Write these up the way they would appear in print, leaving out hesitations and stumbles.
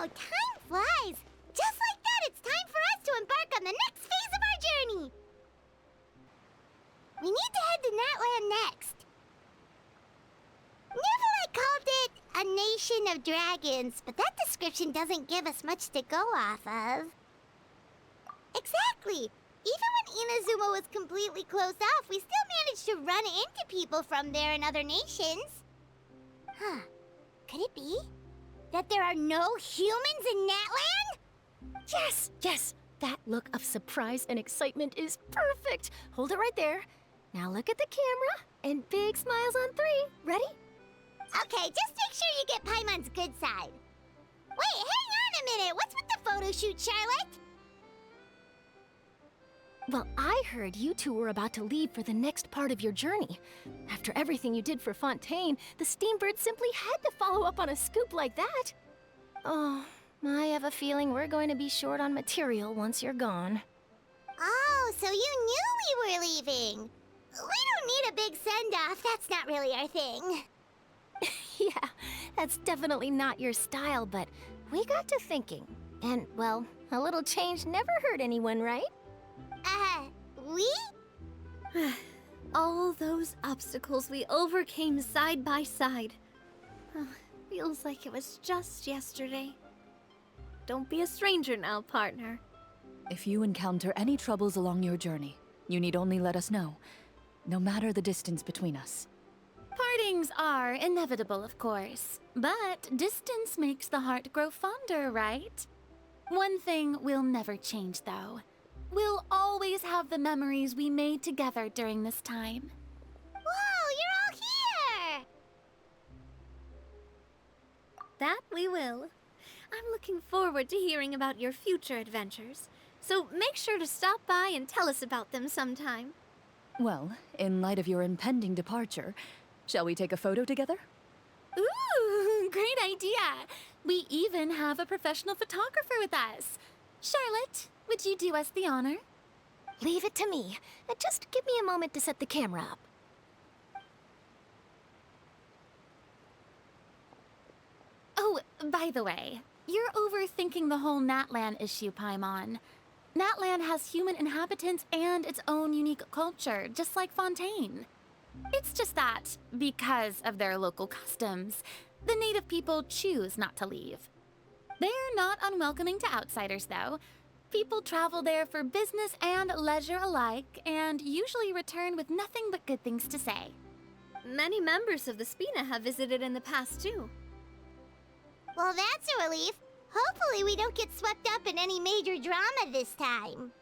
time flies. Just like that, it's time for us to embark on the next phase of our journey. We need to head to Natlan next. Natlan called it a nation of dragons, but that description doesn't give us much to go off of. Exactly. Even when Inazuma was completely closed off, we still managed to run into people from there in other nations. Huh. Could it be that there are no humans in Natlan? Yes, yes! That look of surprise and excitement is perfect! Hold it right there. Now look at the camera, and big smiles on 3. Ready? Okay, just make sure you get Paimon's good side. Wait, hang on a minute! What's with the photo shoot, Charlotte? Well, I heard you two were about to leave for the next part of your journey. After everything you did for Fontaine, the Steambird simply had to follow up on a scoop like that. Oh, I have a feeling we're going to be short on material once you're gone. Oh, so you knew we were leaving. We don't need a big send-off. That's not really our thing. Yeah, that's definitely not your style, but we got to thinking. And, well, a little change never hurt anyone, right? We? All those obstacles we overcame side by side. Feels like it was just yesterday. Don't be a stranger now, partner. If you encounter any troubles along your journey, you need only let us know, no matter the distance between us. Partings are inevitable, of course, but distance makes the heart grow fonder, right? One thing will never change, though. We'll always have the memories we made together during this time. Whoa, you're all here! That we will. I'm looking forward to hearing about your future adventures, so make sure to stop by and tell us about them sometime. Well, in light of your impending departure, shall we take a photo together? Ooh, great idea! We even have a professional photographer with us. Charlotte, would you do us the honor? Leave it to me. Just give me a moment to set the camera up. Oh, by the way, you're overthinking the whole Natlan issue, Paimon. Natlan has human inhabitants and its own unique culture, just like Fontaine. It's just that, because of their local customs, the native people choose not to leave. They're not unwelcoming to outsiders, though. People travel there for business and leisure alike, and usually return with nothing but good things to say. Many members of the Spina have visited in the past, too. Well, that's a relief. Hopefully we don't get swept up in any major drama this time.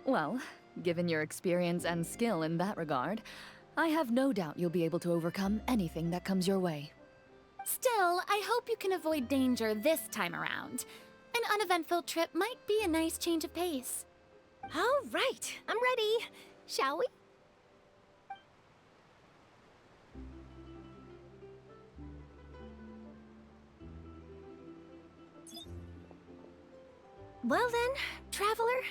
Well, given your experience and skill in that regard, I have no doubt you'll be able to overcome anything that comes your way. Still, I hope you can avoid danger this time around. An uneventful trip might be a nice change of pace. All right, I'm ready. Shall we? Well then, traveler.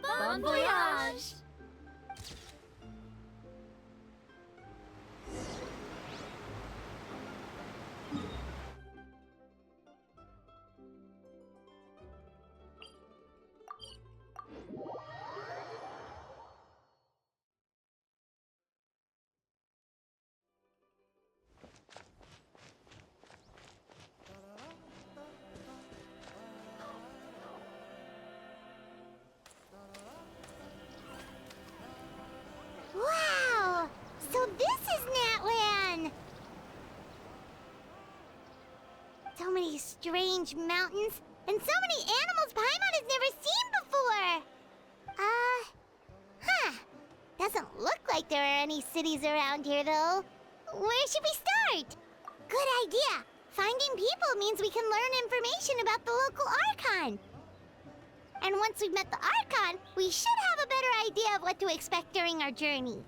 Bon voyage! Wow! So this is Natlan! So many strange mountains, and so many animals Paimon has never seen before! Doesn't look like there are any cities around here, though. Where should we start? Good idea! Finding people means we can learn information about the local Archon. And once we've met the Archon, we should have a better idea of what to expect during our journey.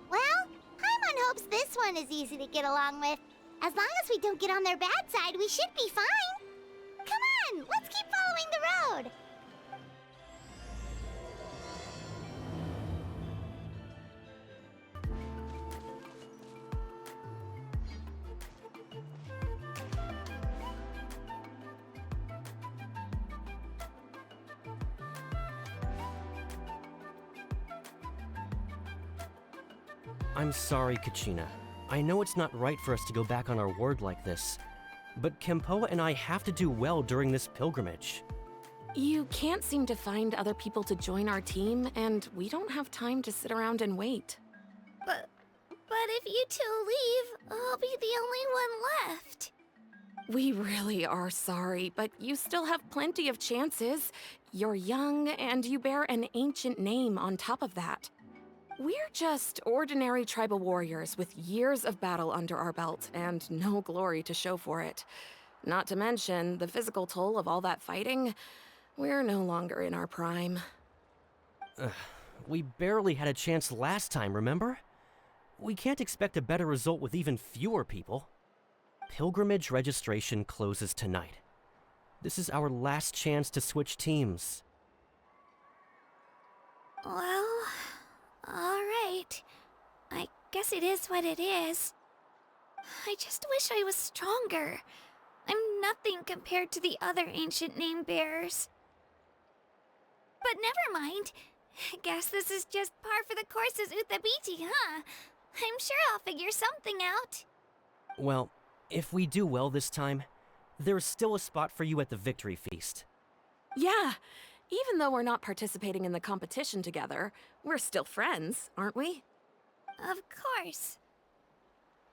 Well, Paimon hopes this one is easy to get along with. As long as we don't get on their bad side, we should be fine. Come on, let's keep following the road. I'm sorry, Kachina. I know it's not right for us to go back on our word like this, but Kempoa and I have to do well during this pilgrimage. You can't seem to find other people to join our team, and we don't have time to sit around and wait. But if you two leave, I'll be the only one left. We really are sorry, but you still have plenty of chances. You're young, and you bear an ancient name on top of that. We're just ordinary tribal warriors with years of battle under our belt and no glory to show for it. Not to mention the physical toll of all that fighting. We're no longer in our prime. We barely had a chance last time, remember? We can't expect a better result with even fewer people. Pilgrimage registration closes tonight. This is our last chance to switch teams. Well, alright. I guess it is what it is. I just wish I was stronger. I'm nothing compared to the other ancient name bearers. But never mind. Guess this is just par for the course as Uthabiti, huh? I'm sure I'll figure something out. Well, if we do well this time, there's still a spot for you at the victory feast. Yeah, even though we're not participating in the competition together, we're still friends, aren't we? Of course.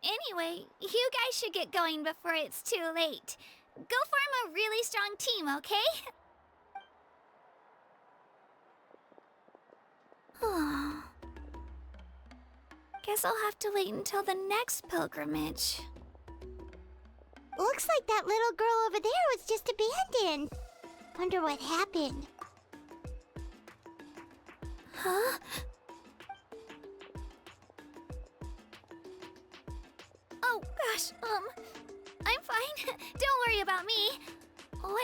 Anyway, you guys should get going before it's too late. Go form a really strong team, okay? Guess I'll have to wait until the next pilgrimage. Looks like that little girl over there was just abandoned. Wonder what happened. Huh? Oh, gosh, I'm fine. Don't worry about me.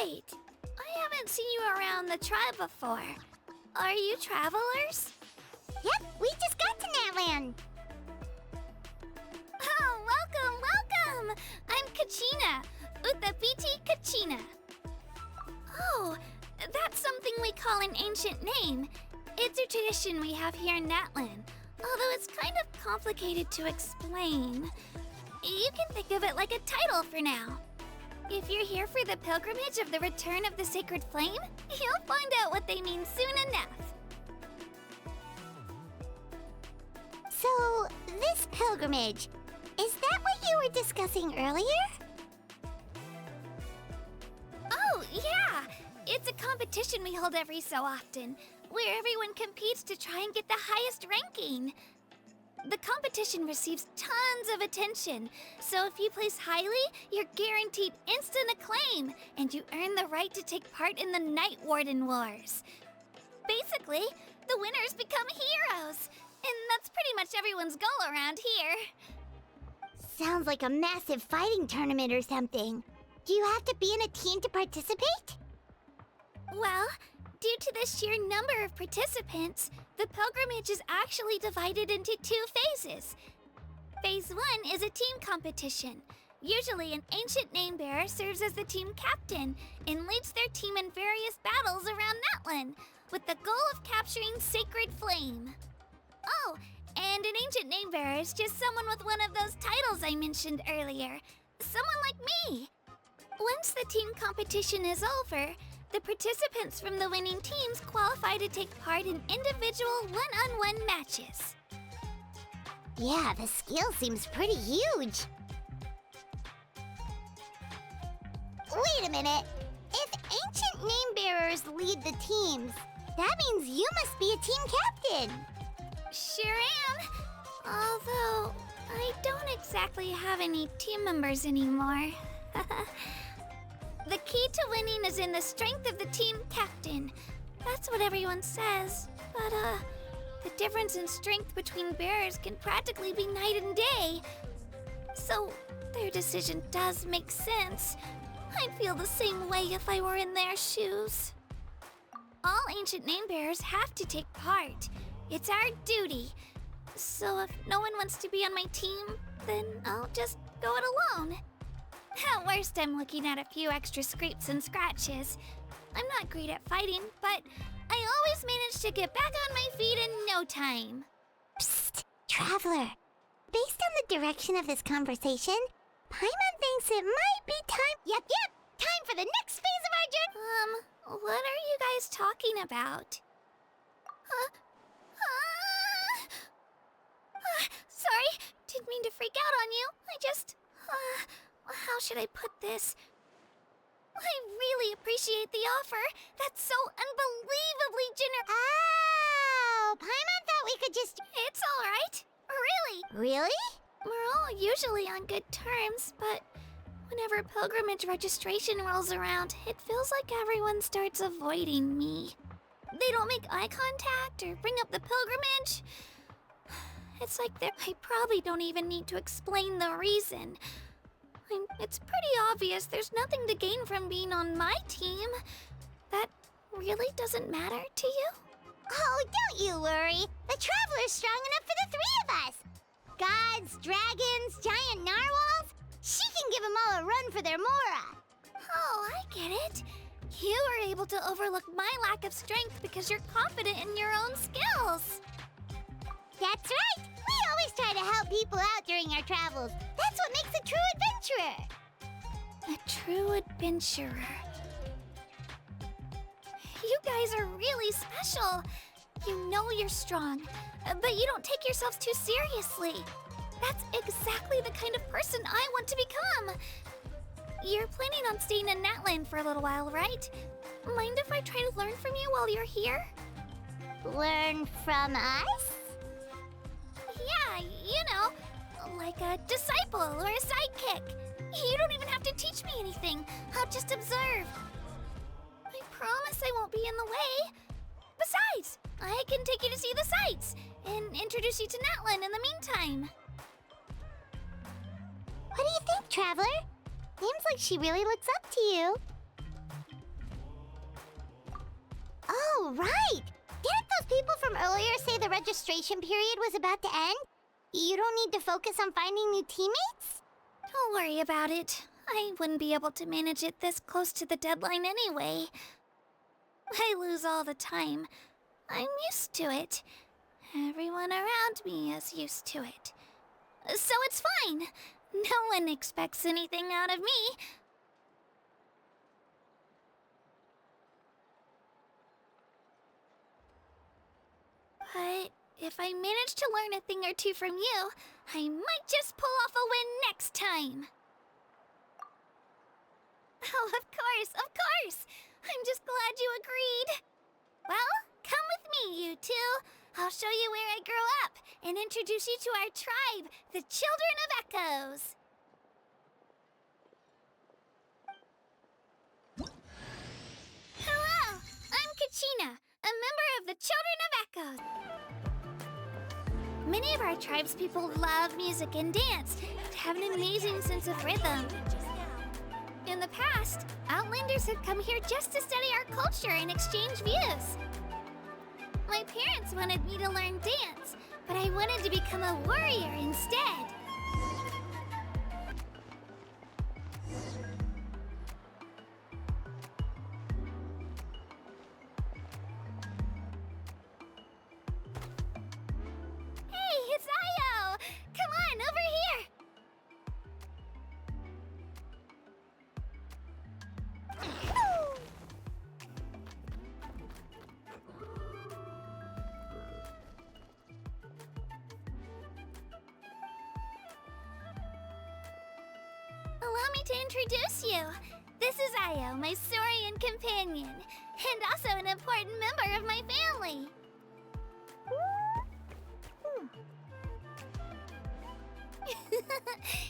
Wait, I haven't seen you around the tribe before. Are you travelers? Yep, we just got to Natlan. Oh, welcome! I'm Kachina, Uthabiti Kachina. Oh, that's something we call an ancient name. It's a tradition we have here in Natlan, although it's kind of complicated to explain. You can think of it like a title for now. If you're here for the pilgrimage of the return of the sacred flame, you'll find out what they mean soon enough. So, this pilgrimage, is that what you were discussing earlier? Oh, yeah! It's a competition we hold every so often, where everyone competes to try and get the highest ranking. The competition receives tons of attention, so if you place highly, you're guaranteed instant acclaim, and you earn the right to take part in the Night Warden Wars. Basically, the winners become heroes, and that's pretty much everyone's goal around here. Sounds like a massive fighting tournament or something. Do you have to be in a team to participate? Well, due to the sheer number of participants, the pilgrimage is actually divided into 2 phases. Phase 1 is a team competition. Usually, an ancient name bearer serves as the team captain and leads their team in various battles around Natlan, with the goal of capturing Sacred Flame. Oh, and an ancient name bearer is just someone with one of those titles I mentioned earlier. Someone like me. Once the team competition is over, the participants from the winning teams qualify to take part in individual one-on-one matches. Yeah, the scale seems pretty huge. Wait a minute. If ancient name bearers lead the teams, that means you must be a team captain. Sure am. Although, I don't exactly have any team members anymore. The key to winning is in the strength of the team captain. That's what everyone says. But, the difference in strength between bearers can practically be night and day. So, their decision does make sense. I'd feel the same way if I were in their shoes. All ancient name bearers have to take part. It's our duty. So if no one wants to be on my team, then I'll just go it alone. At worst, I'm looking at a few extra scrapes and scratches. I'm not great at fighting, but I always manage to get back on my feet in no time. Psst, Traveler. Based on the direction of this conversation, Paimon thinks it might be time. Yep. Time for the next phase of our journey. What are you guys talking about? Sorry, didn't mean to freak out on you. How should I put this? I really appreciate the offer. That's so unbelievably generous. Oh, Paimon thought we could just... It's all right. Really. Really? We're all usually on good terms, but whenever pilgrimage registration rolls around, it feels like everyone starts avoiding me. They don't make eye contact or bring up the pilgrimage. It's like I probably don't even need to explain the reason. It's pretty obvious there's nothing to gain from being on my team. That really doesn't matter to you? Oh, don't you worry. The Traveler's strong enough for the three of us. Gods, dragons, giant narwhals. She can give them all a run for their Mora. Oh, I get it. You were able to overlook my lack of strength because you're confident in your own skills. That's right. We always try to help people out during our travels. That's what makes a true adventurer. A true adventurer. You guys are really special. You know you're strong, but you don't take yourselves too seriously. That's exactly the kind of person I want to become. You're planning on staying in Natlan for a little while, right? Mind if I try to learn from you while you're here? Learn from us? Yeah, you know, like a disciple or a sidekick. You don't even have to teach me anything. I'll just observe. I promise I won't be in the way. Besides, I can take you to see the sights and introduce you to Natlan in the meantime. What do you think, Traveler? Seems like she really looks up to you. Oh, right! Didn't those people from earlier say the registration period was about to end? You don't need to focus on finding new teammates? Don't worry about it. I wouldn't be able to manage it this close to the deadline anyway. I lose all the time. I'm used to it. Everyone around me is used to it. So it's fine. No one expects anything out of me. But if I manage to learn a thing or two from you, I might just pull off a win next time. Oh, of course. I'm just glad you agreed. Well, come with me, you two. I'll show you where I grew up and introduce you to our tribe, the Children of Echoes. Hello, I'm Kachina, a member of the Children of Echoes. Many of our tribespeople love music and dance and have an amazing sense of rhythm. In the past, Outlanders have come here just to study our culture and exchange views. My parents wanted me to learn dance, but I wanted to become a warrior instead. Hey, it's Io! Come on, over here! Allow me to introduce you. This is Io, my Saurian companion, and also an important member of my family.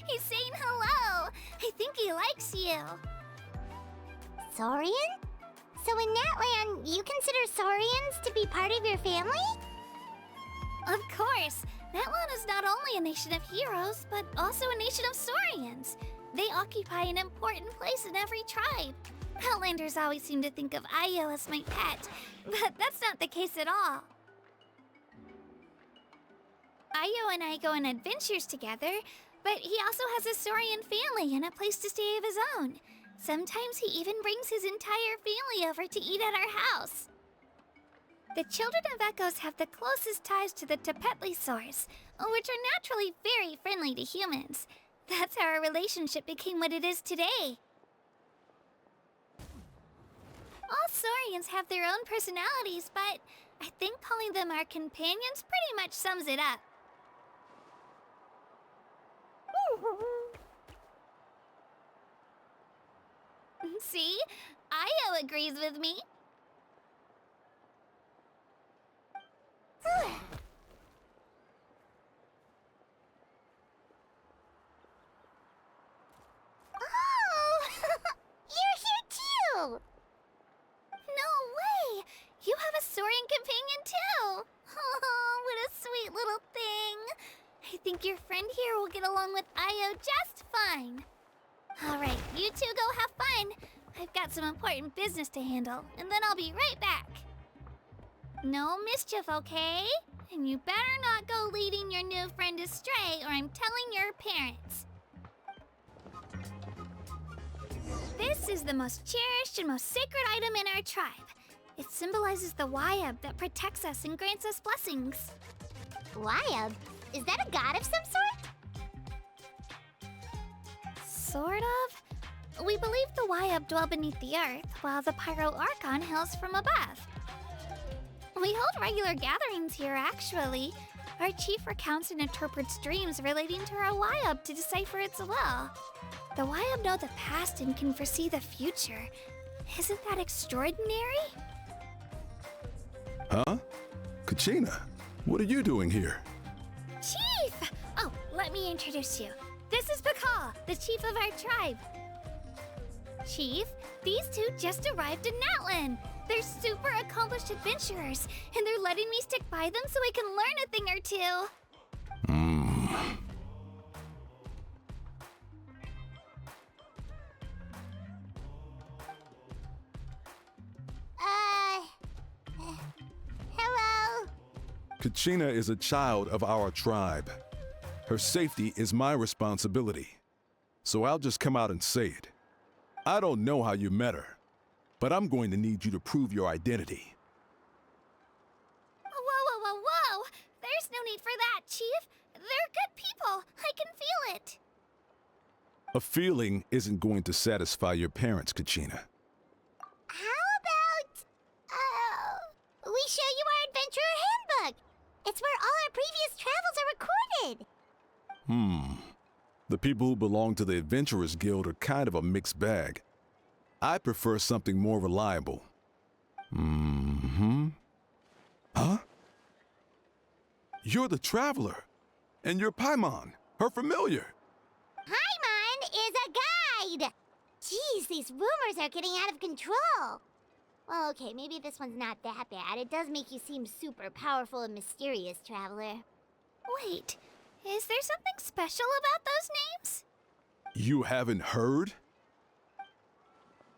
He's saying hello. I think he likes you. Saurian? So in Natlan, you consider Saurians to be part of your family? Of course. Natlan is not only a nation of heroes, but also a nation of Saurians. They occupy an important place in every tribe. Outlanders always seem to think of Io as my pet, but that's not the case at all. Io and I go on adventures together, but he also has a Saurian family and a place to stay of his own. Sometimes he even brings his entire family over to eat at our house. The children of Echoes have the closest ties to the Tepetli source, which are naturally very friendly to humans. That's how our relationship became what it is today. All Saurians have their own personalities, but I think calling them our companions pretty much sums it up. See? Io agrees with me. Oh! You're here too! No way! You have a Saurian companion too! Oh, what a sweet little thing! I think your friend here will get along with Io just fine. Alright, you two go have fun. I've got some important business to handle, and then I'll be right back. No mischief, okay? And you better not go leading your new friend astray, or I'm telling your parents. This is the most cherished and most sacred item in our tribe. It symbolizes the Wayab that protects us and grants us blessings. Wayab? Is that a god of some sort? Sort of. We believe the Wayab dwell beneath the earth, while the Pyro Archon hails from above. We hold regular gatherings here, actually. Our chief recounts and interprets dreams relating to our Wayab to decipher its will. The Wayab know the past and can foresee the future. Isn't that extraordinary? Huh? Kachina, what are you doing here? Chief! Oh, let me introduce you. This is Pakal, the chief of our tribe. Chief, these two just arrived in Natlan. They're super accomplished adventurers, and they're letting me stick by them so I can learn a thing or two. Hello? Kachina is a child of our tribe. Her safety is my responsibility. So I'll just come out and say it. I don't know how you met her, but I'm going to need you to prove your identity. Whoa. There's no need for that, Chief. They're good people. I can feel it. A feeling isn't going to satisfy your parents, Kachina. How about, we show you our adventurer handbook? It's where all our previous travels are recorded. The people who belong to the Adventurers Guild are kind of a mixed bag. I prefer something more reliable. Huh? You're the Traveler, and you're Paimon, her familiar. Paimon is a guide! Jeez, these rumors are getting out of control. Well, okay, maybe this one's not that bad. It does make you seem super powerful and mysterious, Traveler. Wait, is there something special about those names? You haven't heard?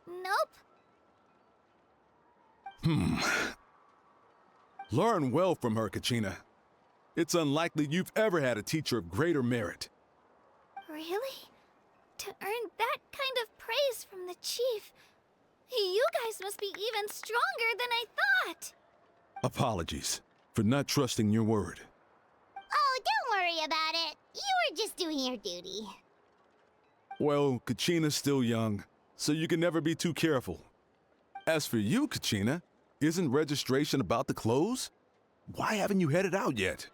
Nope. Learn well from her, Kachina. It's unlikely you've ever had a teacher of greater merit. Really? To earn that kind of praise from the chief, you guys must be even stronger than I thought. Apologies for not trusting your word. Oh, don't worry about it. You were just doing your duty. Well, Kachina's still young, so you can never be too careful. As for you, Kachina, isn't registration about to close? Why haven't you headed out yet?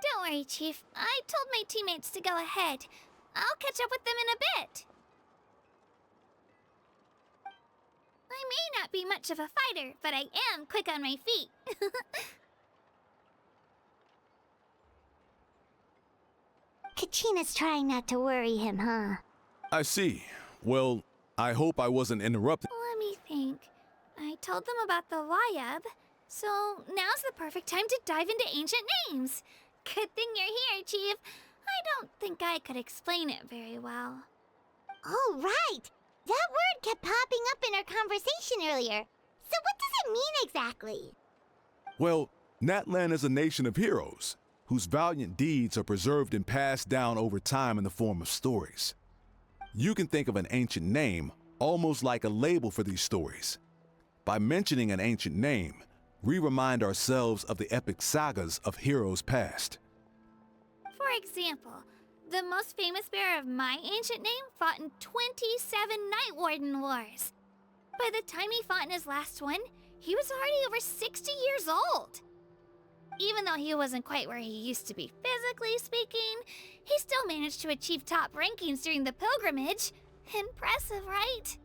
Don't worry, Chief. I told my teammates to go ahead. I'll catch up with them in a bit. I may not be much of a fighter, but I am quick on my feet. Kachina's trying not to worry him, huh? I see. Well, I hope I wasn't interrupting. Let me think. I told them about the Wayab, so now's the perfect time to dive into ancient names. Good thing you're here, Chief. I don't think I could explain it very well. Oh, right! That word kept popping up in our conversation earlier. So what does it mean exactly? Well, Natlan is a nation of heroes whose valiant deeds are preserved and passed down over time in the form of stories. You can think of an ancient name almost like a label for these stories. By mentioning an ancient name, we remind ourselves of the epic sagas of heroes past. For example, the most famous bearer of my ancient name fought in 27 Night Warden Wars. By the time he fought in his last one, he was already over 60 years old. Even though he wasn't quite where he used to be physically speaking, he still managed to achieve top rankings during the pilgrimage. Impressive, right?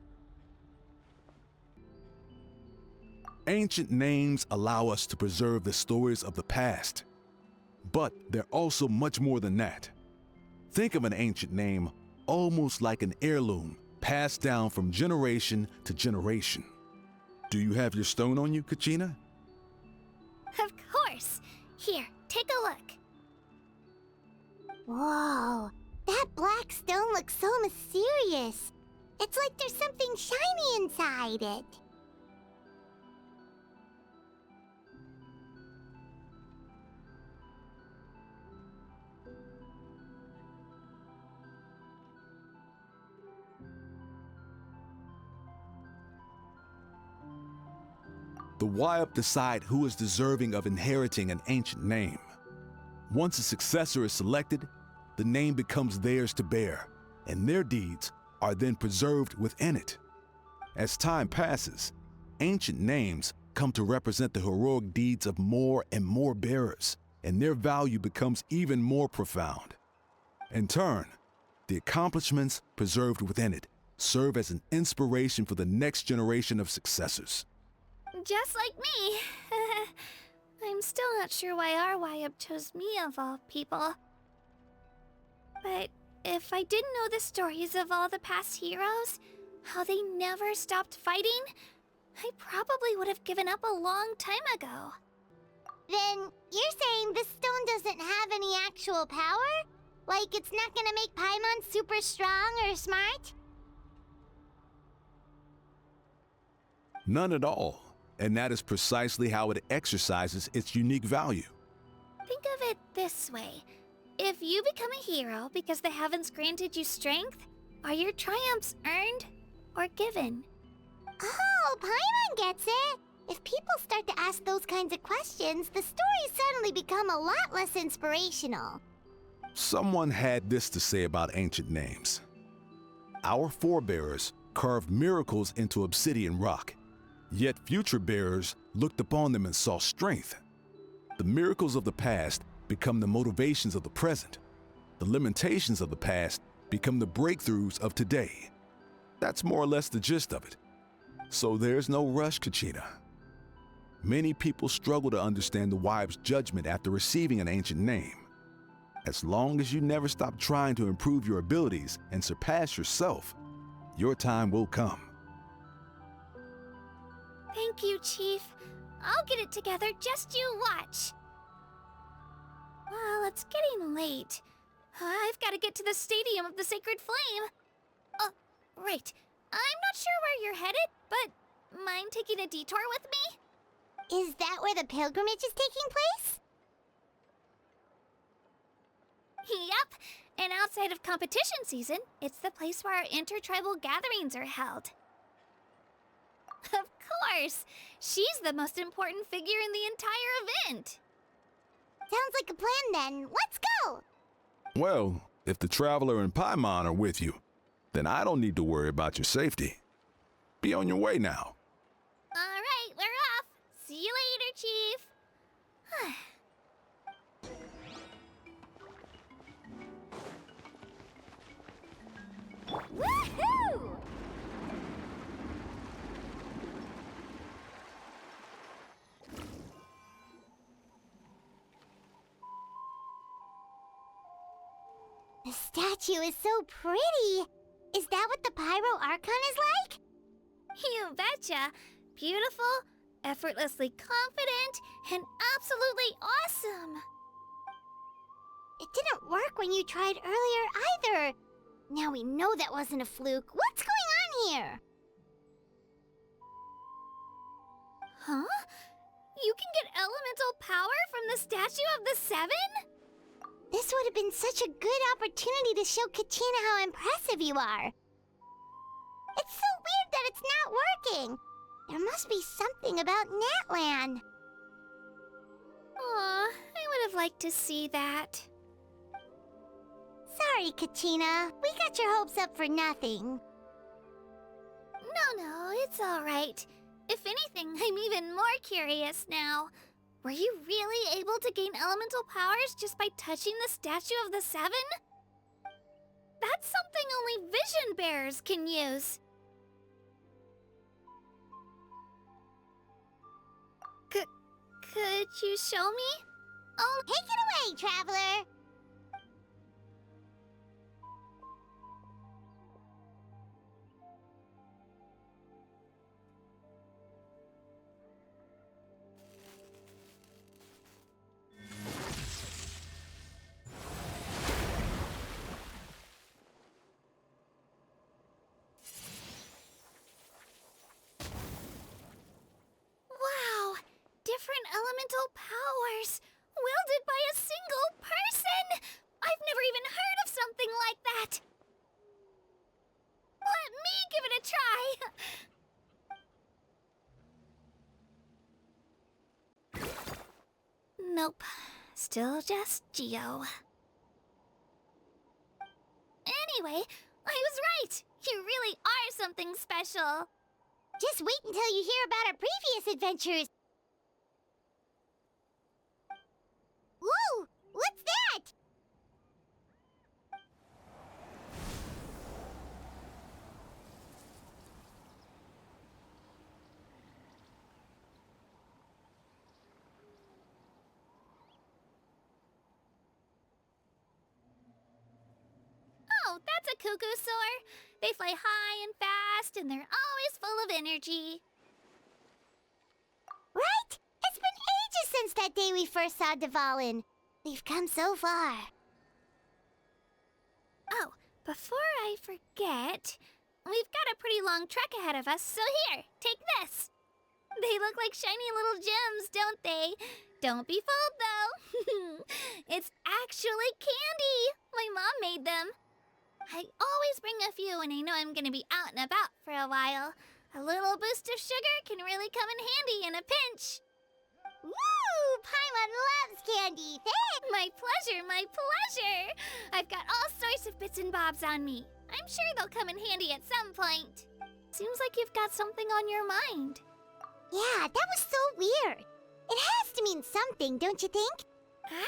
Ancient names allow us to preserve the stories of the past. But they're also much more than that. Think of an ancient name almost like an heirloom passed down from generation to generation. Do you have your stone on you, Kachina? Of course. Here, take a look. Whoa, that black stone looks so mysterious. It's like there's something shiny inside it. The Wayup decide who is deserving of inheriting an ancient name. Once a successor is selected, the name becomes theirs to bear, and their deeds are then preserved within it. As time passes, ancient names come to represent the heroic deeds of more and more bearers, and their value becomes even more profound. In turn, the accomplishments preserved within it serve as an inspiration for the next generation of successors. Just like me. I'm still not sure why our Wayup chose me of all people. But if I didn't know the stories of all the past heroes, how they never stopped fighting, I probably would have given up a long time ago. Then you're saying this stone doesn't have any actual power? Like it's not gonna make Paimon super strong or smart? None at all. And that is precisely how it exercises its unique value. Think of it this way. If you become a hero because the heavens granted you strength, are your triumphs earned or given? Oh, Paimon gets it! If people start to ask those kinds of questions, the stories suddenly become a lot less inspirational. Someone had this to say about ancient names. Our forebears carved miracles into obsidian rock. Yet future bearers looked upon them and saw strength. The miracles of the past become the motivations of the present. The limitations of the past become the breakthroughs of today. That's more or less the gist of it. So there's no rush, Kachina. Many people struggle to understand the Wayup's judgment after receiving an ancient name. As long as you never stop trying to improve your abilities and surpass yourself, your time will come. Thank you, Chief. I'll get it together, just you watch. Well, it's getting late. I've got to get to the Stadium of the Sacred Flame. Oh, right. I'm not sure where you're headed, but mind taking a detour with me? Is that where the pilgrimage is taking place? Yep. And outside of competition season, it's the place where our intertribal gatherings are held. Of course! She's the most important figure in the entire event! Sounds like a plan then. Let's go! Well, if the Traveler and Paimon are with you, then I don't need to worry about your safety. Be on your way now. Alright, we're off! See you later, Chief! Woohoo! The statue is so pretty! Is that what the Pyro Archon is like? You betcha! Beautiful, effortlessly confident, and absolutely awesome! It didn't work when you tried earlier either. Now we know that wasn't a fluke. What's going on here? Huh? You can get elemental power from the Statue of the Seven? This would have been such a good opportunity to show Kachina how impressive you are. It's so weird that it's not working. There must be something about Natlan. Aw, I would have liked to see that. Sorry, Katina. We got your hopes up for nothing. No, it's all right. If anything, I'm even more curious now. Were you really able to gain elemental powers just by touching the Statue of the Seven? That's something only vision bearers can use. Could you show me? Oh, take it away, Traveler! Wow! Different elemental powers! Wielded by a single person! I've never even heard of something like that! Let me give it a try! Nope. Still just Geo. Anyway, I was right! You really are something special! Just wait until you hear about our previous adventures. Whoa! What's that? Oh, that's a cuckoo soar. They fly high and fast, and they're always full of energy. Right? It's been ages since that day we first saw Dvalin. We've come so far. Oh, before I forget, we've got a pretty long trek ahead of us, so here, take this. They look like shiny little gems, don't they? Don't be fooled, though. It's actually candy. My mom made them. I always bring a few when I know I'm gonna be out and about for a while. A little boost of sugar can really come in handy in a pinch. Woo! Paimon loves candy. Thanks! My pleasure, my pleasure! I've got all sorts of bits and bobs on me. I'm sure they'll come in handy at some point. Seems like you've got something on your mind. Yeah, that was so weird. It has to mean something, don't you think?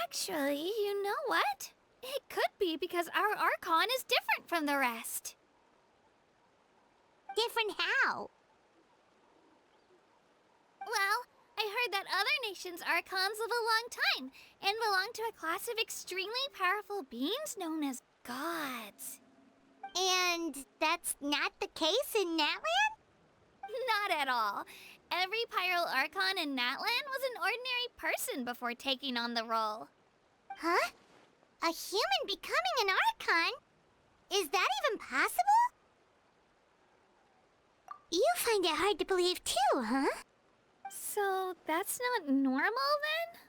Actually, you know what? It could be because our Archon is different from the rest. Different how? Well, I heard that other nations' Archons live a long time and belong to a class of extremely powerful beings known as gods. And that's not the case in Natlan? Not at all. Every Pyro Archon in Natlan was an ordinary person before taking on the role. Huh? A human becoming an Archon? Is that even possible? You find it hard to believe too, huh? So that's not normal then?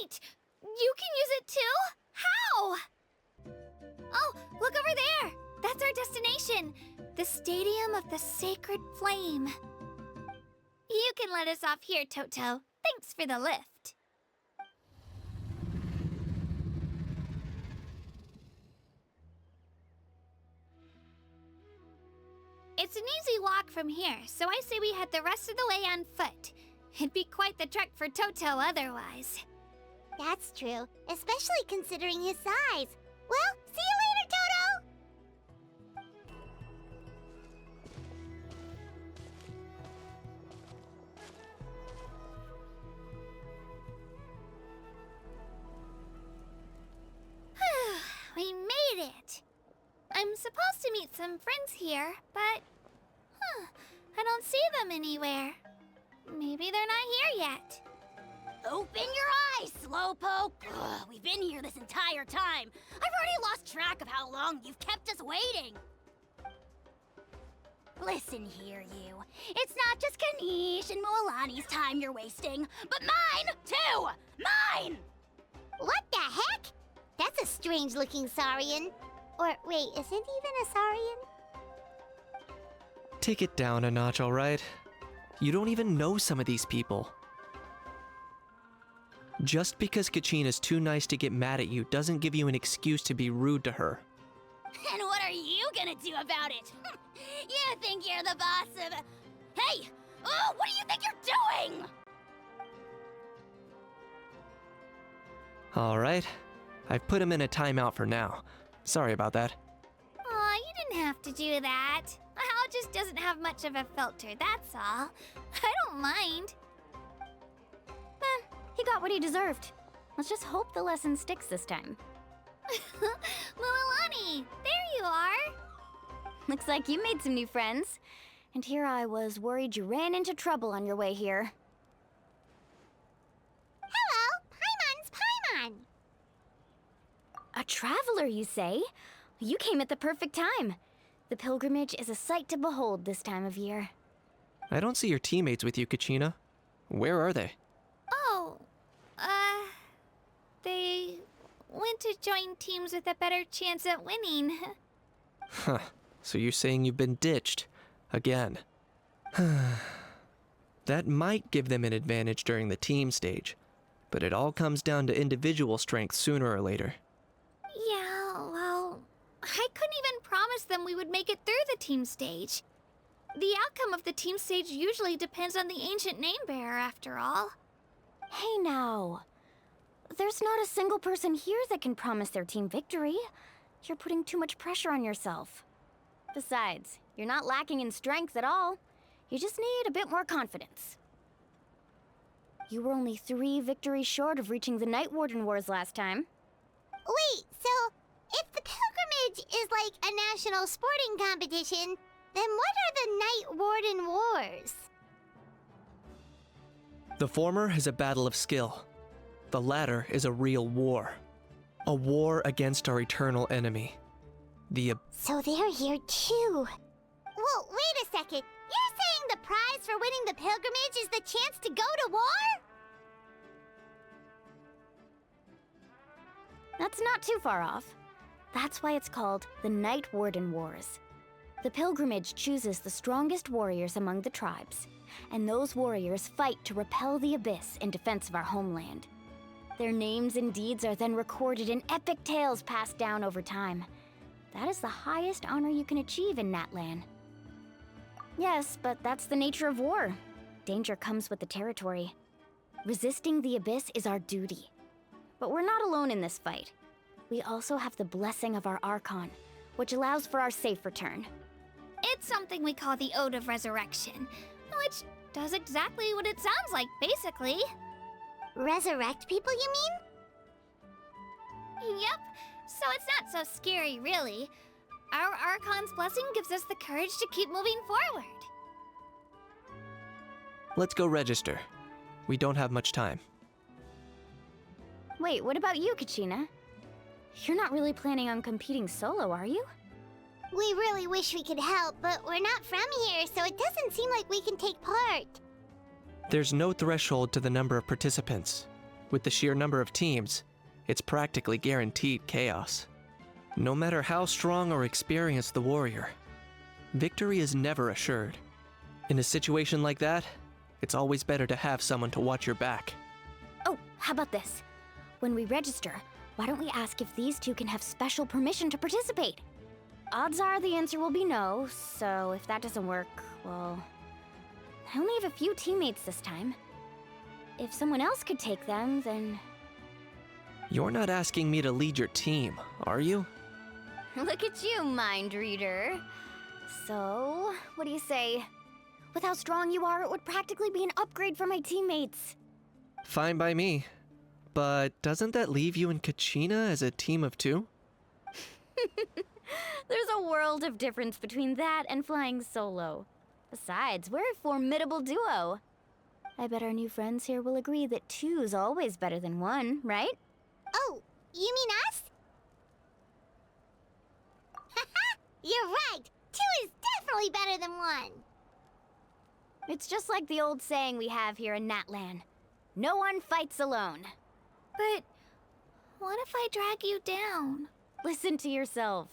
Wait! You can use it too? How? Oh, look over there! That's our destination! The Stadium of the Sacred Flame. You can let us off here, Toto. Thanks for the lift. It's an easy walk from here, so I say we head the rest of the way on foot. It'd be quite the trek for Toto otherwise. That's true, especially considering his size. Well, see you later, Toto! We made it! I'm supposed to meet some friends here, but... I don't see them anywhere. Maybe they're not here yet. Open your eyes, Slowpoke! Ugh, we've been here this entire time. I've already lost track of how long you've kept us waiting. Listen here, you. It's not just Kanish and Moalani's time you're wasting, but mine, too! Mine! What the heck? That's a strange-looking Saurian. Or, wait, is it even a Saurian? Take it down a notch, alright? You don't even know some of these people. Just because Kachina's too nice to get mad at you doesn't give you an excuse to be rude to her. And what are you gonna do about it? You think you're the boss of... Hey! Oh, what do you think you're doing? Alright, I've put him in a timeout for now. Sorry about that. Aw, you didn't have to do that. Hal just doesn't have much of a filter, that's all. I don't mind. He got what he deserved. Let's just hope the lesson sticks this time. Moalani, there you are. Looks like you made some new friends. And here I was worried you ran into trouble on your way here. Hello, Paimon's Paimon. A traveler, you say? You came at the perfect time. The pilgrimage is a sight to behold this time of year. I don't see your teammates with you, Kachina. Where are they? Oh, they went to join teams with a better chance at winning. Huh. So you're saying you've been ditched. Again. That might give them an advantage during the team stage, but it all comes down to individual strength sooner or later. Yeah, well, I couldn't even promise them we would make it through the team stage. The outcome of the team stage usually depends on the ancient name bearer, after all. Hey now. There's not a single person here that can promise their team victory. You're putting too much pressure on yourself. Besides, you're not lacking in strength at all. You just need a bit more confidence. You were only 3 victories short of reaching the Night Warden Wars last time. Wait, so if the pilgrimage is like a national sporting competition, then what are the Night Warden Wars? The former is a battle of skill. The latter is a real war. A war against our eternal enemy. So they're here too. Whoa, wait a second. You're saying the prize for winning the pilgrimage is the chance to go to war? That's not too far off. That's why it's called the Night Warden Wars. The pilgrimage chooses the strongest warriors among the tribes, and those warriors fight to repel the abyss in defense of our homeland. Their names and deeds are then recorded in epic tales passed down over time. That is the highest honor you can achieve in Natlan. Yes, but that's the nature of war. Danger comes with the territory. Resisting the abyss is our duty. But we're not alone in this fight. We also have the blessing of our Archon, which allows for our safe return. It's something we call the Ode of Resurrection, which does exactly what it sounds like, basically. Resurrect people, you mean? Yep, so it's not so scary, really. Our Archon's blessing gives us the courage to keep moving forward. Let's go register. We don't have much time. Wait, what about you, Kachina? You're not really planning on competing solo, are you? We really wish we could help, but we're not from here, so it doesn't seem like we can take part. There's no threshold to the number of participants. With the sheer number of teams, it's practically guaranteed chaos. No matter how strong or experienced the warrior, victory is never assured. In a situation like that, it's always better to have someone to watch your back. Oh, how about this? When we register, why don't we ask if these two can have special permission to participate? Odds are the answer will be no, so if that doesn't work, well... I only have a few teammates this time. If someone else could take them, then... You're not asking me to lead your team, are you? Look at you, mind reader. So, what do you say? With how strong you are, it would practically be an upgrade for my teammates. Fine by me. But doesn't that leave you and Kachina as a team of 2? There's a world of difference between that and flying solo. Besides, we're a formidable duo. I bet our new friends here will agree that 2's always better than 1, right? Oh, you mean us? Haha, you're right. 2 is definitely better than one. It's just like the old saying we have here in Natlan. No one fights alone. But what if I drag you down? Listen to yourself.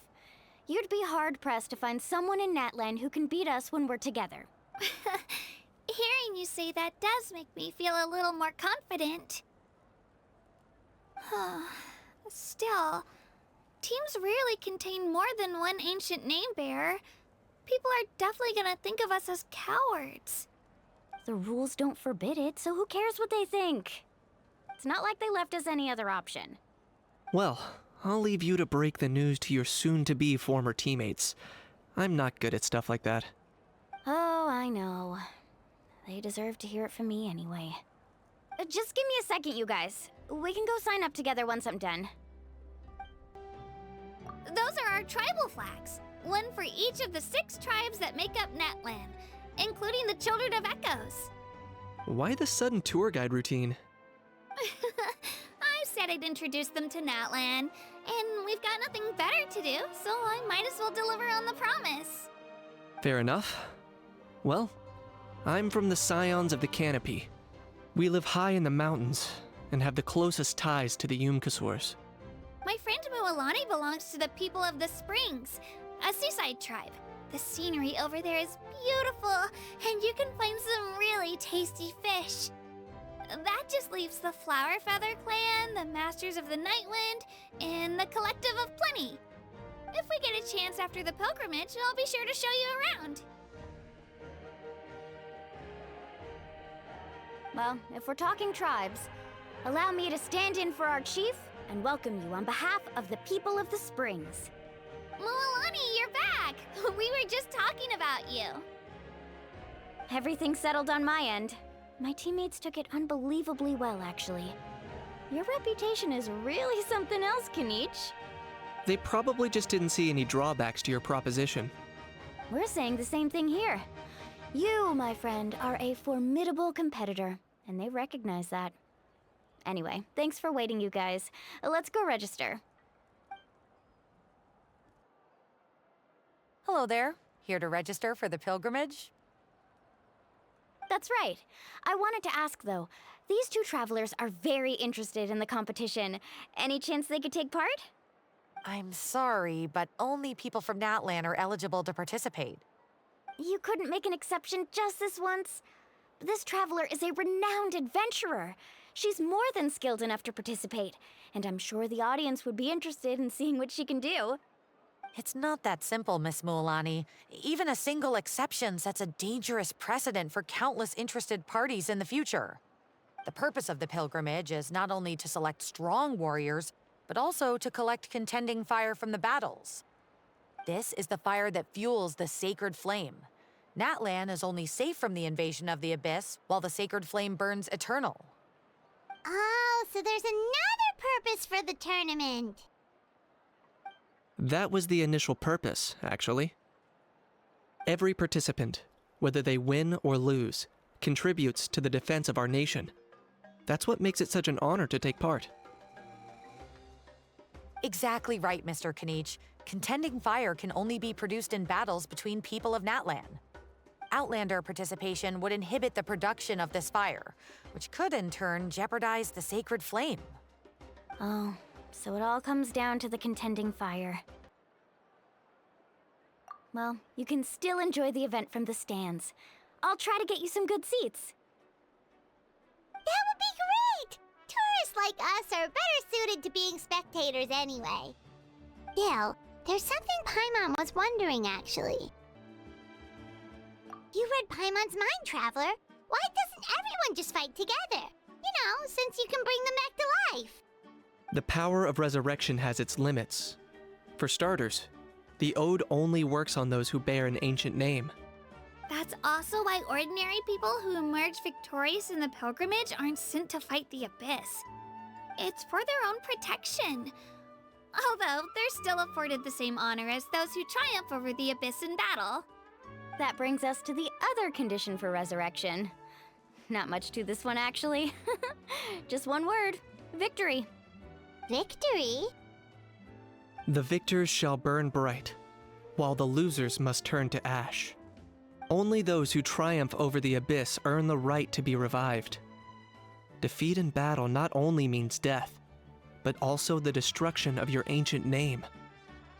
You'd be hard-pressed to find someone in Natlan who can beat us when we're together. Hearing you say that does make me feel a little more confident. Still, teams rarely contain more than one ancient name bearer. People are definitely gonna think of us as cowards. The rules don't forbid it, so who cares what they think? It's not like they left us any other option. Well, I'll leave you to break the news to your soon-to-be former teammates. I'm not good at stuff like that. Oh, I know. They deserve to hear it from me anyway. Just give me a second, you guys. We can go sign up together once I'm done. Those are our tribal flags. One for each of the 6 tribes that make up Natlan, including the Children of Echoes. Why the sudden tour guide routine? I said I'd introduce them to Natlan, and we've got nothing better to do, so I might as well deliver on the promise. Fair enough. Well, I'm from the Scions of the Canopy. We live high in the mountains and have the closest ties to the Yumkasors. My friend Mualani belongs to the people of the Springs, a seaside tribe. The scenery over there is beautiful, and you can find some really tasty fish. That just leaves the Flower Feather Clan, the Masters of the Nightwind, and the Collective of Plenty. If we get a chance after the pilgrimage, I'll be sure to show you around. Well, if we're talking tribes, allow me to stand in for our chief and welcome you on behalf of the people of the Springs. Mualani, you're back! We were just talking about you. Everything's settled on my end. My teammates took it unbelievably well, actually. Your reputation is really something else, Kanich. They probably just didn't see any drawbacks to your proposition. We're saying the same thing here. You, my friend, are a formidable competitor, and they recognize that. Anyway, thanks for waiting, you guys. Let's go register. Hello there. Here to register for the pilgrimage? That's right. I wanted to ask, though. These 2 travelers are very interested in the competition. Any chance they could take part? I'm sorry, but only people from Natlan are eligible to participate. You couldn't make an exception just this once? This traveler is a renowned adventurer. She's more than skilled enough to participate, and I'm sure the audience would be interested in seeing what she can do. It's not that simple, Miss Mualani. Even a single exception sets a dangerous precedent for countless interested parties in the future. The purpose of the pilgrimage is not only to select strong warriors, but also to collect contending fire from the battles. This is the fire that fuels the sacred flame. Natlan is only safe from the invasion of the Abyss, while the sacred flame burns eternal. Oh, so there's another purpose for the tournament. That was the initial purpose, actually. Every participant, whether they win or lose, contributes to the defense of our nation. That's what makes it such an honor to take part. Exactly right, Mr. Kanich. Contending fire can only be produced in battles between people of Natlan. Outlander participation would inhibit the production of this fire, which could in turn jeopardize the sacred flame. Oh, so it all comes down to the contending fire. Well, you can still enjoy the event from the stands. I'll try to get you some good seats. That would be great! Tourists like us are better suited to being spectators anyway. Gil, there's something Paimon was wondering, actually. You read Paimon's mind, Traveler. Why doesn't everyone just fight together? You know, since you can bring them back to life. The power of resurrection has its limits. For starters, the Ode only works on those who bear an ancient name. That's also why ordinary people who emerge victorious in the pilgrimage aren't sent to fight the Abyss. It's for their own protection. Although, they're still afforded the same honor as those who triumph over the Abyss in battle. That brings us to the other condition for resurrection. Not much to this one, actually. Just one word: victory. Victory? The victors shall burn bright, while the losers must turn to ash. Only those who triumph over the abyss earn the right to be revived. Defeat in battle not only means death, but also the destruction of your ancient name,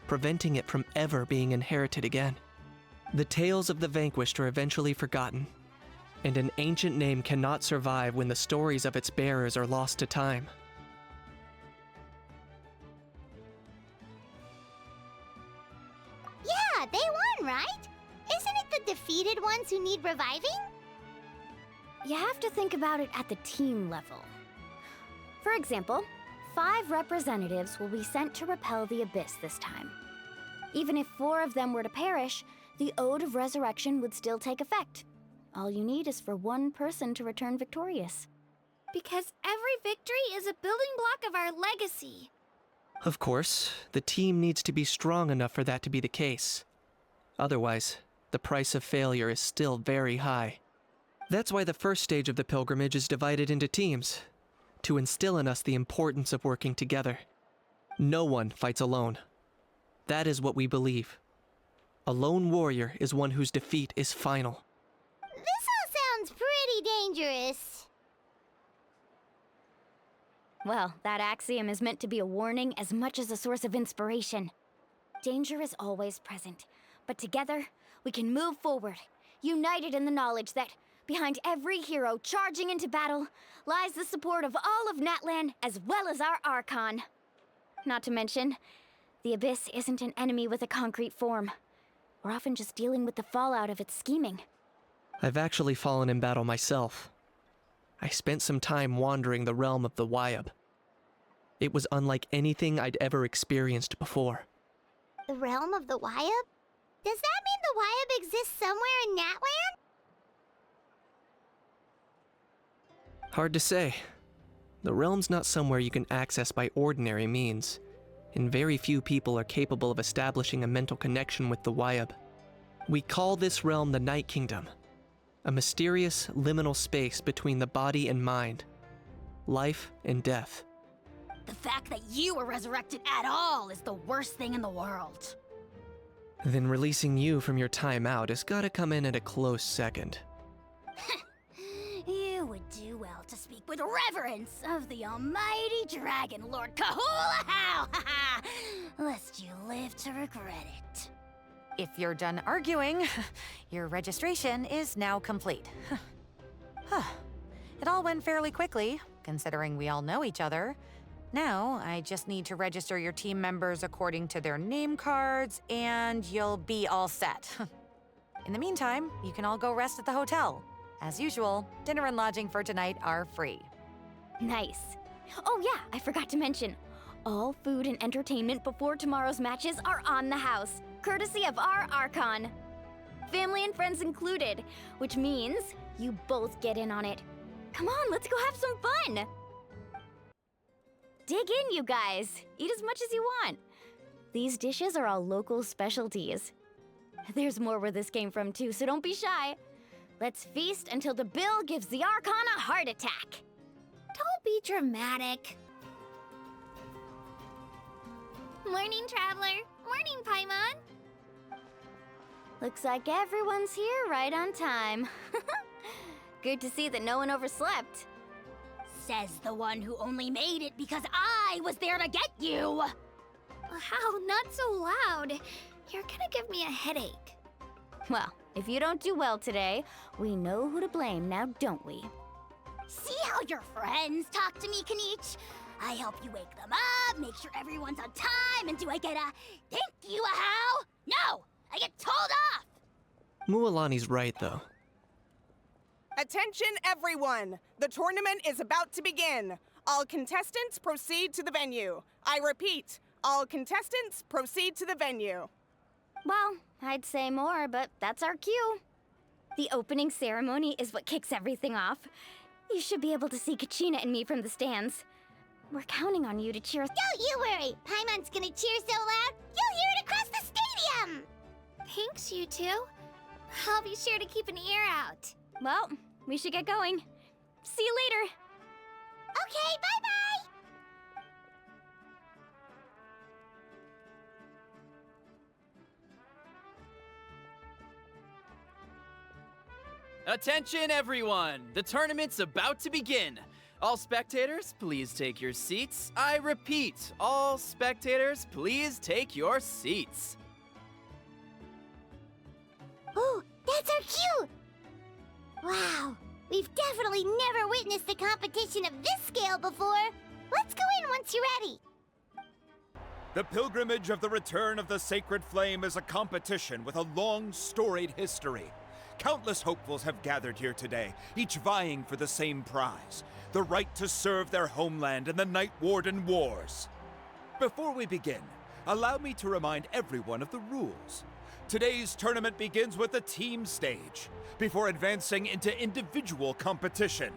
preventing it from ever being inherited again. The tales of the vanquished are eventually forgotten, and an ancient name cannot survive when the stories of its bearers are lost to time. Yeah, they won, right? Isn't it the defeated ones who need reviving? You have to think about it at the team level. For example, 5 representatives will be sent to repel the abyss this time. Even if 4 of them were to perish, the Ode of Resurrection would still take effect. All you need is for 1 person to return victorious. Because every victory is a building block of our legacy. Of course, the team needs to be strong enough for that to be the case. Otherwise, the price of failure is still very high. That's why the first stage of the pilgrimage is divided into teams, to instill in us the importance of working together. No one fights alone. That is what we believe. A lone warrior is one whose defeat is final. This all sounds pretty dangerous. Well, that axiom is meant to be a warning as much as a source of inspiration. Danger is always present, but together, we can move forward, united in the knowledge that behind every hero charging into battle lies the support of all of Natlan as well as our Archon. Not to mention, the Abyss isn't an enemy with a concrete form. We're often just dealing with the fallout of its scheming. I've actually fallen in battle myself. I spent some time wandering the realm of the Wyab. It was unlike anything I'd ever experienced before. The realm of the Wyab? Does that mean the Wyab exists somewhere in Natlan? Hard to say. The realm's not somewhere you can access by ordinary means, and very few people are capable of establishing a mental connection with the Wyab. We call this realm the Night Kingdom, a mysterious liminal space between the body and mind, life and death. The fact that you were resurrected at all is the worst thing in the world. Then releasing you from your time out has gotta come in at a close second. You would do well to speak with reverence of the almighty Dragon Lord Kahula-How, lest you live to regret it. If you're done arguing, your registration is now complete. It all went fairly quickly, considering we all know each other. Now, I just need to register your team members according to their name cards, and you'll be all set. In the meantime, you can all go rest at the hotel. As usual, dinner and lodging for tonight are free. Nice. Oh yeah, I forgot to mention, all food and entertainment before tomorrow's matches are on the house, courtesy of our Archon. Family and friends included, which means you both get in on it. Come on, let's go have some fun! Dig in, you guys. Eat as much as you want. These dishes are all local specialties. There's more where this came from too, so don't be shy. Let's feast until the bill gives the Archon a heart attack. Don't be dramatic. Morning, Traveler. Morning, Paimon. Looks like everyone's here right on time. Good to see that no one overslept. Says the one who only made it because I was there to get you! How? Not so loud. You're gonna give me a headache. Well, if you don't do well today, we know who to blame now, don't we? See how your friends talk to me, Kanich? I help you wake them up, make sure everyone's on time, and do I get a thank you, a how? No! I get told off! Mualani's right, though. Attention, everyone! The tournament is about to begin. All contestants proceed to the venue. I repeat, all contestants proceed to the venue. Well, I'd say more, but that's our cue. The opening ceremony is what kicks everything off. You should be able to see Kachina and me from the stands. We're counting on you to cheer us. Don't you worry! Paimon's gonna cheer so loud, you'll hear it across the stadium! Thanks, you two. I'll be sure to keep an ear out. Well, we should get going. See you later. Okay, bye-bye! Attention, everyone! The tournament's about to begin. All spectators, please take your seats. I repeat, all spectators, please take your seats. Oh, that's our cue! Wow, we've definitely never witnessed a competition of this scale before. Let's go in once you're ready. The pilgrimage of the return of the sacred flame is a competition with a long, storied history. Countless hopefuls have gathered here today, each vying for the same prize, the right to serve their homeland in the Night Warden Wars. Before we begin, allow me to remind everyone of the rules. Today's tournament begins with the team stage, before advancing into individual competition.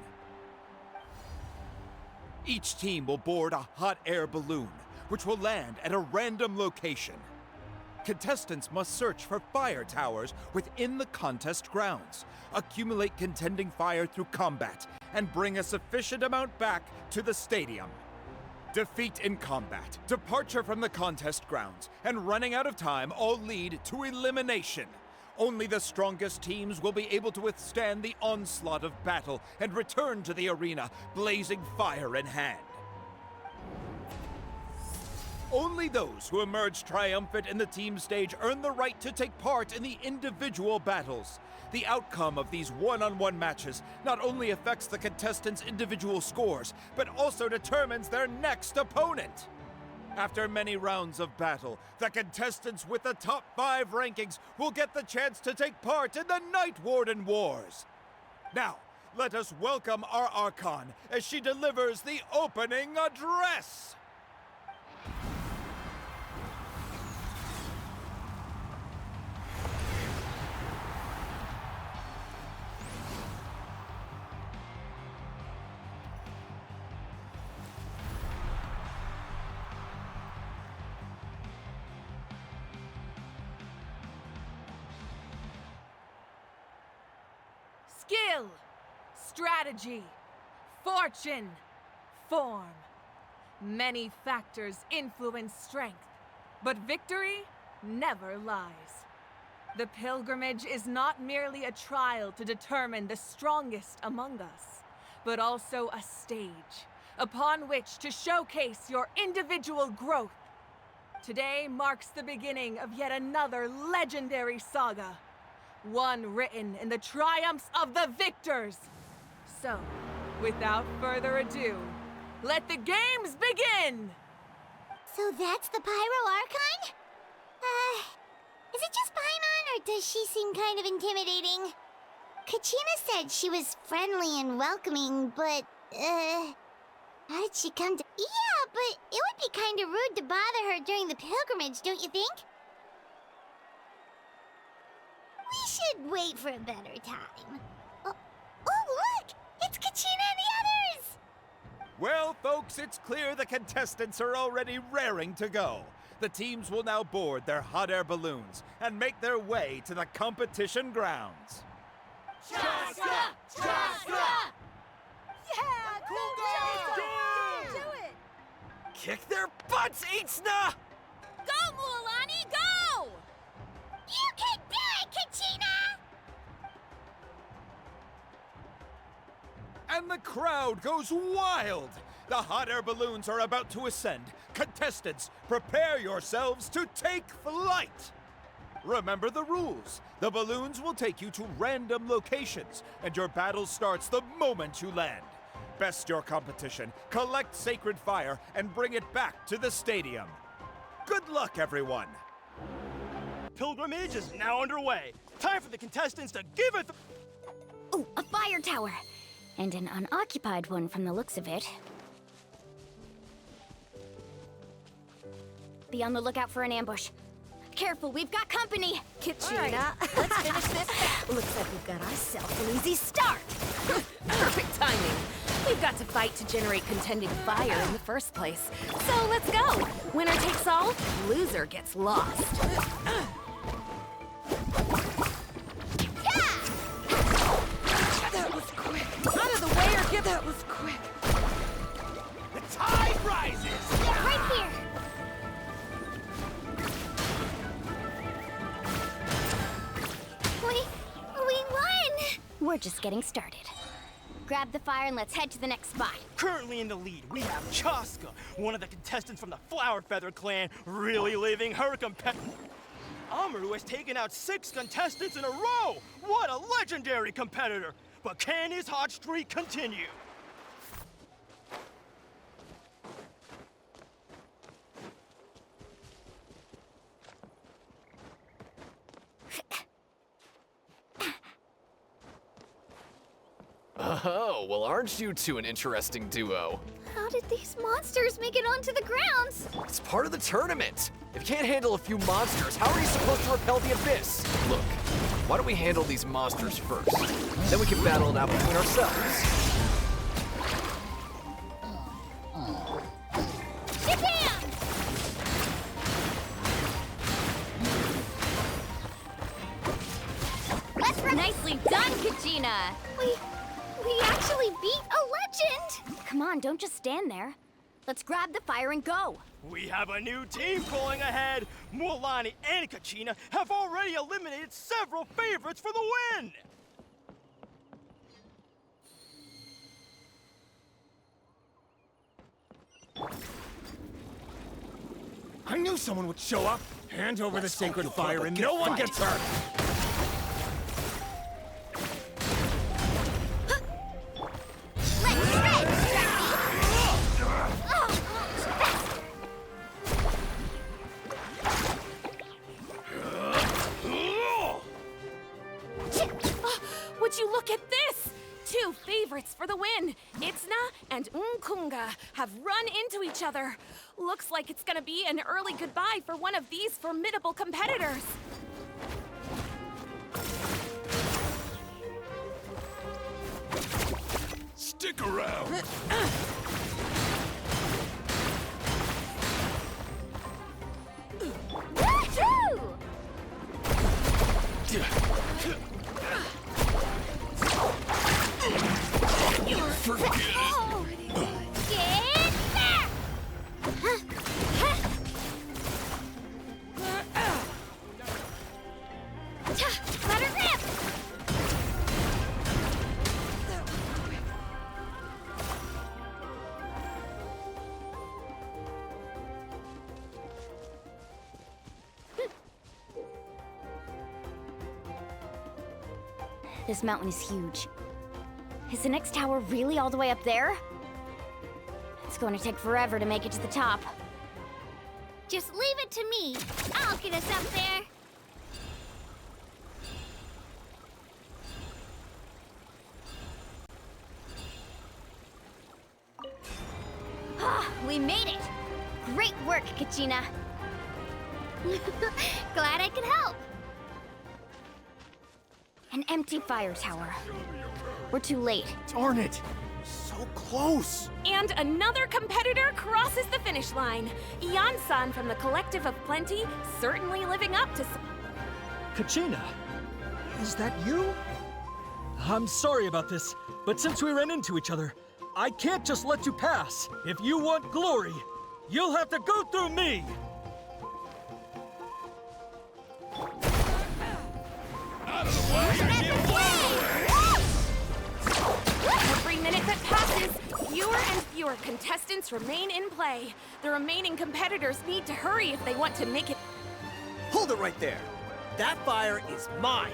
Each team will board a hot air balloon, which will land at a random location. Contestants must search for fire towers within the contest grounds, accumulate contending fire through combat, and bring a sufficient amount back to the stadium. Defeat in combat, departure from the contest grounds, and running out of time all lead to elimination. Only the strongest teams will be able to withstand the onslaught of battle and return to the arena, blazing fire in hand. Only those who emerge triumphant in the team stage earn the right to take part in the individual battles. The outcome of these one-on-one matches not only affects the contestants' individual scores, but also determines their next opponent. After many rounds of battle, the contestants with the top 5 rankings will get the chance to take part in the Night Warden Wars. Now, let us welcome our Archon as she delivers the opening address. Skill, strategy, fortune, form. Many factors influence strength, but victory never lies. The pilgrimage is not merely a trial to determine the strongest among us, but also a stage upon which to showcase your individual growth. Today marks the beginning of yet another legendary saga. One written in the triumphs of the victors. So, without further ado, let the games begin! So that's the Pyro Archon? Is it just Paimon, or does she seem kind of intimidating? Kachina said she was friendly and welcoming, but, how did she come to— Yeah, but it would be kind of rude to bother her during the pilgrimage, don't you think? We should wait for a better time. Oh, look! It's Kachina and the others! Well, folks, it's clear the contestants are already raring to go. The teams will now board their hot air balloons and make their way to the competition grounds. Chaska! Chaska! Yeah! Cool! Do it! Kick their butts, Itzna! Go, Mualani, go! You can do it, Kachina! And the crowd goes wild! The hot air balloons are about to ascend. Contestants, prepare yourselves to take flight! Remember the rules. The balloons will take you to random locations, and your battle starts the moment you land. Best your competition, collect sacred fire, and bring it back to the stadium. Good luck, everyone! Pilgrimage is now underway. Time for the contestants to give it the— Ooh, a fire tower! And an unoccupied one from the looks of it. Be on the lookout for an ambush. Careful, we've got company! Kachina, let's finish this. Looks like we've got ourselves an easy start! Perfect timing. We've got to fight to generate contending fire in the first place. So let's go. Winner takes all, loser gets lost. That was quick. Out of the way or get— That was quick. The tide rises! Right here! We won! we're just getting started. Grab the fire and let's head to the next spot. Currently in the lead, we have Chaska, one of the contestants from the Flower Feather clan, really living her Amaru has taken out 6 contestants in a row! What a legendary competitor! But can his hot streak continue? Oh, well, aren't you two an interesting duo? How did these monsters make it onto the grounds? It's part of the tournament. If you can't handle a few monsters, how are you supposed to repel the abyss? Look, why don't we handle these monsters first? Then we can battle it out between ourselves. Nicely done, Kachina! We actually beat a legend! Come on, don't just stand there. Let's grab the fire and go. We have a new team pulling ahead. Mualani and Kachina have already eliminated several favorites for the win. I knew someone would show up. Hand over the sacred fire and no one gets hurt. Would you look at this? 2 favorites for the win. Itzna and Nkunga have run into each other. Looks like it's gonna be an early goodbye for one of these formidable competitors. Stick around. Forget it. Get back! Let her rip! This mountain is huge. Is the next tower really all the way up there? It's going to take forever to make it to the top. Just leave it to me. I'll get us up there. We made it! Great work, Kachina! Glad I could help. An empty fire tower. We're too late. Darn it! So close! And another competitor crosses the finish line. Yan-san from the Collective of Plenty, certainly living up to... Kachina, is that you? I'm sorry about this, but since we ran into each other, I can't just let you pass. If you want glory, you'll have to go through me! Out of the way! Every minute that passes, fewer and fewer contestants remain in play. The remaining competitors need to hurry if they want to make it... Hold it right there. That fire is mine.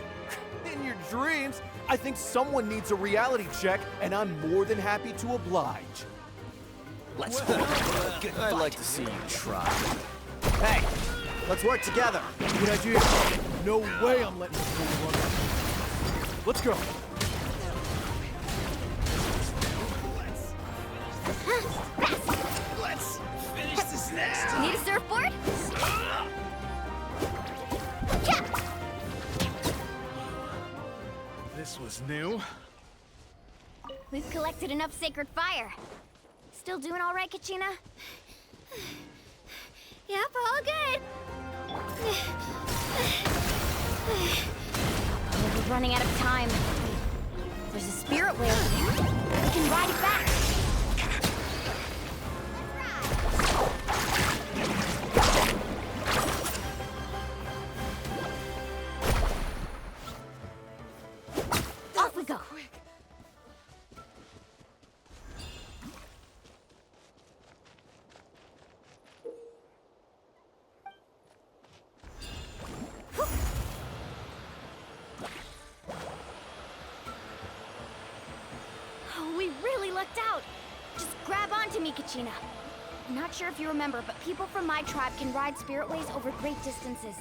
In your dreams, I think someone needs a reality check, and I'm more than happy to oblige. Let's go. I'd like to see you try. Hey, let's work together. Good idea. No way I'm letting this fool run. Let's go. Let's finish this now. Need a surfboard? This was new. We've collected enough sacred fire. Still doing all right, Kachina? Yep, all good. We're running out of time. There's a spirit whale there. We can ride it back. Off we go. checked out. Just grab onto me, Kachina. I'm not sure if you remember, but people from my tribe can ride spiritways over great distances.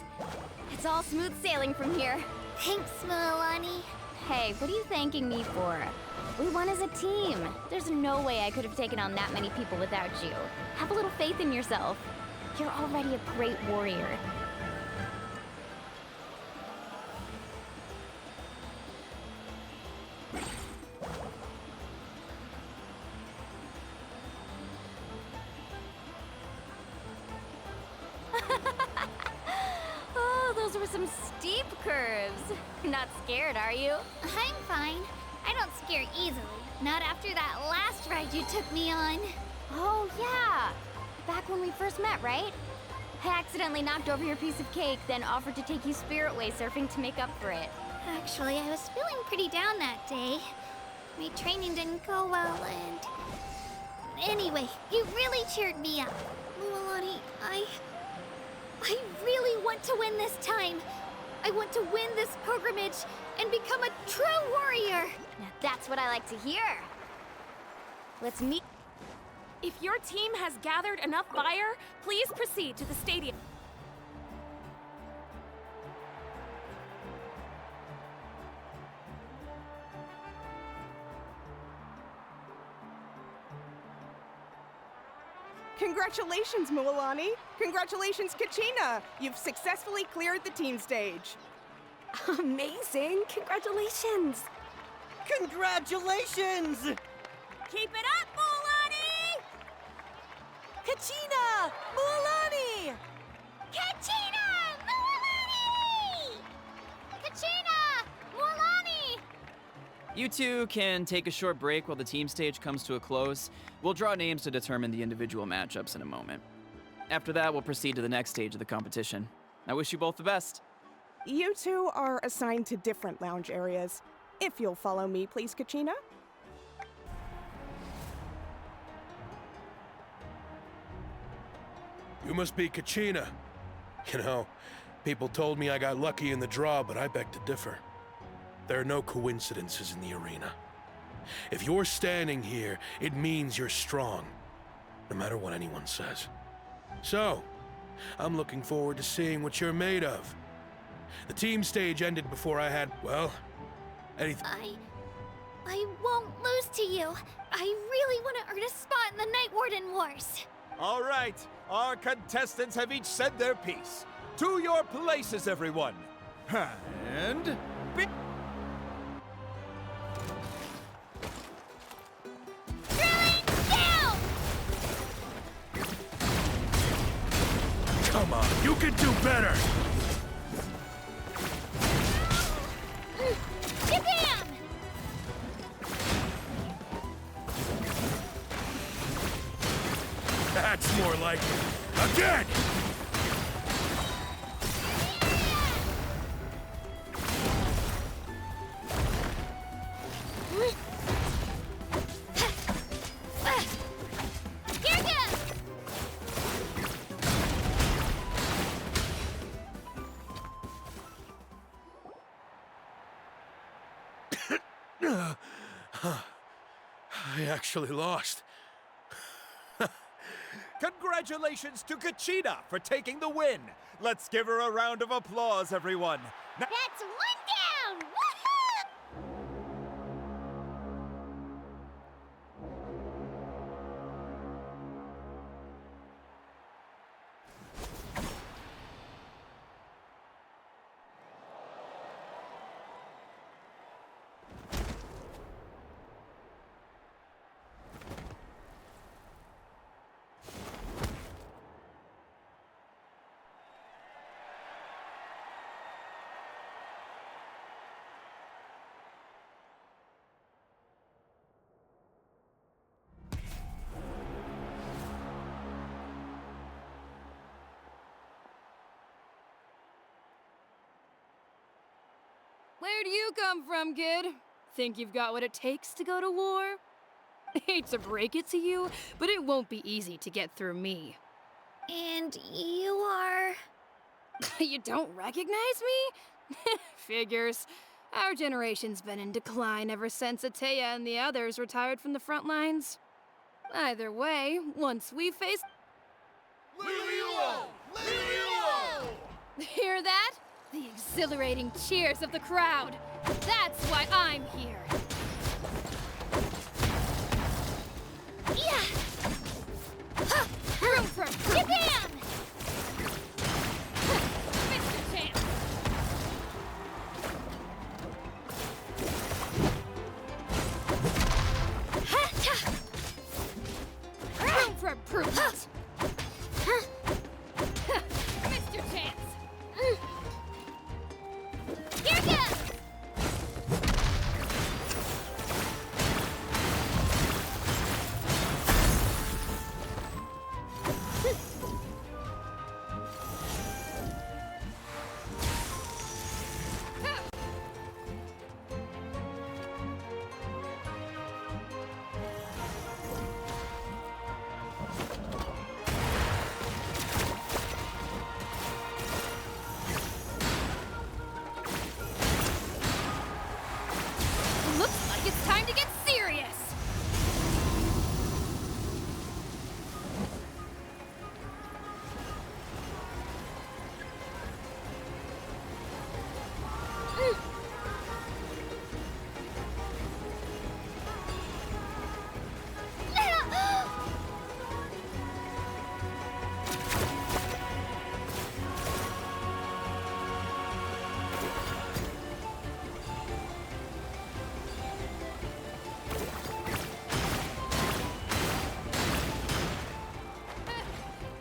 It's all smooth sailing from here. Thanks, Milani. Hey, what are you thanking me for? We won as a team. There's no way I could have taken on that many people without you. Have a little faith in yourself. You're already a great warrior. Oh, those were some steep curves. Not scared, are you? I'm fine. I don't scare easily. Not after that last ride you took me on. Oh, yeah. Back when we first met, right? I accidentally knocked over your piece of cake, then offered to take you spiritway surfing to make up for it. Actually, I was feeling pretty down that day. My training didn't go well, and... Anyway, you really cheered me up. Milani, I really want to win this time. I want to win this pilgrimage and become a true warrior. Now that's what I like to hear. Let's meet. If your team has gathered enough fire, please proceed to the stadium. Congratulations, Milani. Congratulations, Kachina. You've successfully cleared the team stage. Amazing. Congratulations. Congratulations! Keep it up, Milani! Kachina! Milani! Kachina! Milani! Kachina! Milani! You two can take a short break while the team stage comes to a close. We'll draw names to determine the individual matchups in a moment. After that, we'll proceed to the next stage of the competition. I wish you both the best. You two are assigned to different lounge areas. If you'll follow me, please, Kachina. You must be Kachina. You know, people told me I got lucky in the draw, but I beg to differ. There are no coincidences in the arena. If you're standing here, it means you're strong, no matter what anyone says. So, I'm looking forward to seeing what you're made of. The team stage ended before I had, well, anything. I won't lose to you. I really want to earn a spot in the Night Warden Wars. All right, our contestants have each said their piece. To your places, everyone. And... Come on, you can do better! Shabam! That's more like it. Again! I actually lost. Congratulations to Kachina for taking the win. Let's give her a round of applause, everyone. That's one down! Woohoo! Where do you come from, kid? Think you've got what it takes to go to war? Hate to break it to you, but it won't be easy to get through me. And you are... You don't recognize me? Figures. Our generation's been in decline ever since Ateya and the others retired from the front lines. Either way, once we face... Hear that? The exhilarating cheers of the crowd. That's why I'm here. Yeah! Ha! Room for Japan! Mr. Chance! Room for improvement! Mr. Chance! Here goes! Looks like it's time to get serious!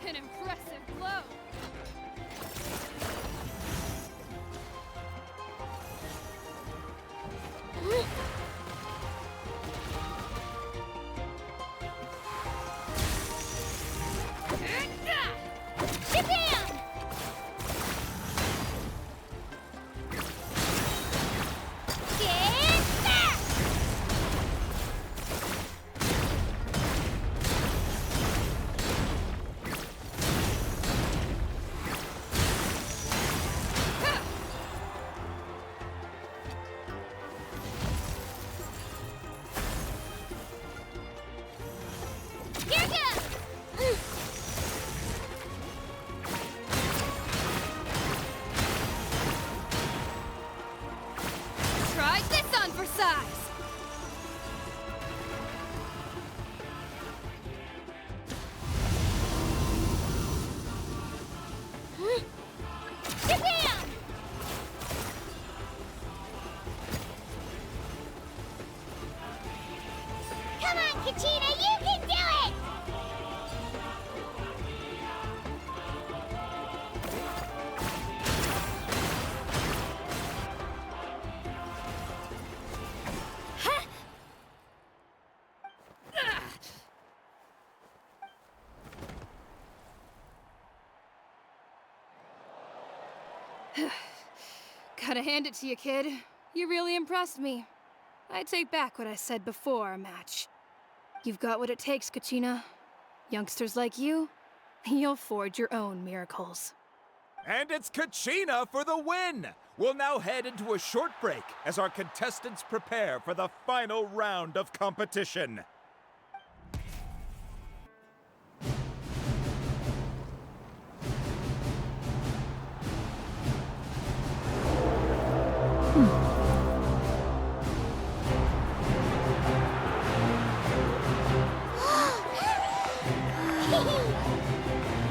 An impressive blow! Japan! Get back! Here goes! Try this on for size! Japan! Come on, Kachina, you can do it! Gotta hand it to you, kid. You really impressed me. I take back what I said before our match. You've got what it takes, Kachina. Youngsters like you, you'll forge your own miracles. And it's Kachina for the win! We'll now head into a short break as our contestants prepare for the final round of competition.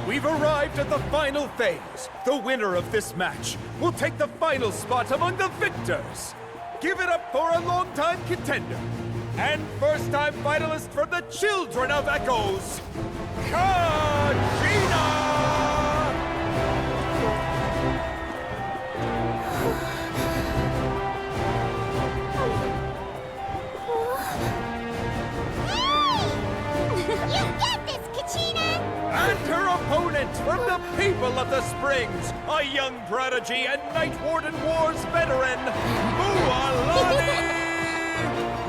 We've arrived at the final phase. The winner of this match will take the final spot among the victors. Give it up for a longtime contender and first-time finalist from the Children of Echoes, Kachina! You get this, Kachina! And her opponent from the people of the Springs, a young prodigy and Night Warden Wars veteran, Mualani!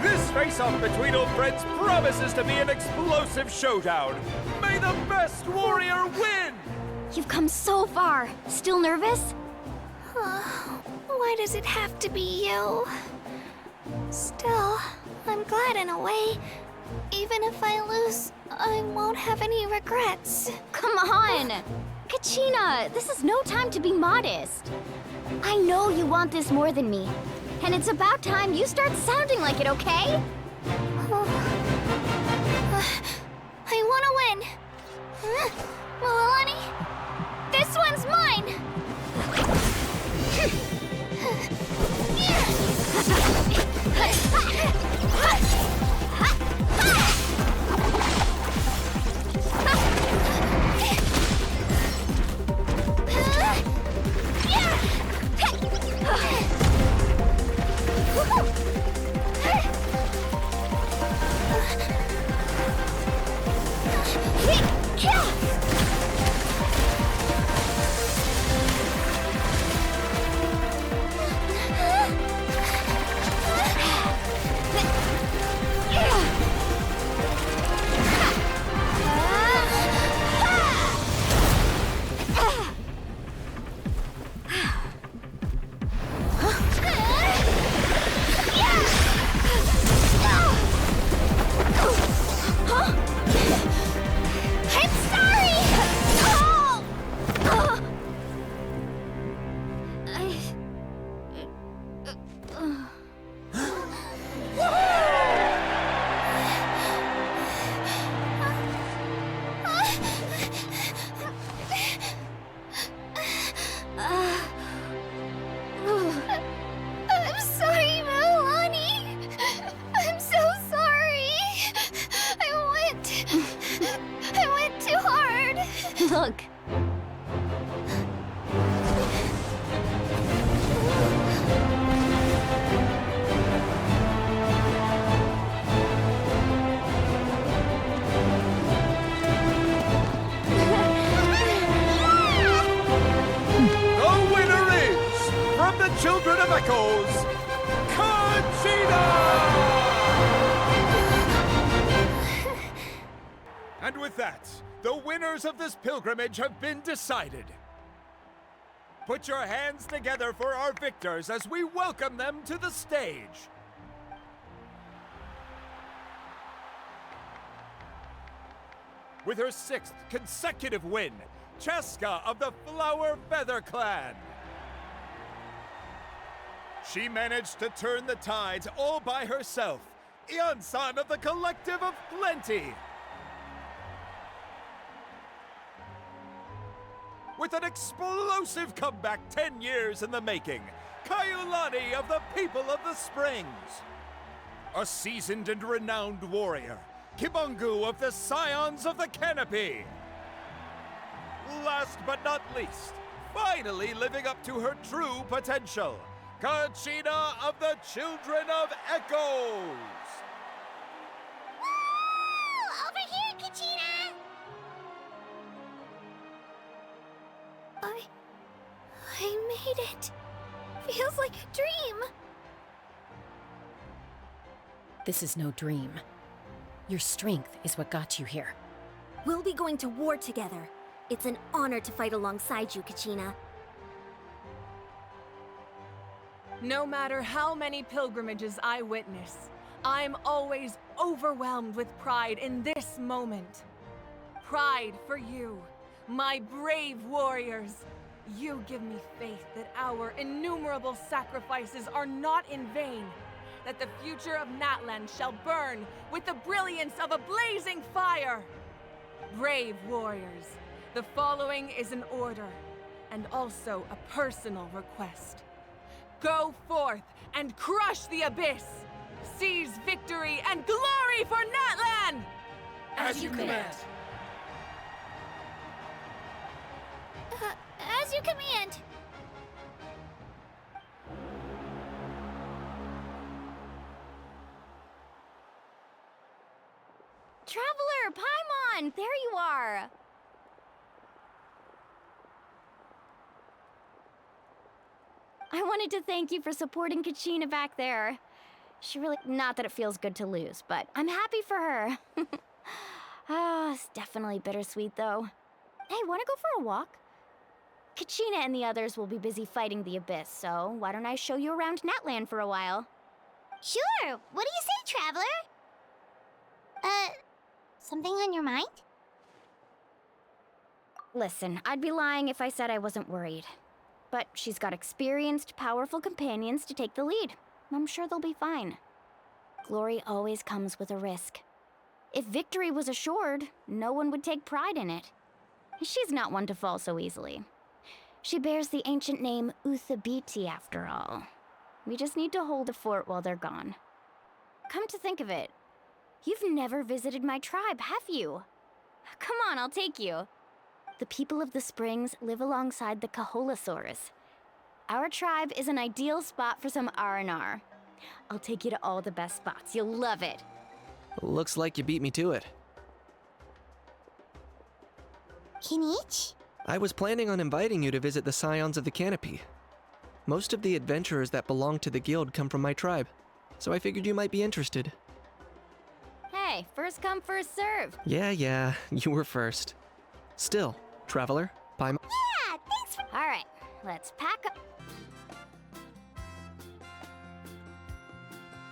This face-off between old friends promises to be an explosive showdown. May the best warrior win! You've come so far. Still nervous? Why does it have to be you? Still, I'm glad in a way. Even if I lose, I won't have any regrets. Come on! Kachina, this is no time to be modest. I know you want this more than me. And it's about time you start sounding like it, okay? I want to win. Milani, this one's mine. I'm sorry, Milani. I'm so sorry. I went too hard. Look. The winner is, from the Children of Echoes, Kachina! And with that, the winners of this pilgrimage have been decided. Put your hands together for our victors as we welcome them to the stage. With her 6th consecutive win, Cheska of the Flower Feather Clan. She managed to turn the tides all by herself. Ian-san of the Collective of Plenty. With an explosive comeback 10 years in the making, Kaiulani of the People of the Springs. A seasoned and renowned warrior, Kibangu of the Scions of the Canopy. Last but not least, finally living up to her true potential, Kachina of the Children of Echoes! Woo! Over here, Kachina! I made it. Feels like a dream. This is no dream. Your strength is what got you here. We'll be going to war together. It's an honor to fight alongside you, Kachina. No matter how many pilgrimages I witness, I'm always overwhelmed with pride in this moment. Pride for you, my brave warriors. You give me faith that our innumerable sacrifices are not in vain, that the future of Natlan shall burn with the brilliance of a blazing fire. Brave warriors, the following is an order, and also a personal request. Go forth and crush the abyss! Seize victory and glory for Natlan! As you command. As you command. Traveler, Paimon, there you are. I wanted to thank you for supporting Kachina back there. She really, not that it feels good to lose, but I'm happy for her. It's definitely bittersweet though. Hey, wanna go for a walk? Kachina and the others will be busy fighting the Abyss, so why don't I show you around Natlan for a while? Sure. What do you say, Traveler? Something on your mind? Listen, I'd be lying if I said I wasn't worried. But she's got experienced, powerful companions to take the lead. I'm sure they'll be fine. Glory always comes with a risk. If victory was assured, no one would take pride in it. She's not one to fall so easily. She bears the ancient name Uthabiti, after all. We just need to hold the fort while they're gone. Come to think of it, you've never visited my tribe, have you? Come on, I'll take you. The people of the Springs live alongside the Kaholasaurus. Our tribe is an ideal spot for some R&R. I'll take you to all the best spots. You'll love it. Looks like you beat me to it. Kinich? I was planning on inviting you to visit the Scions of the Canopy. Most of the adventurers that belong to the guild come from my tribe, so I figured you might be interested. Hey, first come, first serve. Yeah, you were first. Still, Traveler, Paimon. Yeah, thanks for... All right, let's pack up.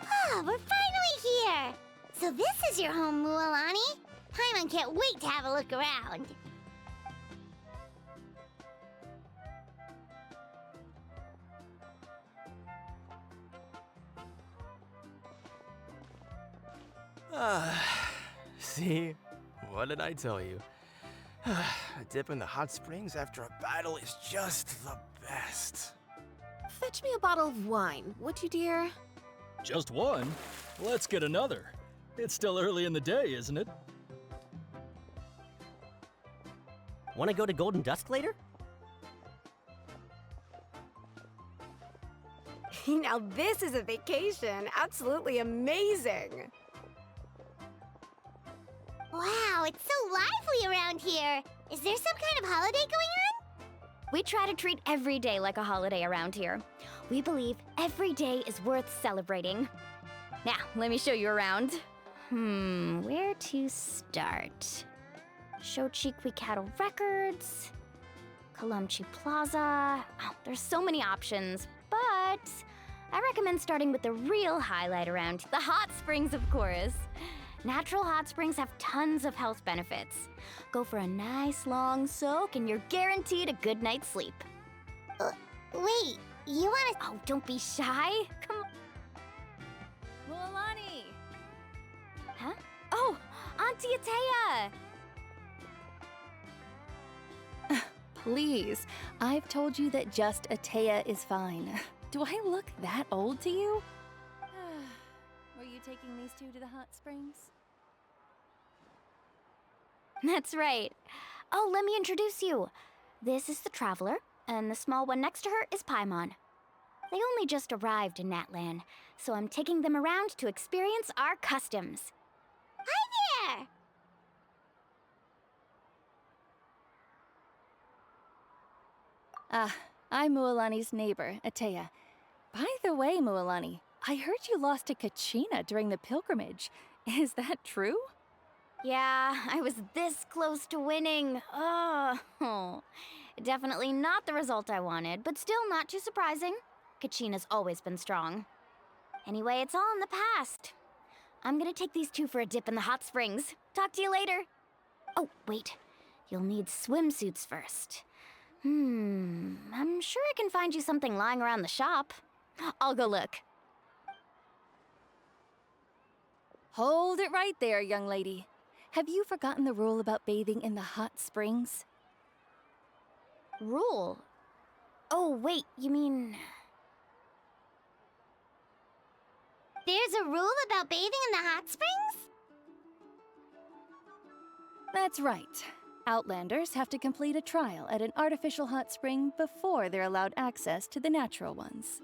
Oh, we're finally here! So this is your home, Mualani? Paimon can't wait to have a look around. See? What did I tell you? A dip in the hot springs after a battle is just the best. Fetch me a bottle of wine, would you, dear? Just one? Let's get another. It's still early in the day, isn't it? Want to go to Golden Dusk later? Now this is a vacation. Absolutely amazing. Wow, it's so lively around here. Is there some kind of holiday going on? We try to treat every day like a holiday around here. We believe every day is worth celebrating. Now, let me show you around. Where to start? Shochiqui Cattle Records, Kalamchi Plaza. Oh, there's so many options, but I recommend starting with the real highlight around, the hot springs, of course. Natural hot springs have tons of health benefits. Go for a nice long soak and you're guaranteed a good night's sleep. Wait, you wanna... Oh, don't be shy. Come on. Mualani! Huh? Oh, Auntie Atea! Please, I've told you that just Atea is fine. Do I look that old to you? Were you taking these two to the hot springs? That's right. Oh, let me introduce you. This is the Traveler, and the small one next to her is Paimon. They only just arrived in Natlan, so I'm taking them around to experience our customs. Hi there! I'm Mualani's neighbor, Atea. By the way, Mualani, I heard you lost to Kachina during the pilgrimage. Is that true? Yeah, I was this close to winning. Oh, definitely not the result I wanted, but still not too surprising. Kachina's always been strong. Anyway, it's all in the past. I'm gonna take these two for a dip in the hot springs. Talk to you later. Oh, wait. You'll need swimsuits first. I'm sure I can find you something lying around the shop. I'll go look. Hold it right there, young lady. Have you forgotten the rule about bathing in the hot springs? Rule? Oh, wait, you mean... There's a rule about bathing in the hot springs? That's right. Outlanders have to complete a trial at an artificial hot spring before they're allowed access to the natural ones.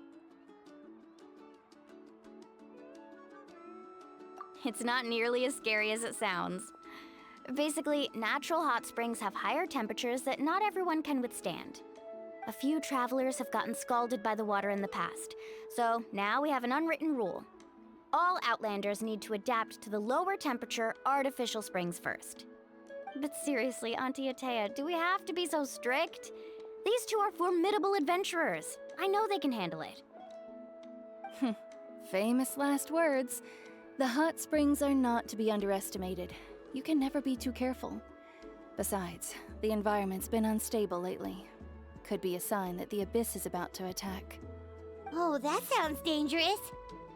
It's not nearly as scary as it sounds. Basically, natural hot springs have higher temperatures that not everyone can withstand. A few travelers have gotten scalded by the water in the past, so now we have an unwritten rule. All Outlanders need to adapt to the lower temperature artificial springs first. But seriously, Auntie Atea, do we have to be so strict? These two are formidable adventurers. I know they can handle it. Famous last words. The hot springs are not to be underestimated. You can never be too careful. Besides, the environment's been unstable lately. Could be a sign that the abyss is about to attack. Oh, that sounds dangerous.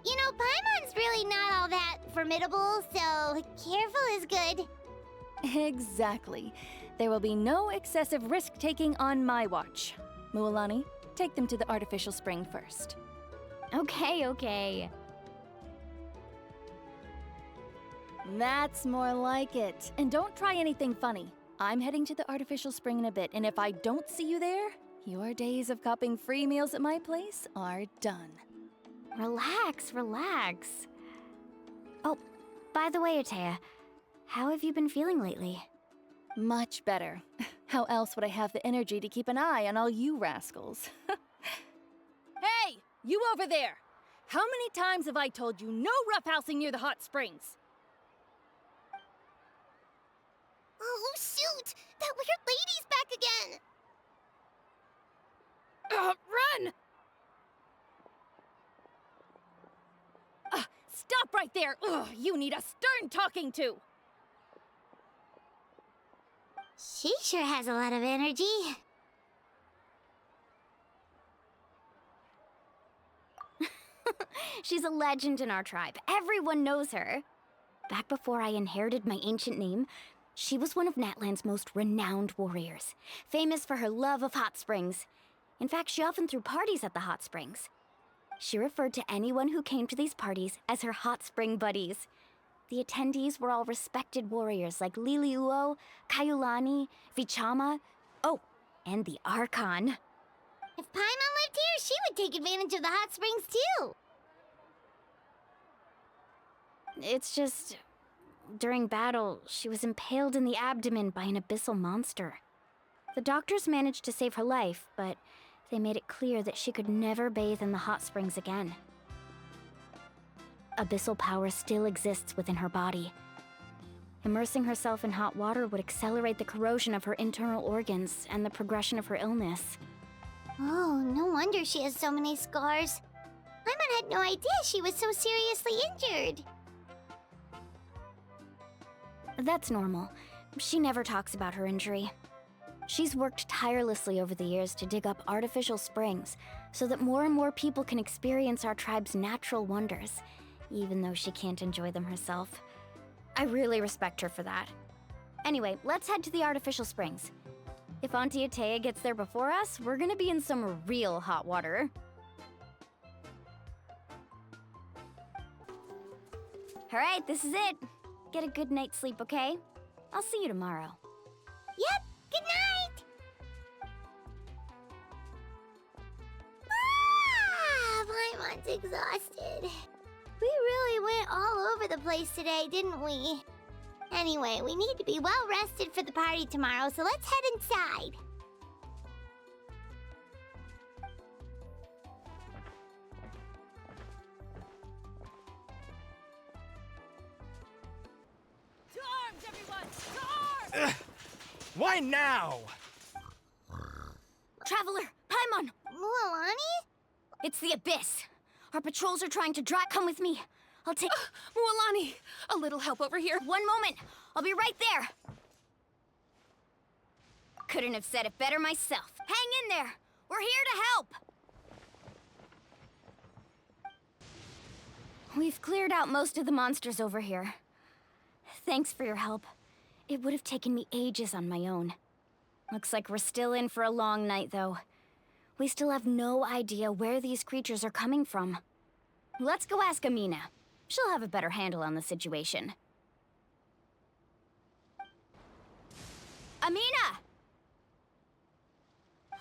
You know, Paimon's really not all that formidable, so careful is good. Exactly. There will be no excessive risk-taking on my watch. Mualani, take them to the artificial spring first. Okay. That's more like it. And don't try anything funny. I'm heading to the artificial spring in a bit, and if I don't see you there, your days of copping free meals at my place are done. Relax. Oh, by the way, Atea, how have you been feeling lately? Much better. How else would I have the energy to keep an eye on all you rascals? Hey! You over there! How many times have I told you no roughhousing near the hot springs? Oh, shoot! That weird lady's back again! Run! Stop right there! Ugh, you need a stern talking to! She sure has a lot of energy. She's a legend in our tribe. Everyone knows her. Back before I inherited my ancient name, she was one of Natlan's most renowned warriors, famous for her love of hot springs. In fact, she often threw parties at the hot springs. She referred to anyone who came to these parties as her hot spring buddies. The attendees were all respected warriors like Liliuo, Kaiulani, Vichama, oh, and the Archon. If Paimon lived here, she would take advantage of the hot springs too. It's just, during battle, she was impaled in the abdomen by an abyssal monster. The doctors managed to save her life, but they made it clear that she could never bathe in the hot springs again. Abyssal power still exists within her body. Immersing herself in hot water would accelerate the corrosion of her internal organs and the progression of her illness. Oh, no wonder she has so many scars. Paimon had no idea she was so seriously injured. That's normal. She never talks about her injury. She's worked tirelessly over the years to dig up artificial springs so that more and more people can experience our tribe's natural wonders, even though she can't enjoy them herself. I really respect her for that. Anyway, let's head to the artificial springs. If Auntie Atea gets there before us, we're gonna be in some real hot water. Alright, this is it. Get a good night's sleep, okay? I'll see you tomorrow. Yep, good night! Paimon's exhausted. We really went all over the place today, didn't we? Anyway, we need to be well rested for the party tomorrow, so let's head inside. To arms, everyone! To arms! Why now? Traveler, Paimon! Mualani? It's the Abyss. Our patrols are trying to come with me. I'll take... Mualani, a little help over here. One moment. I'll be right there. Couldn't have said it better myself. Hang in there. We're here to help. We've cleared out most of the monsters over here. Thanks for your help. It would have taken me ages on my own. Looks like we're still in for a long night, though. We still have no idea where these creatures are coming from. Let's go ask Amina. She'll have a better handle on the situation. Amina!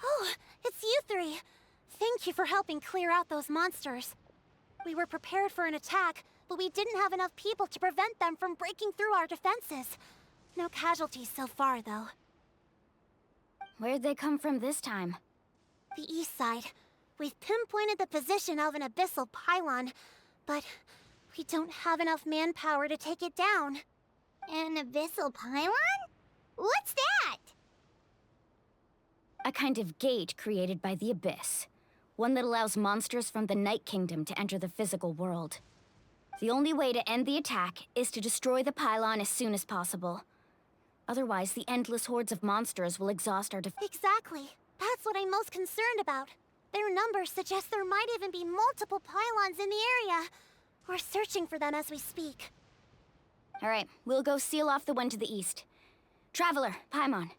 Oh, it's you three. Thank you for helping clear out those monsters. We were prepared for an attack, but we didn't have enough people to prevent them from breaking through our defenses. No casualties so far, though. Where'd they come from this time? The east side. We've pinpointed the position of an abyssal pylon, but we don't have enough manpower to take it down. An abyssal pylon? What's that? A kind of gate created by the Abyss. One that allows monsters from the Night Kingdom to enter the physical world. The only way to end the attack is to destroy the pylon as soon as possible. Otherwise, the endless hordes of monsters will exhaust our Exactly. That's what I'm most concerned about. Their numbers suggest there might even be multiple pylons in the area. We're searching for them as we speak. All right, we'll go seal off the one to the east. Traveler, Paimon.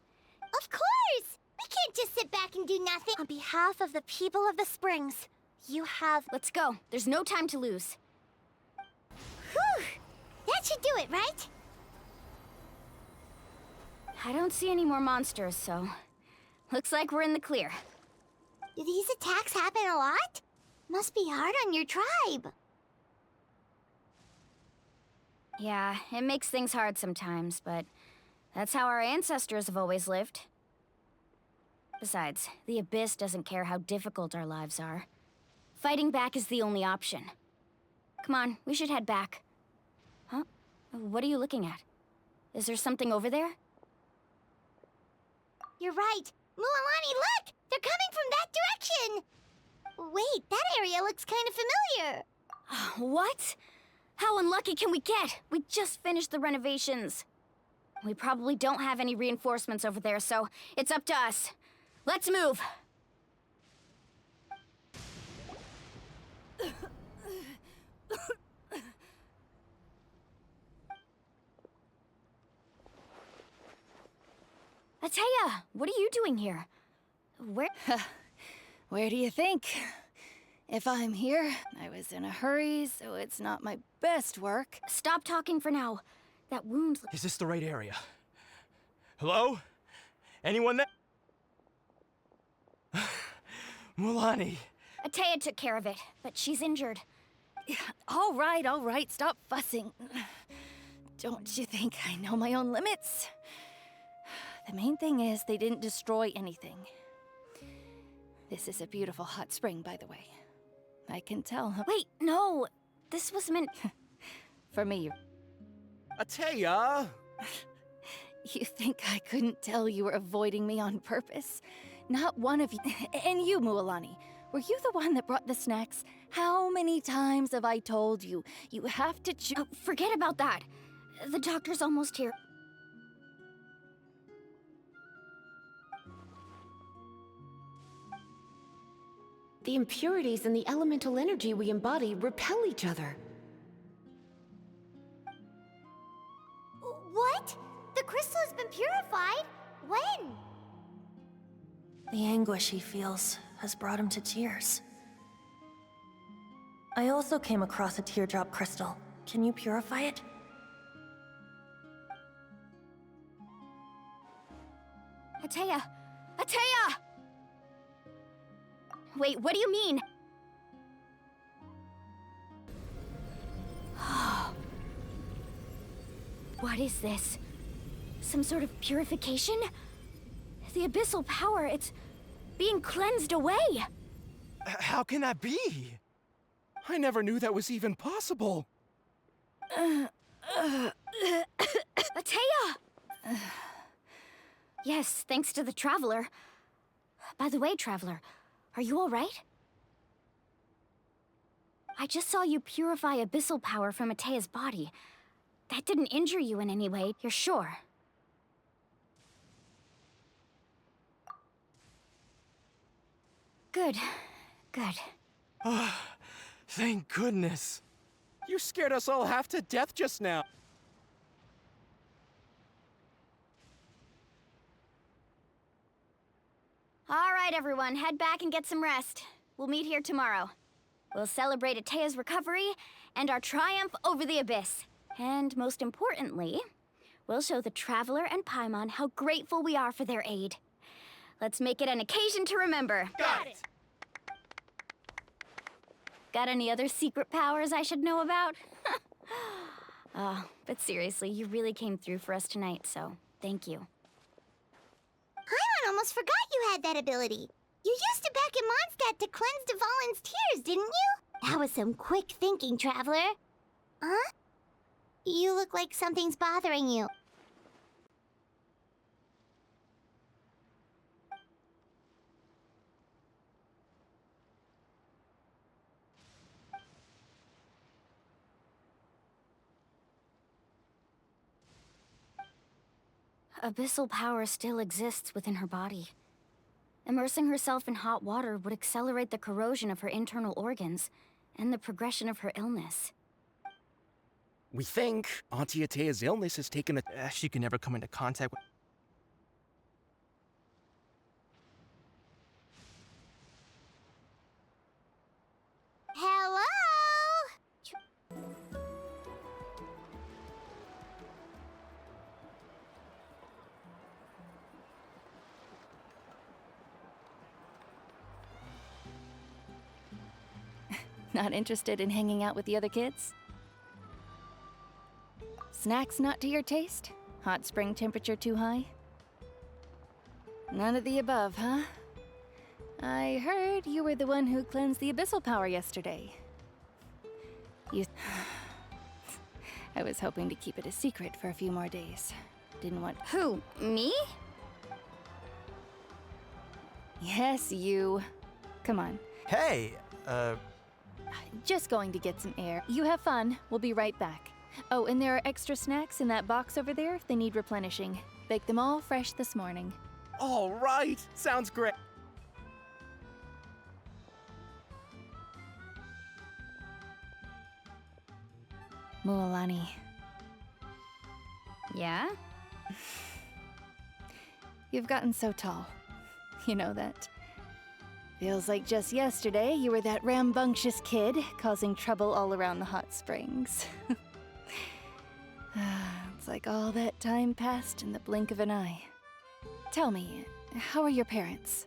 Of course! We can't just sit back and do nothing. On behalf of the people of the Springs, you have... Let's go. There's no time to lose. Whew! That should do it, right? I don't see any more monsters, so... Looks like we're in the clear. Do these attacks happen a lot? Must be hard on your tribe. Yeah, it makes things hard sometimes, but that's how our ancestors have always lived. Besides, the Abyss doesn't care how difficult our lives are. Fighting back is the only option. Come on, we should head back. Huh? What are you looking at? Is there something over there? You're right. Mualani, look! They're coming from that direction! Wait, that area looks kind of familiar. What? How unlucky can we get? We just finished the renovations. We probably don't have any reinforcements over there, so it's up to us. Let's move! Ateya, what are you doing here? Where... Where do you think? If I'm here, I was in a hurry, so it's not my best work. Stop talking for now. That wound... Is this the right area? Hello? Anyone there? Mualani. Ateya took care of it, but she's injured. All right, stop fussing. Don't you think I know my own limits? The main thing is they didn't destroy anything. This is a beautiful hot spring, by the way. I can tell. Wait, no. This was meant... For me. Ateya! You think I couldn't tell you were avoiding me on purpose? Not one of you. And you, Mualani. Were you the one that brought the snacks? How many times have I told you? You have to forget about that. The doctor's almost here. The impurities and the elemental energy we embody repel each other. What? The crystal has been purified? When? The anguish he feels has brought him to tears. I also came across a teardrop crystal. Can you purify it? Ateya! Ateya! Wait, what do you mean? What is this? Some sort of purification? The abyssal power, it's being cleansed away! How can that be? I never knew that was even possible. Ateya! Yes, thanks to the Traveler. By the way, Traveler, are you all right? I just saw you purify abyssal power from Ateya's body. That didn't injure you in any way, you're sure? Good. Good. Thank goodness. You scared us all half to death just now. All right, everyone, head back and get some rest. We'll meet here tomorrow. We'll celebrate Ateya's recovery and our triumph over the Abyss. And most importantly, we'll show the Traveler and Paimon how grateful we are for their aid. Let's make it an occasion to remember. Got it! Got any other secret powers I should know about? But seriously, you really came through for us tonight, so thank you. Paimon almost forgot you had that ability. You used it back in Mondstadt to cleanse Dvalin's tears, didn't you? That was some quick thinking, Traveler. Huh? You look like something's bothering you. Abyssal power still exists within her body. Immersing herself in hot water would accelerate the corrosion of her internal organs and the progression of her illness. We think Auntie Atea's illness has taken a... She can never come into contact with... Hello? Not interested in hanging out with the other kids? Snacks not to your taste? Hot spring temperature too high? None of the above, huh? I heard you were the one who cleansed the abyssal power yesterday. I was hoping to keep it a secret for a few more days. Didn't want... Who? Me? Yes, you. Come on. Hey, Just going to get some air. You have fun. We'll be right back. Oh, and there are extra snacks in that box over there if they need replenishing. Baked them all fresh this morning. all right. Sounds great. Mualani. Yeah? You've gotten so tall. You know that. Feels like just yesterday you were that rambunctious kid causing trouble all around the hot springs. It's like all that time passed in the blink of an eye. Tell me, how are your parents?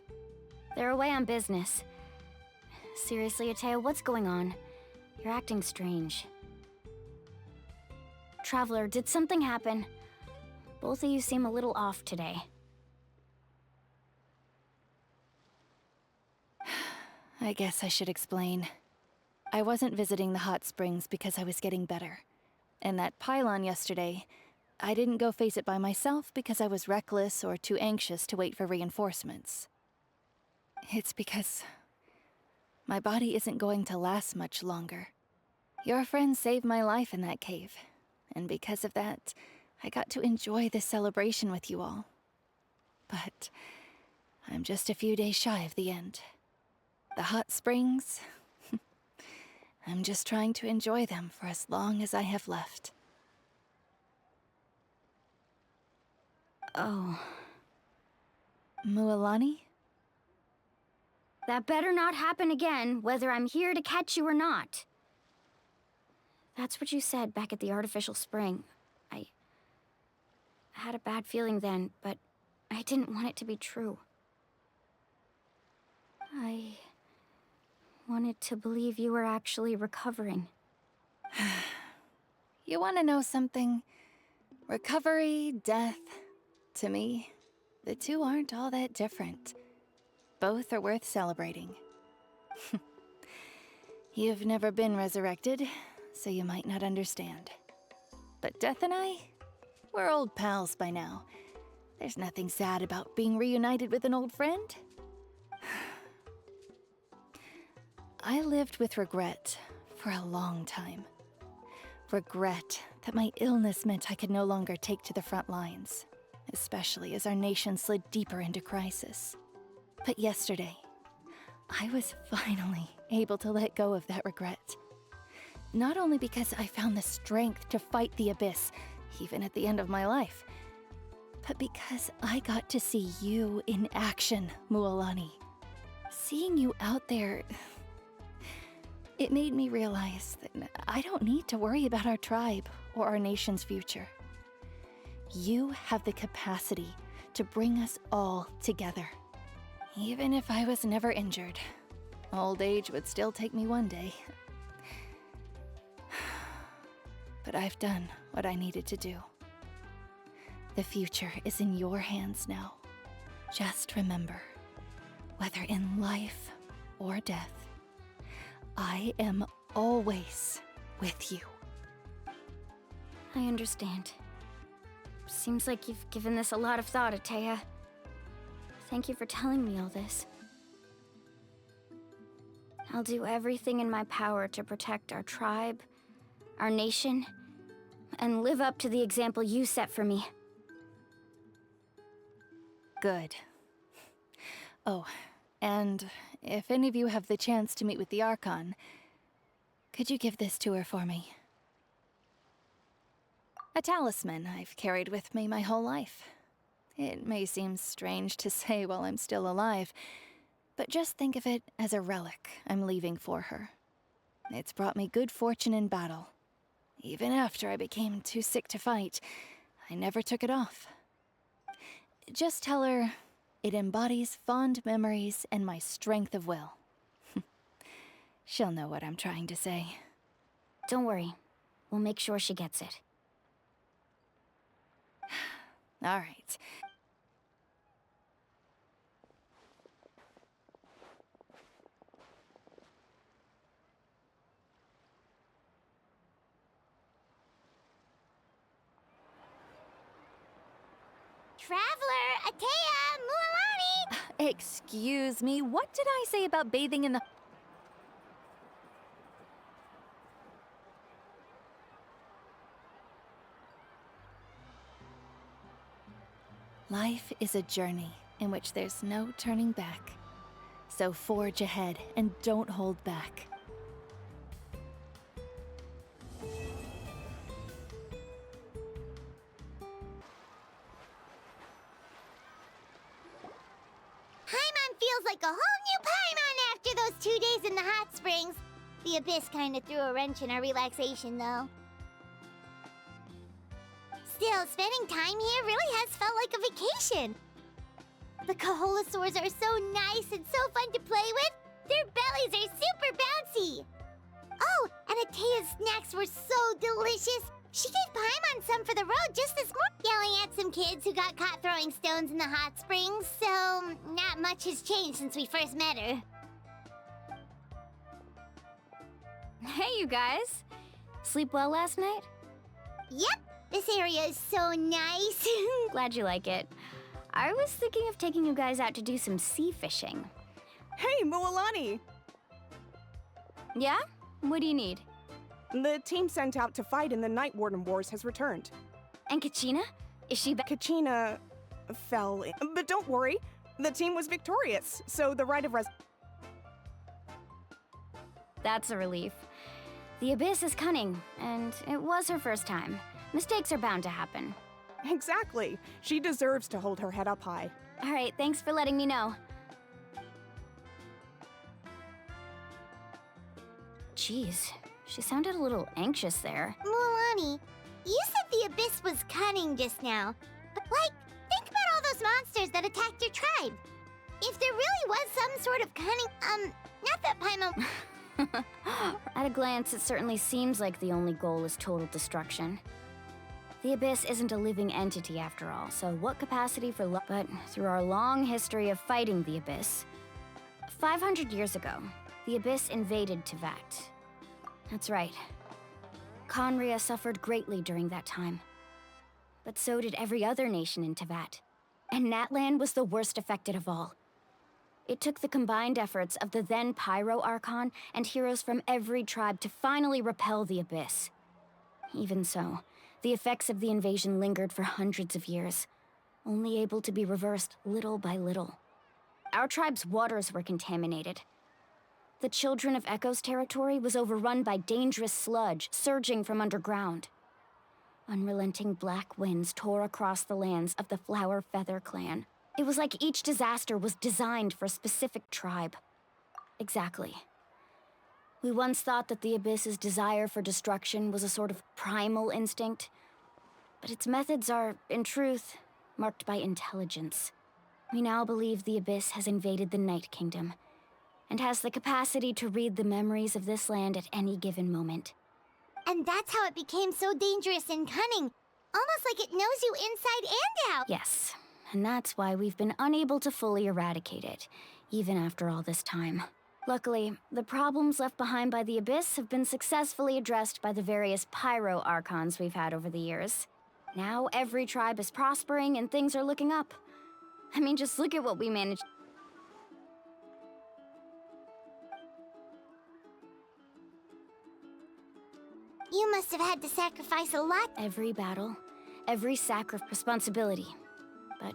They're away on business. Seriously, Atea, what's going on? You're acting strange. Traveler, did something happen? Both of you seem a little off today. I guess I should explain. I wasn't visiting the hot springs because I was getting better. And that pylon yesterday, I didn't go face it by myself because I was reckless or too anxious to wait for reinforcements. It's because my body isn't going to last much longer. Your friend saved my life in that cave, and because of that, I got to enjoy this celebration with you all. But I'm just a few days shy of the end. The hot springs, I'm just trying to enjoy them for as long as I have left. Oh. Mualani? That better not happen again, whether I'm here to catch you or not. That's what you said back at the artificial spring. I had a bad feeling then, but I didn't want it to be true. I wanted to believe you were actually recovering. You want to know something? Recovery, death, to me, the two aren't all that different. Both are worth celebrating. You've never been resurrected, so you might not understand. But Death and I, we're old pals by now. There's nothing sad about being reunited with an old friend. I lived with regret for a long time. Regret that my illness meant I could no longer take to the front lines, especially as our nation slid deeper into crisis. But yesterday, I was finally able to let go of that regret. Not only because I found the strength to fight the abyss, even at the end of my life, but because I got to see you in action, Mualani. Seeing you out there, it made me realize that I don't need to worry about our tribe or our nation's future. You have the capacity to bring us all together. Even if I was never injured, old age would still take me one day. But I've done what I needed to do. The future is in your hands now. Just remember, whether in life or death, I am always with you. I understand. Seems like you've given this a lot of thought, Atea. Thank you for telling me all this. I'll do everything in my power to protect our tribe, our nation, and live up to the example you set for me. Good. Oh, and if any of you have the chance to meet with the Archon, could you give this to her for me? A talisman I've carried with me my whole life. It may seem strange to say while I'm still alive, but just think of it as a relic I'm leaving for her. It's brought me good fortune in battle. Even after I became too sick to fight, I never took it off. Just tell her it embodies fond memories and my strength of will. She'll know what I'm trying to say. Don't worry. We'll make sure she gets it. All right. Traveler, Atea, Mualani! Excuse me, what did I say about bathing in the... Life is a journey in which there's no turning back. So forge ahead and don't hold back. Paimon feels like a whole new Paimon after those 2 days in the hot springs. The Abyss kinda threw a wrench in our relaxation, though. Still, spending time here really has felt like a vacation. The Kaholosaurs are so nice and so fun to play with. Their bellies are super bouncy. Oh, and Atea's snacks were so delicious. She gave Paimon some for the road just this morning, yelling at some kids who got caught throwing stones in the hot springs, so not much has changed since we first met her. Hey, you guys. Sleep well last night? Yep, this area is so nice. Glad you like it. I was thinking of taking you guys out to do some sea fishing. Hey, Mualani! Yeah? What do you need? The team sent out to fight in the Night Warden Wars has returned. And Kachina? Is she back? Kachina fell in. But don't worry, the team was victorious, so the right of That's a relief. The Abyss is cunning, and it was her first time. Mistakes are bound to happen. Exactly. She deserves to hold her head up high. All right, thanks for letting me know. Jeez, she sounded a little anxious there. Mualani, you said the Abyss was cunning just now. But, think about all those monsters that attacked your tribe. If there really was some sort of cunning, not that Paimon... At a glance, it certainly seems like the only goal is total destruction. The Abyss isn't a living entity after all, so what capacity for love? But through our long history of fighting the Abyss, 500 years ago, the Abyss invaded Teyvat. That's right. Conria suffered greatly during that time. But so did every other nation in Teyvat. And Natlan was the worst affected of all. It took the combined efforts of the then Pyro Archon and heroes from every tribe to finally repel the Abyss. Even so, the effects of the invasion lingered for hundreds of years, only able to be reversed little by little. Our tribe's waters were contaminated. The Children of Echo's territory was overrun by dangerous sludge surging from underground. Unrelenting black winds tore across the lands of the Flower Feather clan. It was like each disaster was designed for a specific tribe. Exactly. We once thought that the Abyss's desire for destruction was a sort of primal instinct, but its methods are, in truth, marked by intelligence. We now believe the Abyss has invaded the Night Kingdom, and has the capacity to read the memories of this land at any given moment. And that's how it became so dangerous and cunning. Almost like it knows you inside and out. Yes, and that's why we've been unable to fully eradicate it, even after all this time. Luckily, the problems left behind by the Abyss have been successfully addressed by the various Pyro Archons we've had over the years. Now every tribe is prospering and things are looking up. I mean, just look at what we managed. You must have had to sacrifice a lot. Every battle, every responsibility. But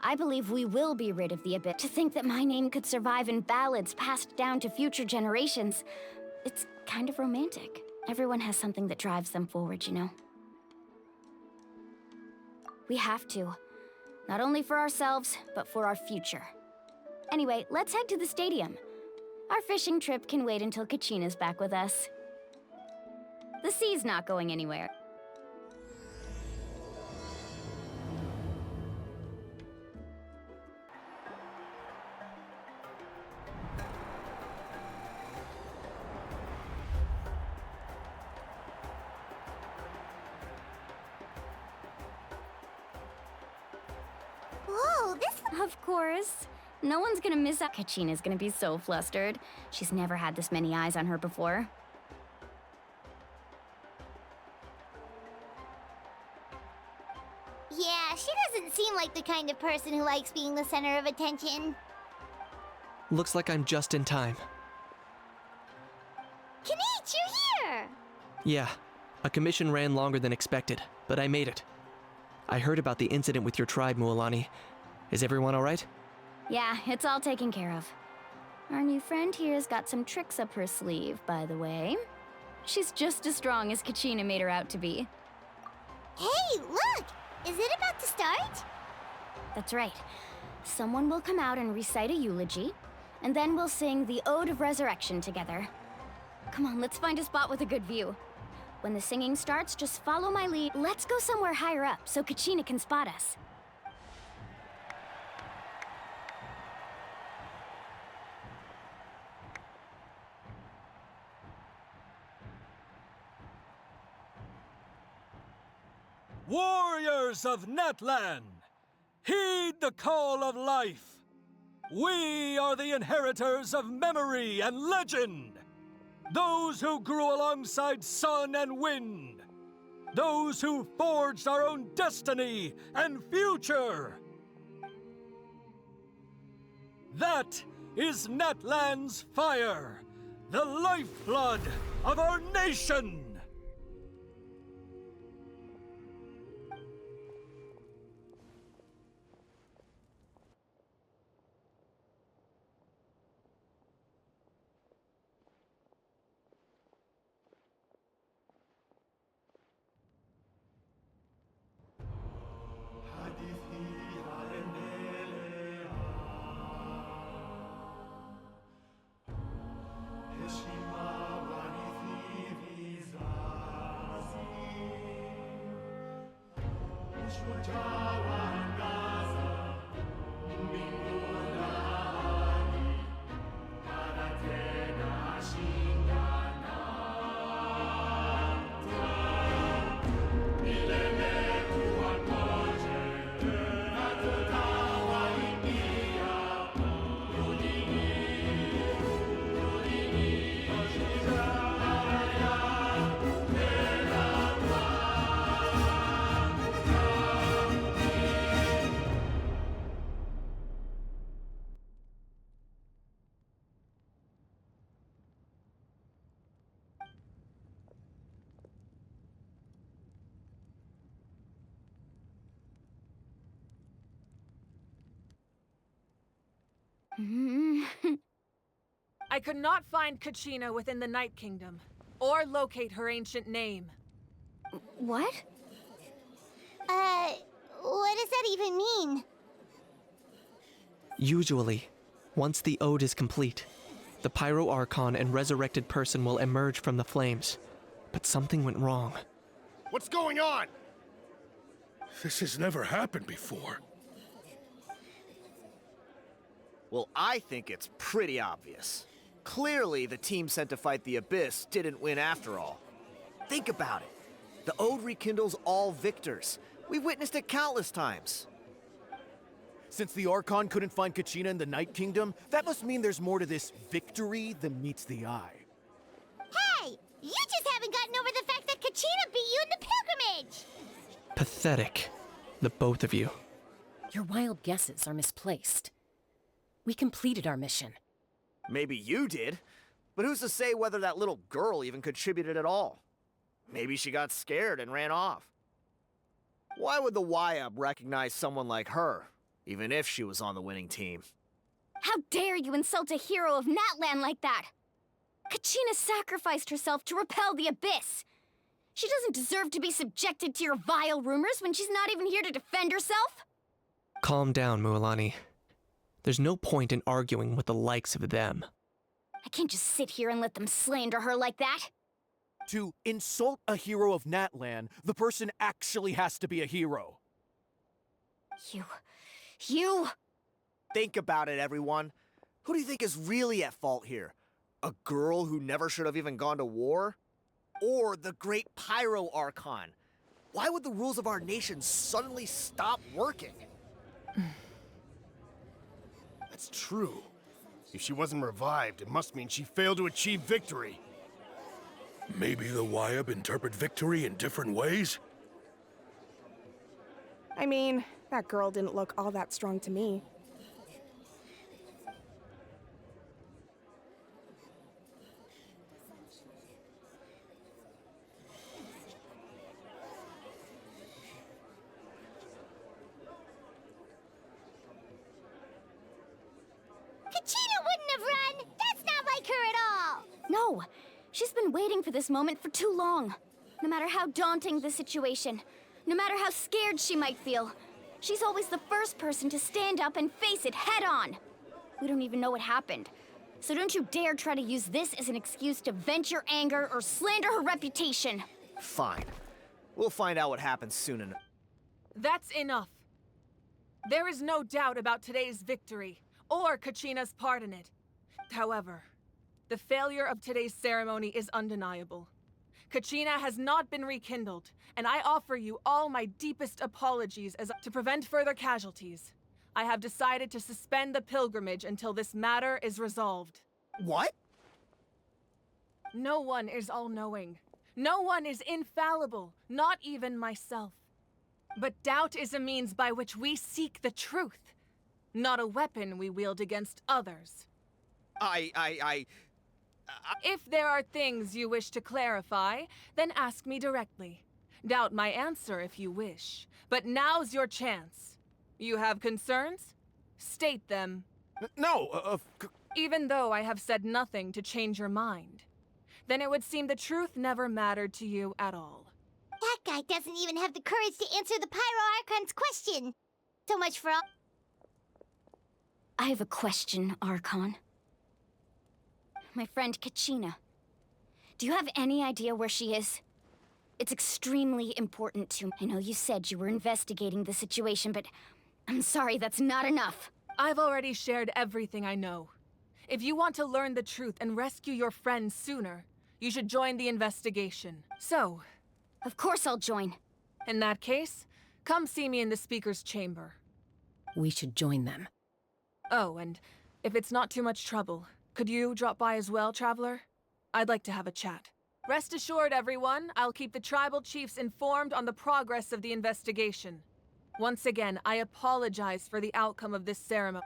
I believe we will be rid of the Abyss. To think that my name could survive in ballads passed down to future generations, it's kind of romantic. Everyone has something that drives them forward, you know? We have to. Not only for ourselves, but for our future. Anyway, let's head to the stadium. Our fishing trip can wait until Kachina's back with us. The sea's not going anywhere. Whoa, this... Of course. No one's gonna miss out. Kachina's gonna be so flustered. She's never had this many eyes on her before. Yeah, she doesn't seem like the kind of person who likes being the center of attention. Looks like I'm just in time. Kanich, you're here! Yeah, a commission ran longer than expected, but I made it. I heard about the incident with your tribe, Mualani. Is everyone alright? Yeah, it's all taken care of. Our new friend here's got some tricks up her sleeve, by the way. She's just as strong as Kachina made her out to be. Hey, look! Is it about to start? That's right. Someone will come out and recite a eulogy, and then we'll sing the Ode of Resurrection together. Come on, let's find a spot with a good view. When the singing starts, just follow my lead. Let's go somewhere higher up so Kachina can spot us. Warriors of Natlan, heed the call of life. We are the inheritors of memory and legend. Those who grew alongside sun and wind. Those who forged our own destiny and future. That is Natlan's fire, the lifeblood of our nation. I could not find Kachina within the Night Kingdom, or locate her ancient name. What? What does that even mean? Usually, once the ode is complete, the Pyro Archon and resurrected person will emerge from the flames. But something went wrong. What's going on? This has never happened before. Well, I think it's pretty obvious. Clearly, the team sent to fight the Abyss didn't win after all. Think about it. The Ode rekindles all victors. We've witnessed it countless times. Since the Archon couldn't find Kachina in the Night Kingdom, that must mean there's more to this victory than meets the eye. Hey! You just haven't gotten over the fact that Kachina beat you in the pilgrimage! Pathetic. The both of you. Your wild guesses are misplaced. We completed our mission. Maybe you did, but who's to say whether that little girl even contributed at all? Maybe she got scared and ran off. Why would the YUB recognize someone like her? even if she was on the winning team. How dare you insult a hero of Natlan like that? Kachina sacrificed herself to repel the Abyss. She doesn't deserve to be subjected to your vile rumors when she's not even here to defend herself. Calm down, Mualani. There's no point in arguing with the likes of them. I can't just sit here and let them slander her like that. To insult a hero of Natlan, the person actually has to be a hero. You... Think about it, everyone. Who do you think is really at fault here? A girl who never should have even gone to war? Or the great Pyro Archon? Why would the rules of our nation suddenly stop working? That's true. If she wasn't revived, it must mean she failed to achieve victory. Maybe the Wyab interpret victory in different ways? I mean, that girl didn't look all that strong to me. Kachina wouldn't have run! That's not like her at all! No, she's been waiting for this moment for too long. No matter how daunting the situation, no matter how scared she might feel, she's always the first person to stand up and face it head on. We don't even know what happened, so don't you dare try to use this as an excuse to vent your anger or slander her reputation. Fine. We'll find out what happens soon enough. That's enough. There is no doubt about today's victory, or Kachina's part in it. However, the failure of today's ceremony is undeniable. Kachina has not been rekindled, and I offer you all my deepest apologies to prevent further casualties. I have decided to suspend the pilgrimage until this matter is resolved. What? No one is all-knowing. No one is infallible, not even myself. But doubt is a means by which we seek the truth, not a weapon we wield against others. If there are things you wish to clarify, then ask me directly. Doubt my answer if you wish, but now's your chance. You have concerns? State them. No, Even though I have said nothing to change your mind, then it would seem the truth never mattered to you at all. That guy doesn't even have the courage to answer the Pyro Archon's question. So much for all... I have a question, Archon. My friend Kachina. Do you have any idea where she is? It's extremely important to me. I know you said you were investigating the situation, but I'm sorry, that's not enough. I've already shared everything I know. If you want to learn the truth and rescue your friend sooner, you should join the investigation. So... Of course I'll join. In that case, come see me in the speaker's chamber. We should join them. Oh, and if it's not too much trouble, could you drop by as well, Traveler? I'd like to have a chat. Rest assured, everyone, I'll keep the tribal chiefs informed on the progress of the investigation. Once again, I apologize for the outcome of this ceremony.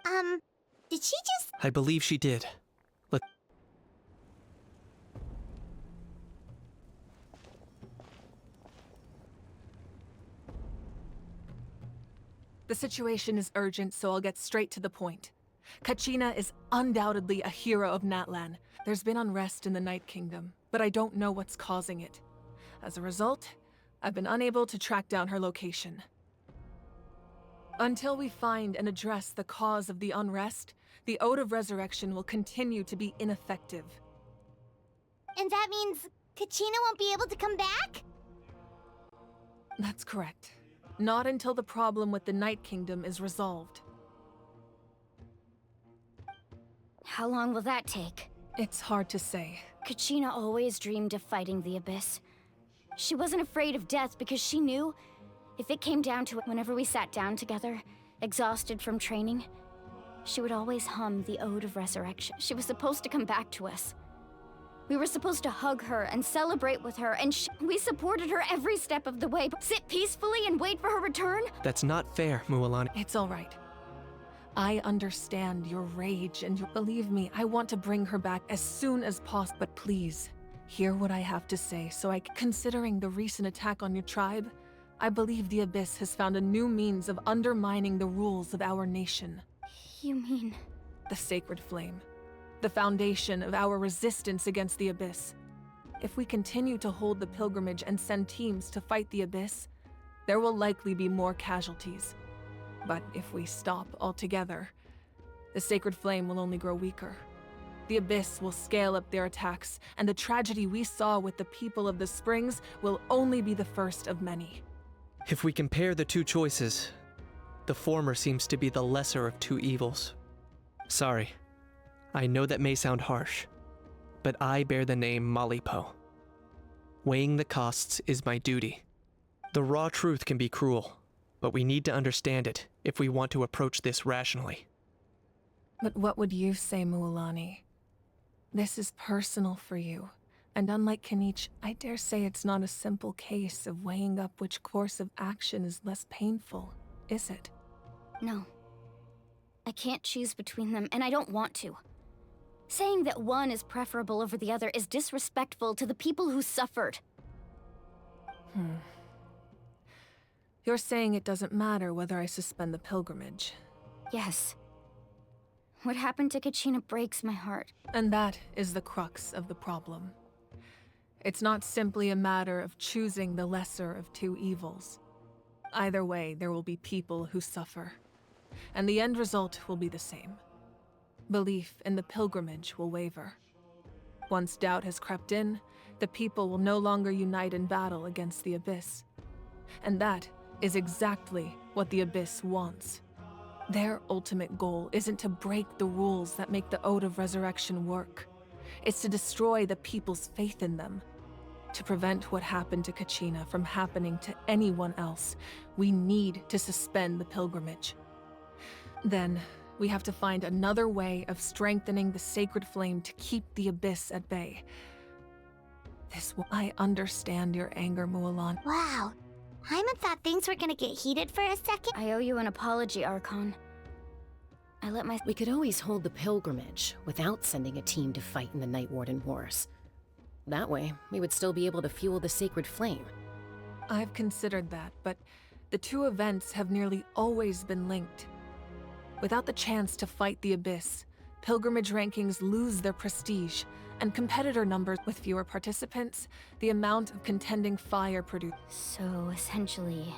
Did she just... I believe she did. The situation is urgent, so I'll get straight to the point. Kachina is undoubtedly a hero of Natlan. There's been unrest in the Night Kingdom, but I don't know what's causing it. As a result, I've been unable to track down her location. Until we find and address the cause of the unrest, the Ode of Resurrection will continue to be ineffective. And that means Kachina won't be able to come back? That's correct. Not until the problem with the Night Kingdom is resolved. How long will that take? It's hard to say. Kachina always dreamed of fighting the Abyss. She wasn't afraid of death because she knew if it came down to it, whenever we sat down together, exhausted from training, she would always hum the Ode of Resurrection. She was supposed to come back to us. We were supposed to hug her and celebrate with her, and we supported her every step of the way. Sit peacefully and wait for her return? That's not fair, Mualani. It's all right. I understand your rage, and believe me, I want to bring her back as soon as possible. But please, hear what I have to say, considering the recent attack on your tribe, I believe the Abyss has found a new means of undermining the rules of our nation. You mean... The Sacred Flame. The foundation of our resistance against the Abyss. If we continue to hold the pilgrimage and send teams to fight the Abyss, there will likely be more casualties. But if we stop altogether, the Sacred Flame will only grow weaker. The Abyss will scale up their attacks, and the tragedy we saw with the people of the Springs will only be the first of many. If we compare the two choices, the former seems to be the lesser of two evils. Sorry, I know that may sound harsh, but I bear the name Malipo. Weighing the costs is my duty. The raw truth can be cruel, but we need to understand it if we want to approach this rationally. But what would you say, Mualani? This is personal for you, and unlike Kenichi, I dare say it's not a simple case of weighing up which course of action is less painful, is it? No. I can't choose between them, and I don't want to. Saying that one is preferable over the other is disrespectful to the people who suffered. You're saying it doesn't matter whether I suspend the pilgrimage. Yes. What happened to Kachina breaks my heart. And that is the crux of the problem. It's not simply a matter of choosing the lesser of two evils. Either way, there will be people who suffer. And the end result will be the same. Belief in the pilgrimage will waver. Once doubt has crept in, the people will no longer unite in battle against the Abyss. And that is exactly what the Abyss wants. Their ultimate goal isn't to break the rules that make the Ode of Resurrection work. It's to destroy the people's faith in them. To prevent what happened to Kachina from happening to anyone else, we need to suspend the pilgrimage. Then, we have to find another way of strengthening the Sacred Flame to keep the Abyss at bay. I understand your anger, Mualani. Wow. Hyman thought things were gonna get heated for a second. I owe you an apology, Archon. We could always hold the pilgrimage without sending a team to fight in the Night Warden Wars. That way, we would still be able to fuel the Sacred Flame. I've considered that, but the two events have nearly always been linked. Without the chance to fight the Abyss, pilgrimage rankings lose their prestige, and competitor numbers with fewer participants, the amount of contending fire produced. So, essentially,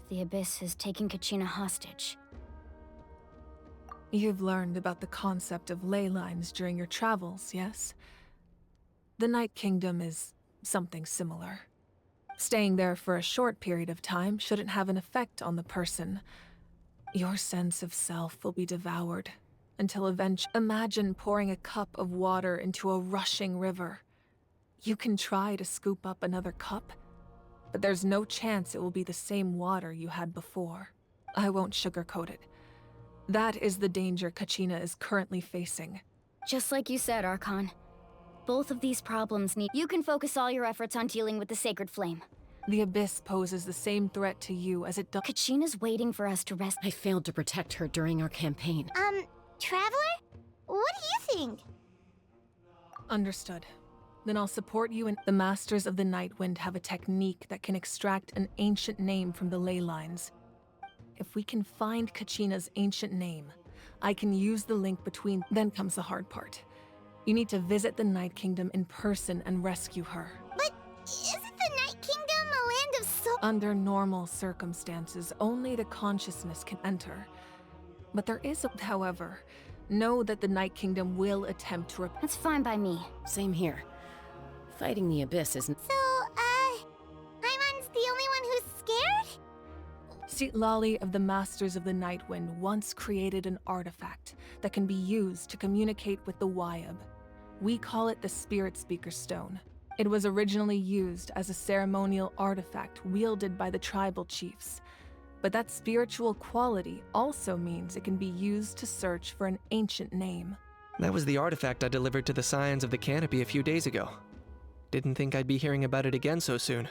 the Abyss is taking Kachina hostage. You've learned about the concept of ley lines during your travels, yes? The Night Kingdom is something similar. Staying there for a short period of time shouldn't have an effect on the person. Your sense of self will be devoured, until eventually, imagine pouring a cup of water into a rushing river. You can try to scoop up another cup, but there's no chance it will be the same water you had before. I won't sugarcoat it. That is the danger Kachina is currently facing. Just like you said, Archon. Both of these problems need... You can focus all your efforts on dealing with the Sacred Flame. The Abyss poses the same threat to you as it does... Kachina's waiting for us to rest... I failed to protect her during our campaign. Traveler? What do you think? Understood. Then I'll support you, and the Masters of the Nightwind have a technique that can extract an ancient name from the ley lines. If we can find Kachina's ancient name, I can use the link between... Then comes the hard part. You need to visit the Night Kingdom in person and rescue her. But isn't the Night Kingdom a land of so... Under normal circumstances, only the consciousness can enter. But there is a... However, know that the Night Kingdom will attempt to... That's fine by me. Same here. Fighting the Abyss isn't... So, Hyman's the only one who's scared? Lali of the Masters of the Nightwind once created an artifact that can be used to communicate with the Wyab. We call it the Spirit Speaker Stone. It was originally used as a ceremonial artifact wielded by the tribal chiefs. But that spiritual quality also means it can be used to search for an ancient name. That was the artifact I delivered to the Scions of the Canopy a few days ago. Didn't think I'd be hearing about it again so soon.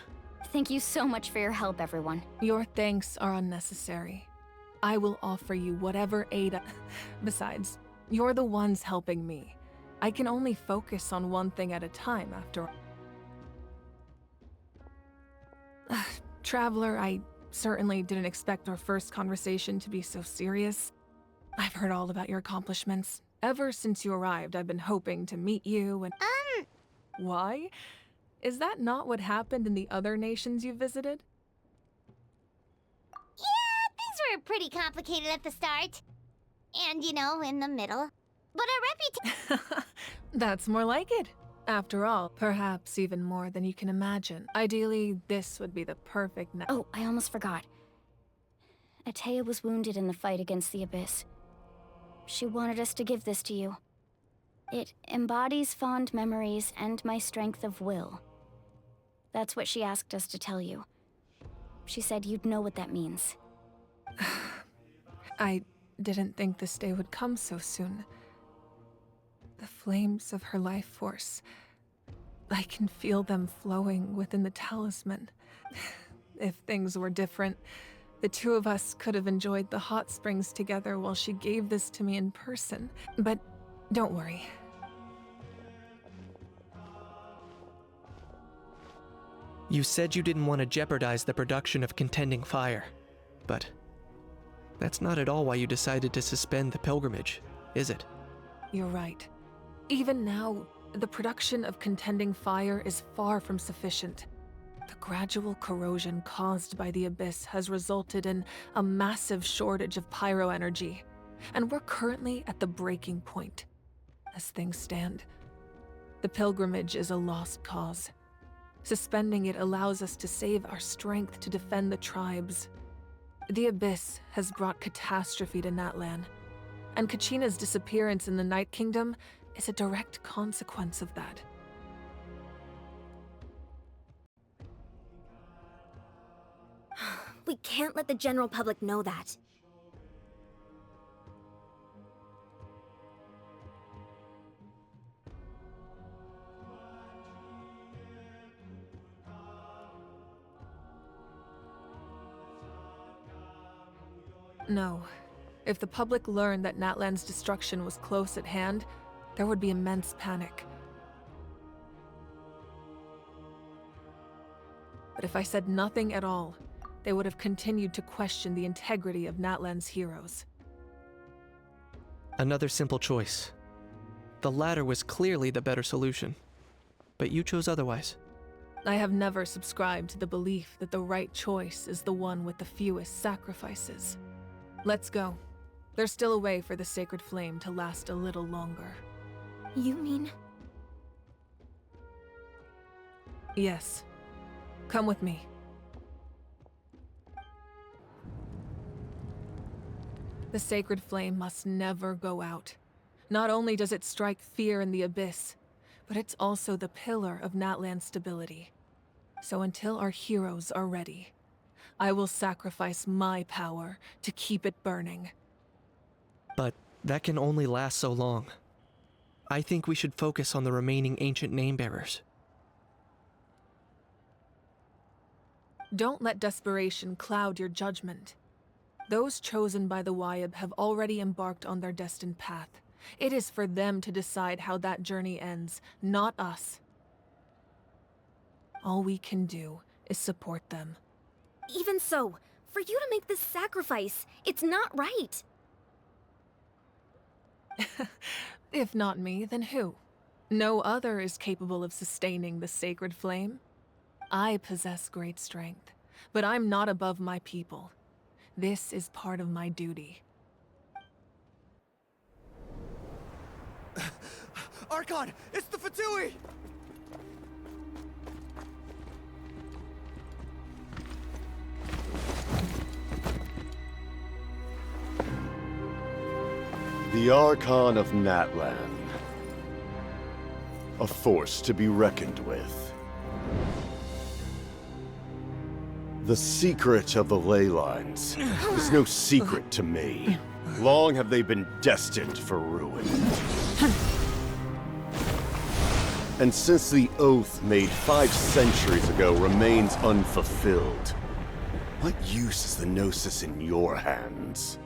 Thank you so much for your help, everyone. Your thanks are unnecessary. I will offer you whatever aid Besides, you're the ones helping me. I can only focus on one thing at a time after... Traveler, I certainly didn't expect our first conversation to be so serious. I've heard all about your accomplishments. Ever since you arrived, I've been hoping to meet you and— Why? Is that not what happened in the other nations you visited? Yeah, things were pretty complicated at the start. And, you know, in the middle. But our reputation— That's more like it. After all, perhaps even more than you can imagine. Ideally, this would be the perfect— Oh, I almost forgot. Atea was wounded in the fight against the Abyss. She wanted us to give this to you. It embodies fond memories and my strength of will. That's what she asked us to tell you. She said you'd know what that means. I didn't think this day would come so soon. The flames of her life force. I can feel them flowing within the talisman. If things were different, the two of us could have enjoyed the hot springs together while she gave this to me in person. But don't worry. You said you didn't want to jeopardize the production of contending fire, but that's not at all why you decided to suspend the pilgrimage, is it? You're right. Even now, the production of contending fire is far from sufficient. The gradual corrosion caused by the Abyss has resulted in a massive shortage of pyro energy, and we're currently at the breaking point. As things stand, the pilgrimage is a lost cause. Suspending it allows us to save our strength to defend the tribes. The Abyss has brought catastrophe to Natlan, and Kachina's disappearance in the Night Kingdom is a direct consequence of that. We can't let the general public know that. No. If the public learned that Natlan's destruction was close at hand, there would be immense panic. But if I said nothing at all, they would have continued to question the integrity of Natlan's heroes. Another simple choice. The latter was clearly the better solution, but you chose otherwise. I have never subscribed to the belief that the right choice is the one with the fewest sacrifices. Let's go. There's still a way for the sacred flame to last a little longer. You mean? Yes. Come with me. The sacred flame must never go out. Not only does it strike fear in the Abyss, but it's also the pillar of Natlan's stability. So until our heroes are ready, I will sacrifice my power to keep it burning. But that can only last so long. I think we should focus on the remaining ancient name-bearers. Don't let desperation cloud your judgment. Those chosen by the Wyeb have already embarked on their destined path. It is for them to decide how that journey ends, not us. All we can do is support them. Even so, for you to make this sacrifice, it's not right. If not me, then who? No other is capable of sustaining the sacred flame. I possess great strength, but I'm not above my people. This is part of my duty. Archon! It's the Fatui! The Archon of Natlan. A force to be reckoned with. The secret of the ley lines is no secret to me. Long have they been destined for ruin. And since the oath made 5 centuries ago remains unfulfilled, what use is the Gnosis in your hands?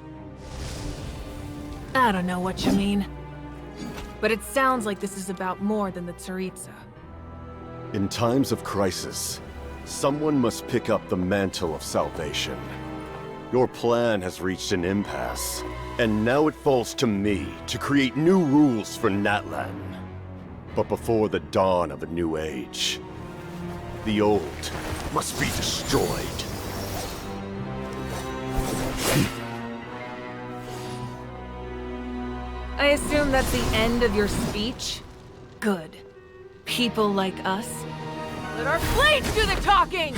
I don't know what you mean. But it sounds like this is about more than the Tsaritsa. In times of crisis, Someone must pick up the mantle of salvation. Your plan has reached an impasse, and now it falls to me to create new rules for Natlan. But before the dawn of a new age, the old must be destroyed. I assume that's the end of your speech? Good. People like us. Let our blades do the talking!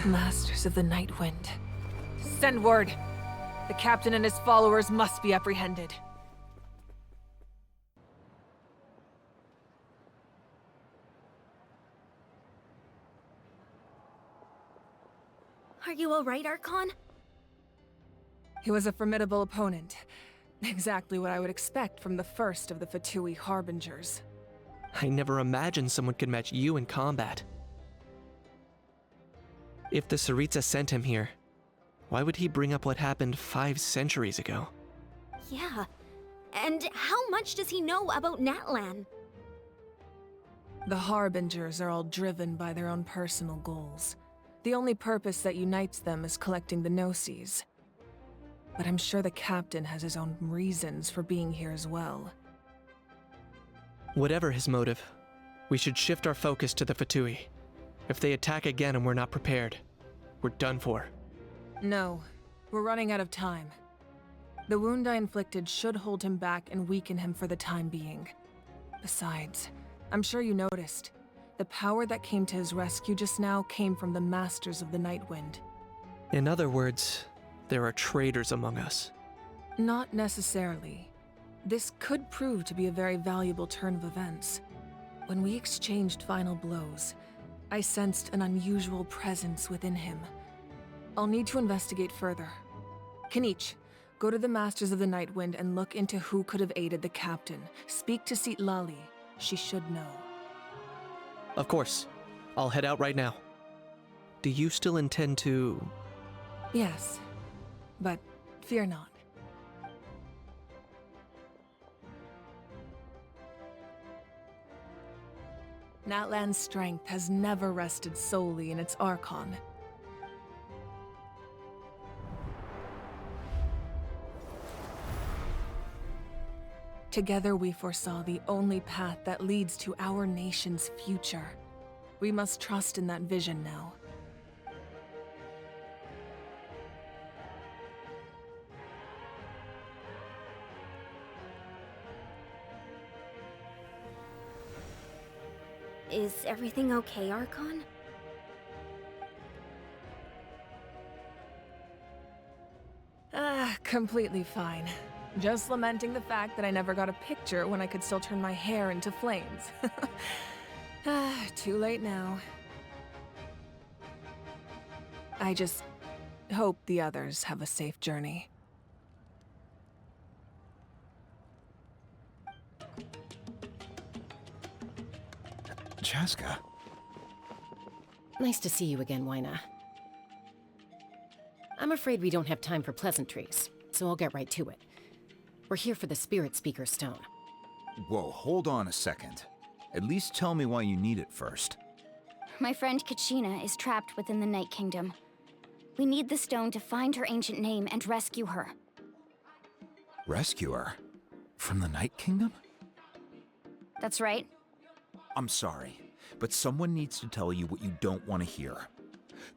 Masters of the Night Wind. Send word. The captain and his followers must be apprehended. Are you alright, Archon? He was a formidable opponent. Exactly what I would expect from the first of the Fatui Harbingers. I never imagined someone could match you in combat. If the Tsaritsa sent him here, why would he bring up what happened 5 centuries ago? Yeah. And how much does he know about Natlan? The Harbingers are all driven by their own personal goals. The only purpose that unites them is collecting the Gnosis. But I'm sure the captain has his own reasons for being here as well. Whatever his motive, we should shift our focus to the Fatui. If they attack again and we're not prepared, we're done for. No, we're running out of time. The wound I inflicted should hold him back and weaken him for the time being. Besides, I'm sure you noticed, the power that came to his rescue just now came from the Masters of the Night Wind. In other words, there are traitors among us. Not necessarily. This could prove to be a very valuable turn of events. When we exchanged final blows, I sensed an unusual presence within him. I'll need to investigate further. Kinich, go to the Masters of the Night Wind and look into who could have aided the captain. Speak to Citlali. She should know. Of course. I'll head out right now. Do you still intend to... Yes, but fear not. Natlan's strength has never rested solely in its Archon. Together we foresaw the only path that leads to our nation's future. We must trust in that vision now. Is everything okay, Archon? Completely fine. Just lamenting the fact that I never got a picture when I could still turn my hair into flames. Too late now. I just hope the others have a safe journey. Chaska. Nice to see you again, Wyna. I'm afraid we don't have time for pleasantries, so I'll get right to it. We're here for the Spirit Speaker Stone. Whoa, hold on a second. At least tell me why you need it first. My friend Kachina is trapped within the Night Kingdom. We need the stone to find her ancient name and rescue her. Rescue her? From the Night Kingdom? That's right. I'm sorry, but someone needs to tell you what you don't want to hear.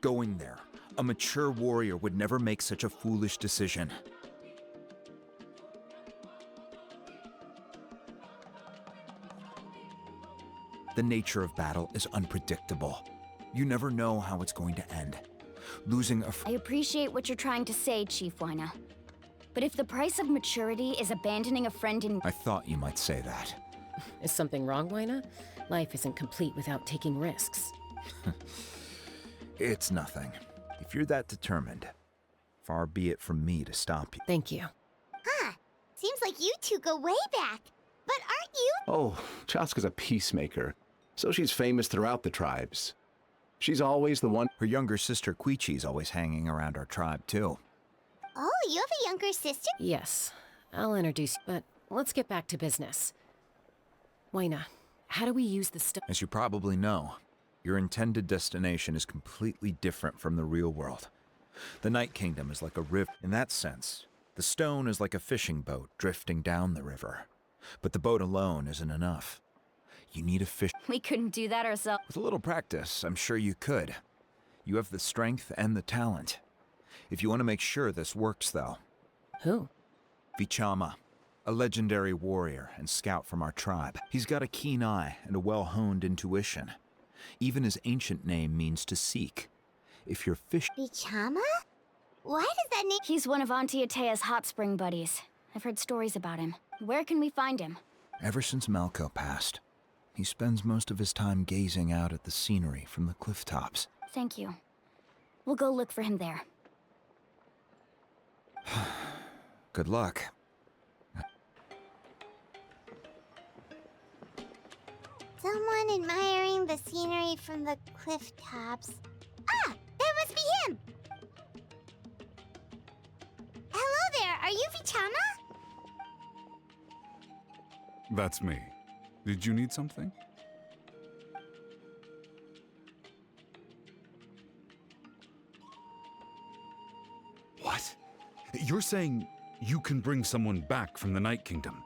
Going there, a mature warrior would never make such a foolish decision. The nature of battle is unpredictable. You never know how it's going to end. Losing a I appreciate what you're trying to say, Chief Wyna. But if the price of maturity is abandoning a friend in— I thought you might say that. Is something wrong, Wyna? Life isn't complete without taking risks. It's nothing. If you're that determined, far be it from me to stop you. Thank you. Huh. Seems like you two go way back. But aren't you— Oh, Chaska's a peacemaker, so she's famous throughout the tribes. She's always the one— Her younger sister Quichi's always hanging around our tribe, too. Oh, you have a younger sister? Yes, I'll introduce you, but let's get back to business. Wyna, how do we use the stone? As you probably know, your intended destination is completely different from the real world. The Night Kingdom is like a river. In that sense, the stone is like a fishing boat drifting down the river. But the boat alone isn't enough. You need a fish. We couldn't do that ourselves. With a little practice, I'm sure you could. You have the strength and the talent. If you want to make sure this works, though. Who? Vichama, a legendary warrior and scout from our tribe. He's got a keen eye and a well-honed intuition. Even his ancient name means to seek. If you're fish— Vichama? Why does that name— He's one of Auntie Atea's hot spring buddies. I've heard stories about him. Where can we find him? Ever since Malco passed, he spends most of his time gazing out at the scenery from the cliff tops. Thank you. We'll go look for him there. Good luck. Someone admiring the scenery from the cliff tops. Ah! That must be him! Hello there, are you Vichama? That's me. Did you need something? What? You're saying you can bring someone back from the Night Kingdom?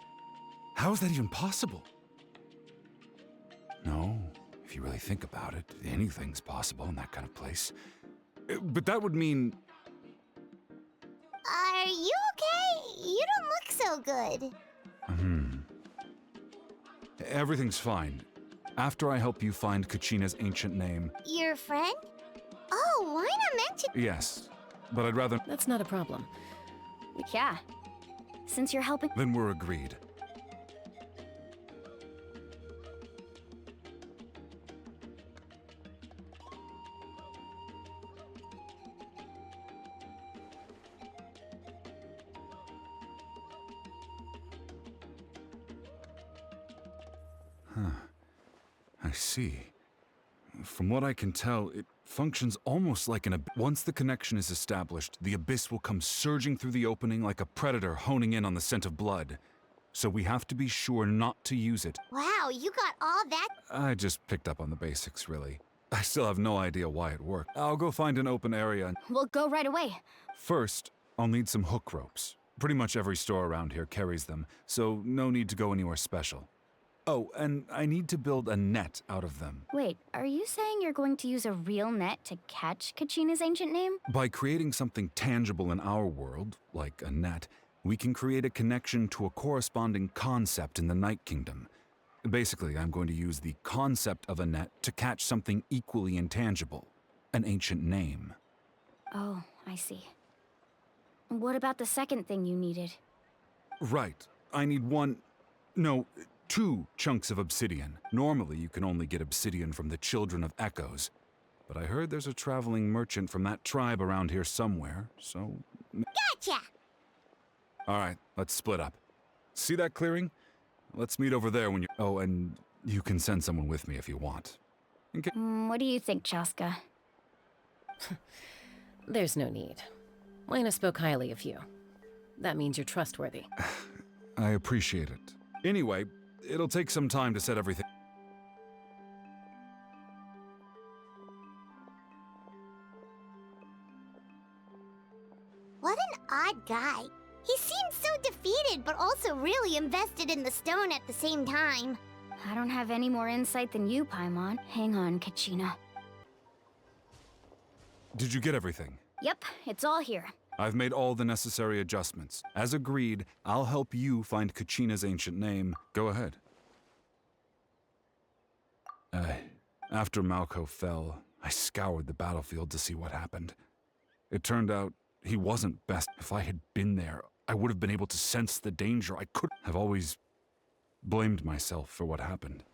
How is that even possible? No, if you really think about it, anything's possible in that kind of place. But that would mean... Are you okay? You don't look so good. Everything's fine. After I help you find Kachina's ancient name... Your friend? Oh, why not mention— Yes, but I'd rather... That's not a problem. Yeah. Since you're helping— Then we're agreed. I see. From what I can tell, it functions almost like an once the connection is established, the abyss will come surging through the opening like a predator honing in on the scent of blood. So we have to be sure not to use it. Wow, you got all that— I just picked up on the basics, really. I still have no idea why it worked. I'll go find an open area and... We'll go right away. First, I'll need some hook ropes. Pretty much every store around here carries them, so no need to go anywhere special. Oh, and I need to build a net out of them. Wait, are you saying you're going to use a real net to catch Kachina's ancient name? By creating something tangible in our world, like a net, we can create a connection to a corresponding concept in the Night Kingdom. Basically, I'm going to use the concept of a net to catch something equally intangible, an ancient name. Oh, I see. What about the second thing you needed? Right. I need two chunks of obsidian. Normally, you can only get obsidian from the Children of Echoes. But I heard there's a traveling merchant from that tribe around here somewhere, so... Gotcha! Alright, let's split up. See that clearing? Let's meet over there when you... Oh, and you can send someone with me if you want. What do you think, Chaska? There's no need. Lena spoke highly of you. That means you're trustworthy. I appreciate it. Anyway, it'll take some time to set everything... What an odd guy. He seems so defeated, but also really invested in the stone at the same time. I don't have any more insight than you, Paimon. Hang on, Kachina. Did you get everything? Yep, it's all here. I've made all the necessary adjustments. As agreed, I'll help you find Kachina's ancient name. Go ahead. After Malko fell, I scoured the battlefield to see what happened. It turned out he wasn't best. If I had been there, I would have been able to sense the danger. I could have always blamed myself for what happened.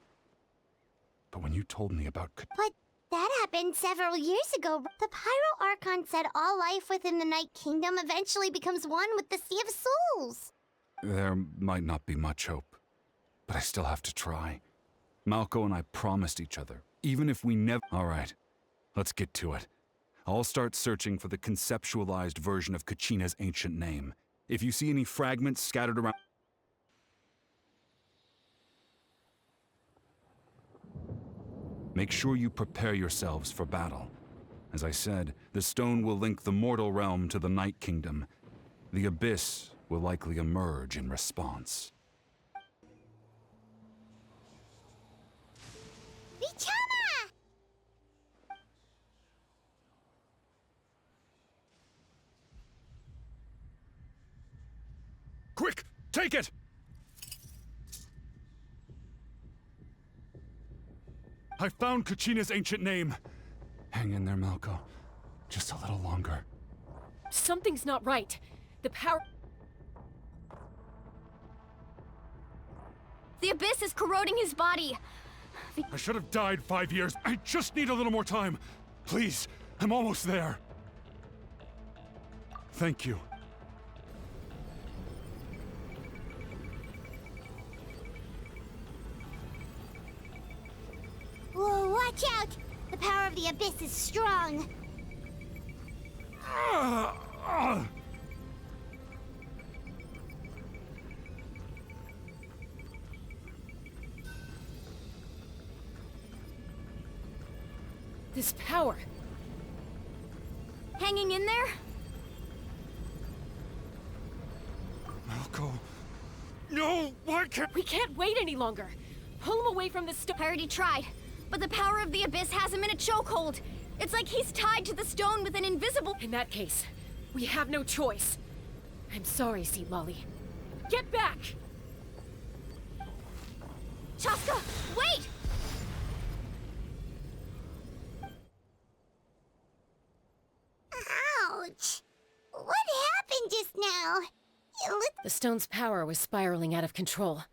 But when you told me about But that happened several years ago. The Pyro Archon said all life within the Night Kingdom eventually becomes one with the Sea of Souls. There might not be much hope, but I still have to try. Malko and I promised each other, even if we never... All right, let's get to it. I'll start searching for the conceptualized version of Kachina's ancient name. If you see any fragments scattered around... Make sure you prepare yourselves for battle. As I said, the stone will link the mortal realm to the Night Kingdom. The Abyss will likely emerge in response. Vichama! Quick! Take it! I found Kachina's ancient name. Hang in there, Malko. Just a little longer. Something's not right. The power... The Abyss is corroding his body. I should have died 5 years. I just need a little more time. Please, I'm almost there. Thank you. Whoa, watch out! The power of the Abyss is strong. This power... Hanging in there? Malko... No! Why can't... We can't wait any longer! Pull him away from the stone. I already tried, but the power of the Abyss has him in a chokehold. It's like he's tied to the stone with an invisible... In that case, we have no choice. I'm sorry, Sea Lolly. Get back! Chaska, wait! Ouch! What happened just now? The stone's power was spiraling out of control.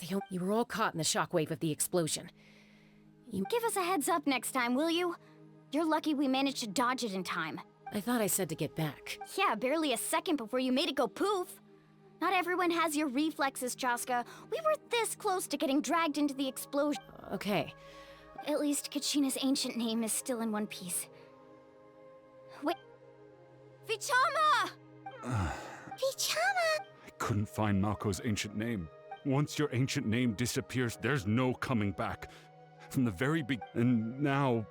You were all caught in the shockwave of the explosion. Give us a heads up next time, will you? You're lucky we managed to dodge it in time. I thought I said to get back. Yeah, barely a second before you made it go poof. Not everyone has your reflexes, Chaska. We were this close to getting dragged into the explosion. Okay. At least Kachina's ancient name is still in one piece. Wait. Vichama! Vichama! I couldn't find Malko's ancient name. Once your ancient name disappears, there's no coming back. From the very beginning, and now...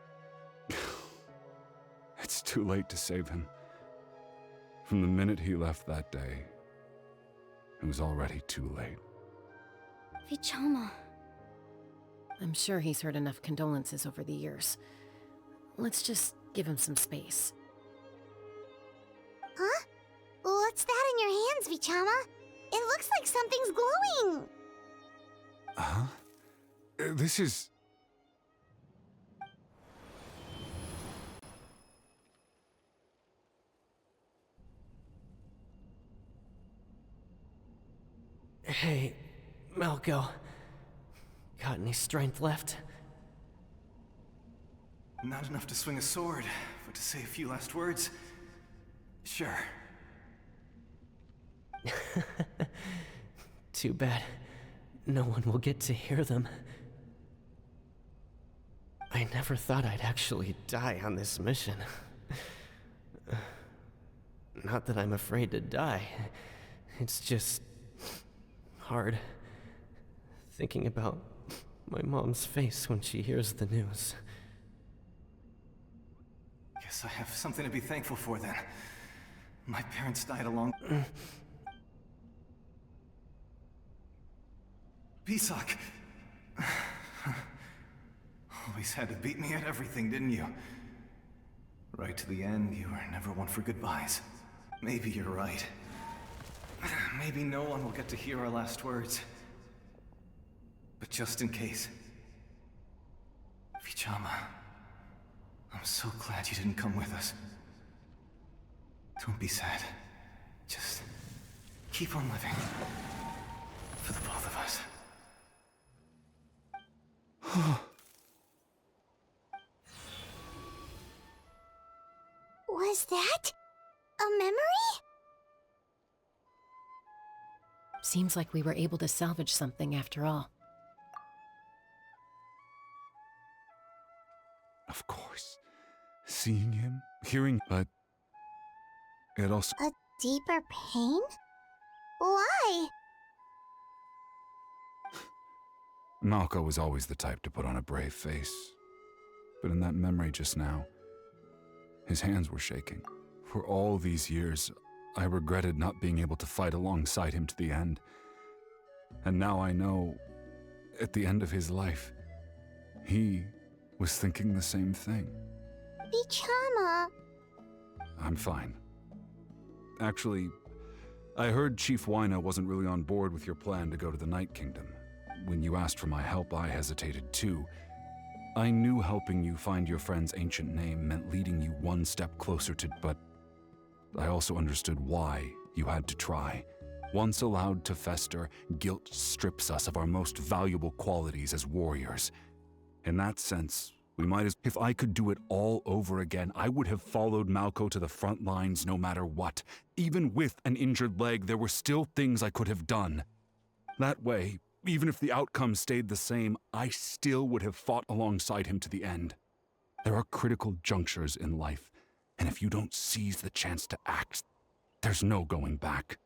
it's too late to save him. From the minute he left that day, it was already too late. Vichama. I'm sure he's heard enough condolences over the years. Let's just give him some space. Huh? What's that in your hands, Vichama? It looks like something's glowing! Huh? This is... Hey, Malco. Got any strength left? Not enough to swing a sword, but to say a few last words? Sure. Too bad. No one will get to hear them. I never thought I'd actually die on this mission. Not that I'm afraid to die. It's just... hard. Thinking about my mom's face when she hears the news. Guess I have something to be thankful for then. My parents died along... Pisak! Always had to beat me at everything, didn't you? Right to the end, you were never one for goodbyes. Maybe you're right. Maybe no one will get to hear our last words. But just in case... Vichama... I'm so glad you didn't come with us. Don't be sad. Just... keep on living. For the both of us. Was that a memory? Seems like we were able to salvage something after all. Of course. Seeing him, hearing... But... it also... A deeper pain? Why? Malco was always the type to put on a brave face. But in that memory just now, his hands were shaking. For all these years, I regretted not being able to fight alongside him to the end. And now I know, at the end of his life, he was thinking the same thing. Vichama. I'm fine. Actually, I heard Chief Wyna wasn't really on board with your plan to go to the Night Kingdom. When you asked for my help, I hesitated too. I knew helping you find your friend's ancient name meant leading you one step closer to... But I also understood why you had to try. Once allowed to fester, guilt strips us of our most valuable qualities as warriors. In that sense, we might as... If I could do it all over again, I would have followed Malco to the front lines no matter what. Even with an injured leg, there were still things I could have done. That way, even if the outcome stayed the same, I still would have fought alongside him to the end. There are critical junctures in life, and if you don't seize the chance to act, there's no going back.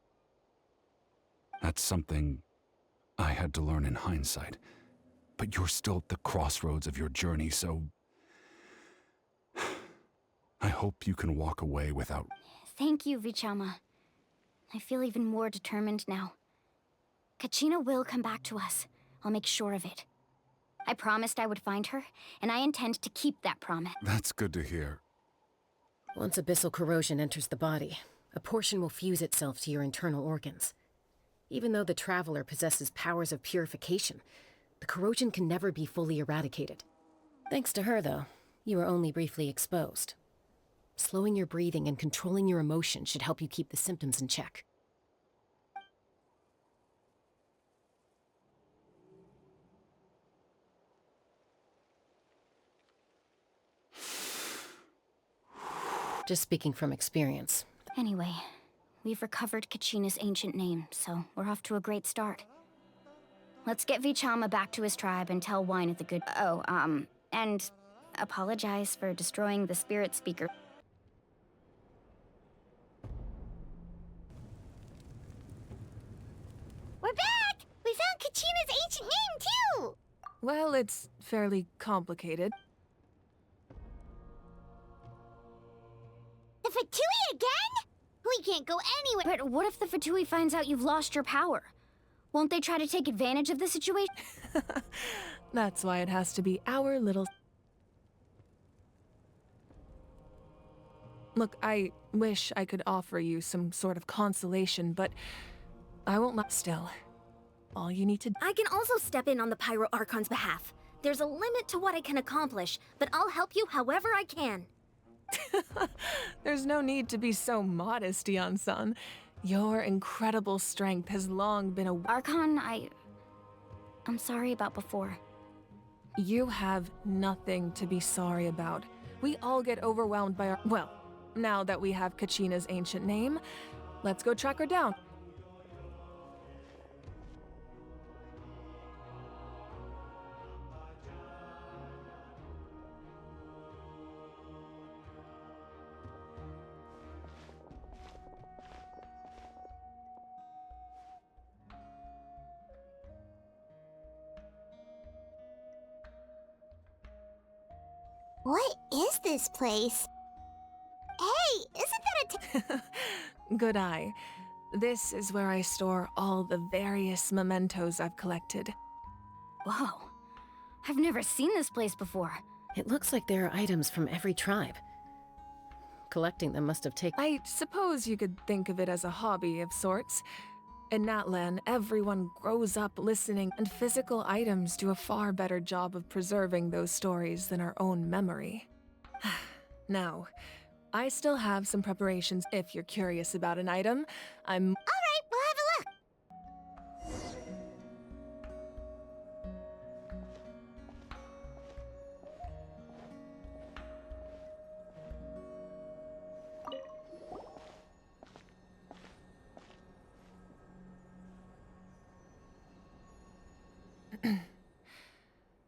That's something I had to learn in hindsight, but you're still at the crossroads of your journey, so... I hope you can walk away without... Thank you, Vichama. I feel even more determined now. Kachina will come back to us. I'll make sure of it. I promised I would find her, and I intend to keep that promise. That's good to hear. Once abyssal corrosion enters the body, a portion will fuse itself to your internal organs. Even though the Traveler possesses powers of purification, the corrosion can never be fully eradicated. Thanks to her, though, you were only briefly exposed. Slowing your breathing and controlling your emotions should help you keep the symptoms in check. Just speaking from experience. Anyway, we've recovered Kachina's ancient name, so we're off to a great start. Let's get Vichama back to his tribe and tell Wyna the good... and apologize for destroying the spirit speaker. We're back! We found Kachina's ancient name, too! Well, it's fairly complicated. The Fatui again? We can't go anywhere. But what if the Fatui finds out you've lost your power? Won't they try to take advantage of the situation? That's why it has to be our little... Look, I wish I could offer you some sort of consolation, but I won't let still. All you need to... I can also step in on the Pyro Archon's behalf. There's a limit to what I can accomplish, but I'll help you however I can. There's no need to be so modest, Eon-san. Your incredible strength has long been a... Archon, I'm sorry about before. You have nothing to be sorry about. We all get overwhelmed by our... Well, now that we have Kachina's ancient name, let's go track her down. What is this place? Hey, isn't that a Good eye. This is where I store all the various mementos I've collected. Whoa. I've never seen this place before. It looks like there are items from every tribe. Collecting them must have taken... I suppose you could think of it as a hobby of sorts. In Natlan, everyone grows up listening, and physical items do a far better job of preserving those stories than our own memory. Now, I still have some preparations if you're curious about an item. I'm... All right, we'll have a look.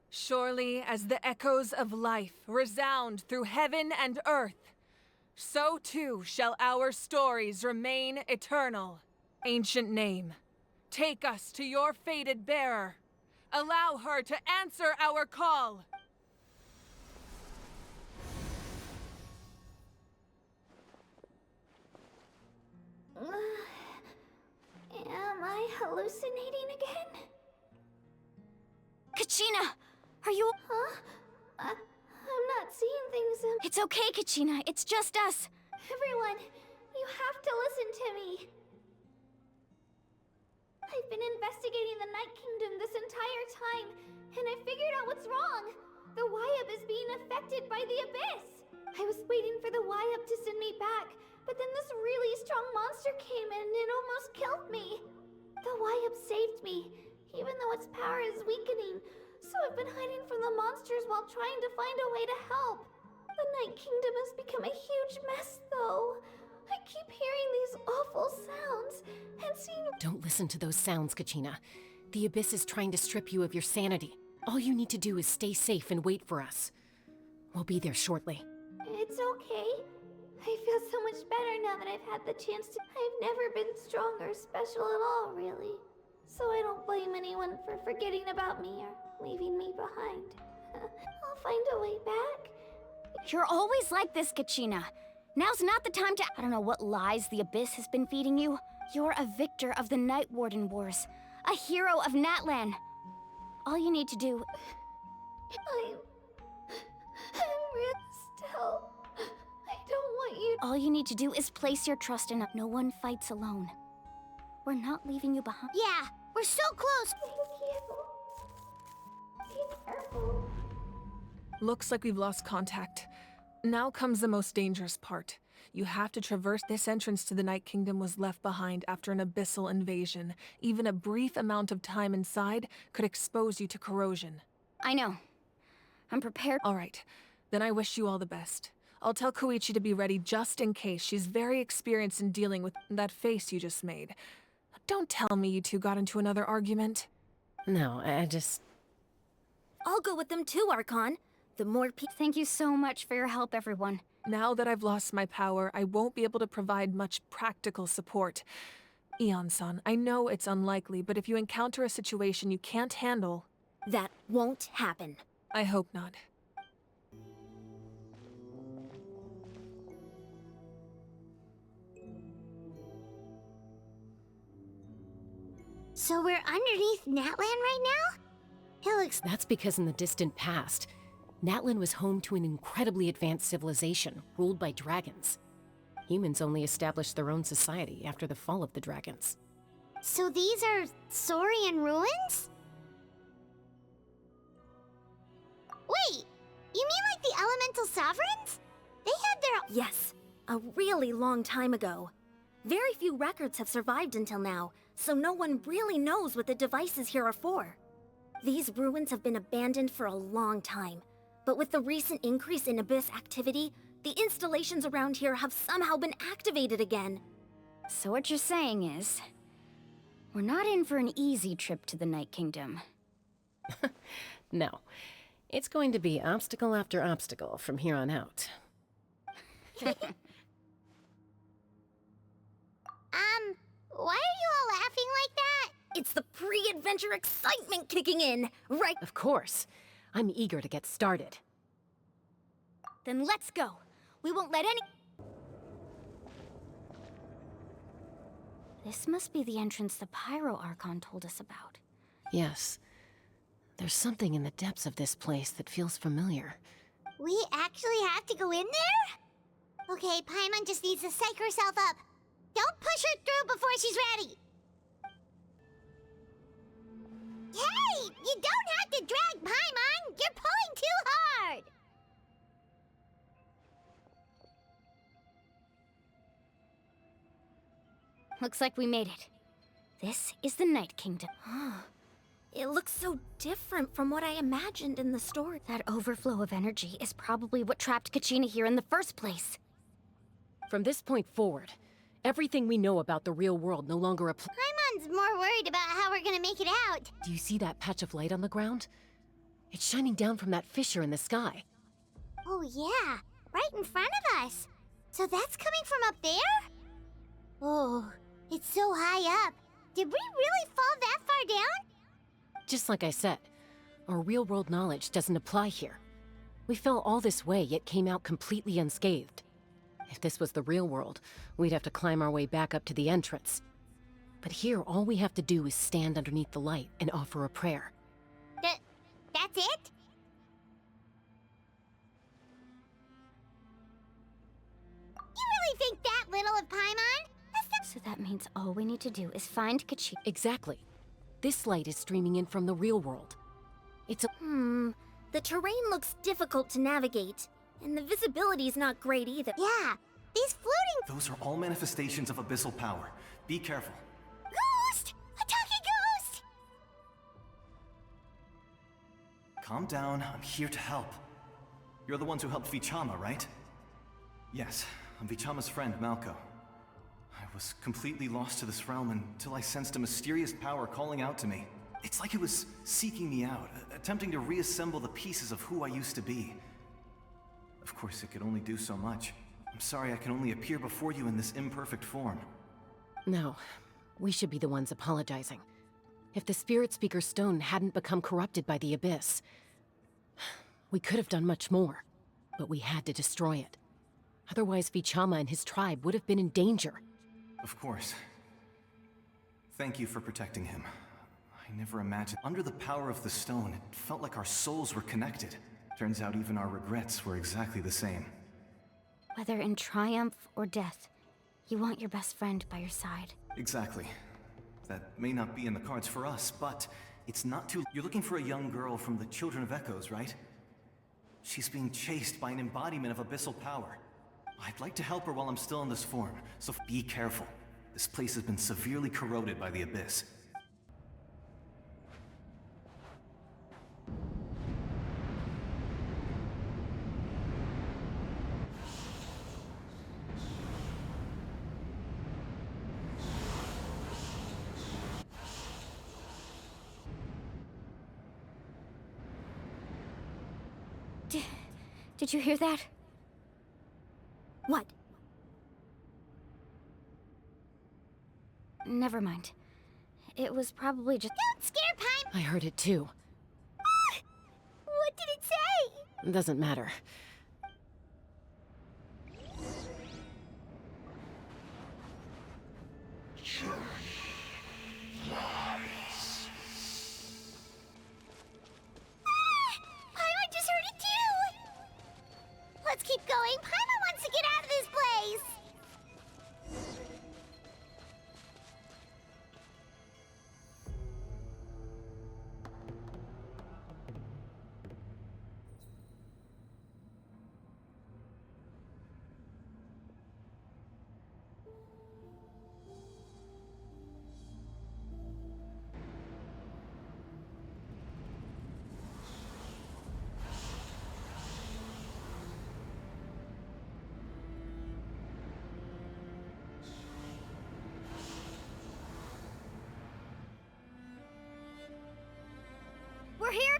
Surely as the echoes of life resound through heaven and earth, so too shall our stories remain eternal. Ancient name, take us to your fated bearer. Allow her to answer our call. Am I hallucinating again? Kachina! Are you... Huh? I'm not seeing things. It's okay, Kachina. It's just us. Everyone, you have to listen to me. I've been investigating the Night Kingdom this entire time, and I figured out what's wrong. The Wyab is being affected by the Abyss. I was waiting for the Wyab to send me back, but then this really strong monster came in and it almost killed me. The Wyab saved me, even though its power is weakening. So I've been hiding from the monsters while trying to find a way to help. The Night Kingdom has become a huge mess, though. I keep hearing these awful sounds and seeing... Don't listen to those sounds, Kachina. The Abyss is trying to strip you of your sanity. All you need to do is stay safe and wait for us. We'll be there shortly. It's okay. I feel so much better now that I've had the chance to... I've never been strong or special at all, really. So I don't blame anyone for forgetting about me or leaving me behind. I'll find a way back. You're always like this, Kachina. Now's not the time to... I don't know what lies the Abyss has been feeding you. You're a victor of the Night Warden Wars. A hero of Natlan. All you need to do... I'm real still. I don't want you... All you need to do is place your trust in us. No one fights alone. We're not leaving you behind. Yeah, we're so close. Be careful. Looks like we've lost contact. Now comes the most dangerous part. You have to traverse this entrance to the Night Kingdom was left behind after an abyssal invasion. Even a brief amount of time inside could expose you to corrosion. I know. I'm prepared. All right. Then I wish you all the best. I'll tell Koichi to be ready just in case. She's very experienced in dealing with that face you just made. Don't tell me you two got into another argument. No, I just... I'll go with them too, Archon. The more Thank you so much for your help, everyone. Now that I've lost my power, I won't be able to provide much practical support. Eon-san, I know it's unlikely, but if you encounter a situation you can't handle... That won't happen. I hope not. So we're underneath Natlan right now? It looks... That's because in the distant past, Natlan was home to an incredibly advanced civilization ruled by dragons. Humans only established their own society after the fall of the dragons. So these are Saurian ruins? Wait, you mean like the elemental sovereigns? They had their... Yes, a really long time ago. Very few records have survived until now, so no one really knows what the devices here are for. These ruins have been abandoned for a long time, but with the recent increase in Abyss activity, the installations around here have somehow been activated again. So what you're saying is, we're not in for an easy trip to the Night Kingdom. No. It's going to be obstacle after obstacle from here on out. Why are you all laughing like that? It's the pre-adventure excitement kicking in, right? Of course. I'm eager to get started. Then let's go. We won't let any... This must be the entrance the Pyro Archon told us about. Yes. There's something in the depths of this place that feels familiar. We actually have to go in there? Okay, Paimon just needs to psych herself up. Don't push her through before she's ready. Hey! You don't have to drag Paimon! You're pulling too hard! Looks like we made it. This is the Night Kingdom. It looks so different from what I imagined in the story. That overflow of energy is probably what trapped Kachina here in the first place. From this point forward, everything we know about the real world no longer applies. Paimon's more worried about how we're gonna make it out. Do you see that patch of light on the ground? It's shining down from that fissure in the sky. Oh yeah, right in front of us. So that's coming from up there? Oh, it's so high up. Did we really fall that far down? Just like I said, our real-world knowledge doesn't apply here. We fell all this way, yet came out completely unscathed. If this was the real world, we'd have to climb our way back up to the entrance. But here, all we have to do is stand underneath the light and offer a prayer. That's it? You really think that little of Paimon? So that means all we need to do is find Kachina. Exactly. This light is streaming in from the real world. It's a... The terrain looks difficult to navigate, and the visibility's not great either. Yeah, these floating... Those are all manifestations of abyssal power. Be careful. Ghost! A talking ghost! Calm down, I'm here to help. You're the ones who helped Vichama, right? Yes, I'm Vichama's friend, Malko. I was completely lost to this realm until I sensed a mysterious power calling out to me. It's like it was seeking me out, attempting to reassemble the pieces of who I used to be. Of course, it could only do so much. I'm sorry I can only appear before you in this imperfect form. No, we should be the ones apologizing. If the Spirit Speaker's stone hadn't become corrupted by the Abyss, we could have done much more, but we had to destroy it. Otherwise, Vichama and his tribe would have been in danger. Of course. Thank you for protecting him. I never imagined. Under the power of the stone, it felt like our souls were connected. Turns out even our regrets were exactly the same. Whether in triumph or death, you want your best friend by your side. Exactly. That may not be in the cards for us, but it's not too... You're looking for a young girl from the Children of Echoes, right? She's being chased by an embodiment of abyssal power. I'd like to help her while I'm still in this form, so be careful. This place has been severely corroded by the Abyss. Did you hear that? What? Never mind. It was probably just... Don't scare Paimon! I heard it too. What did it say? Doesn't matter.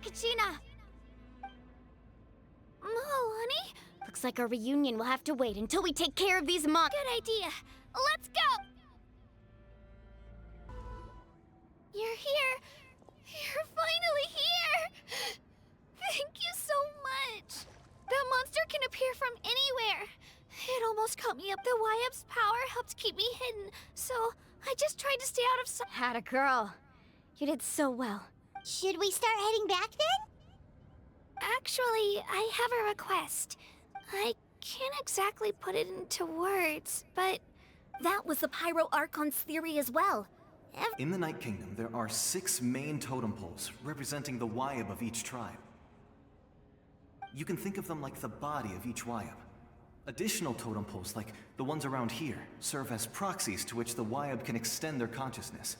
Kachina! Alani? Looks like our reunion will have to wait until we take care of these monsters. Good idea. Let's go! You're here. You're finally here! Thank you so much. That monster can appear from anywhere. It almost caught me up. The YF's power helped keep me hidden, so I just tried to stay out of sight. Had a girl. You did so well. Should we start heading back then? Actually, I have a request. I can't exactly put it into words, but that was the Pyro Archon's theory as well. In the Night Kingdom, there are 6 main totem poles representing the Wyab of each tribe. You can think of them like the body of each Wyab. Additional totem poles, like the ones around here, serve as proxies to which the Wyab can extend their consciousness.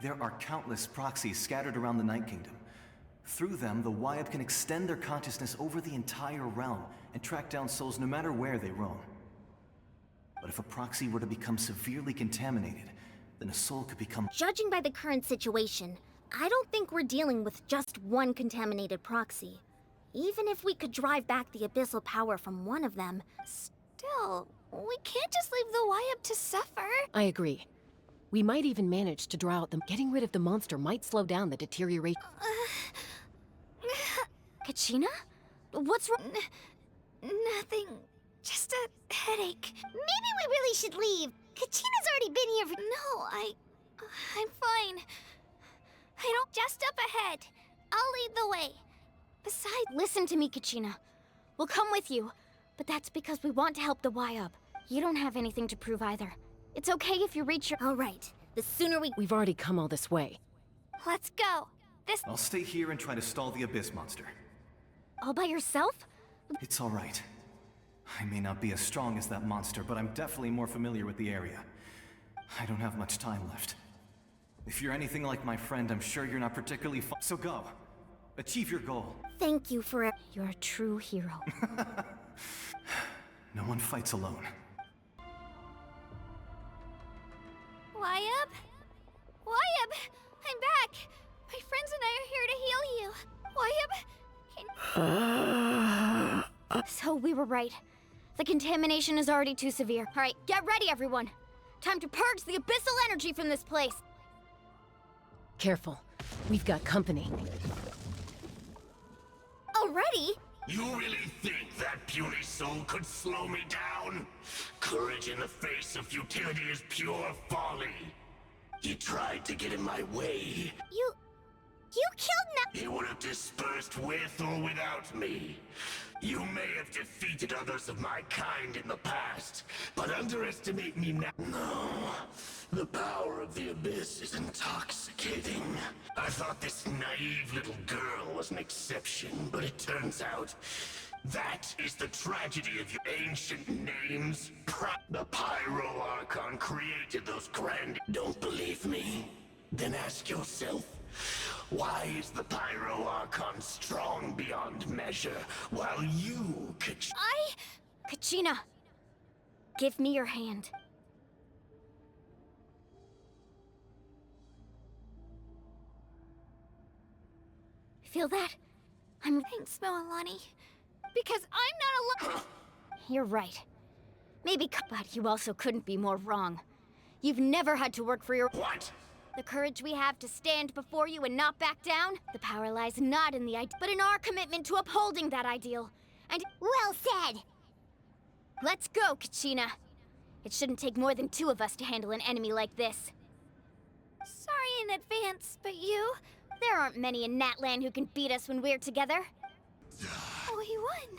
There are countless proxies scattered around the Night Kingdom. Through them, the Wyab can extend their consciousness over the entire realm and track down souls no matter where they roam. But if a proxy were to become severely contaminated, then a soul could become... Judging by the current situation, I don't think we're dealing with just one contaminated proxy. Even if we could drive back the abyssal power from one of them, still, we can't just leave the Wyab to suffer. I agree. We might even manage to draw out them. Getting rid of the monster might slow down the deterioration. Kachina? What's wrong? Nothing. Just a headache. Maybe we really should leave. Kachina's already been here for... No, I'm fine. I don't... Just up ahead. I'll lead the way. Besides... Listen to me, Kachina. We'll come with you, but that's because we want to help the Wyab. You don't have anything to prove either. It's okay if you reach your... All right. The sooner we... We've already come all this way. Let's go. I'll stay here and try to stall the Abyss monster. All by yourself? It's all right. I may not be as strong as that monster, but I'm definitely more familiar with the area. I don't have much time left. If you're anything like my friend, I'm sure you're not particularly fun. So go. Achieve your goal. Thank you for it. You're a true hero. No one fights alone. Wyab? Wyab! I'm back! My friends and I are here to heal you. Wyab, So we were right. The contamination is already too severe. All right, get ready, everyone. Time to purge the abyssal energy from this place. Careful. We've got company. Already? You really think that puny soul could slow me down? Courage in the face of futility is pure folly. He tried to get in my way. You killed He would have dispersed with or without me. You may have defeated others of my kind in the past, but underestimate me now. No, the power of the Abyss is intoxicating. I thought this naive little girl was an exception, but it turns out that is the tragedy of your ancient names. The Pyro Archon created those grand... Don't believe me? Then ask yourself, why is the Pyro Archon strong beyond measure, while you, Kachina, give me your hand. Feel that? Thanks, Moalani. Because I'm not alone. You're right. Maybe, but you also couldn't be more wrong. You've never had to work for your... What? The courage we have to stand before you and not back down, the power lies not in the ideal, but in our commitment to upholding that ideal. And... Well said! Let's go, Kachina. It shouldn't take more than 2 of us to handle an enemy like this. Sorry in advance, but you... There aren't many in Natlan who can beat us when we're together. We won!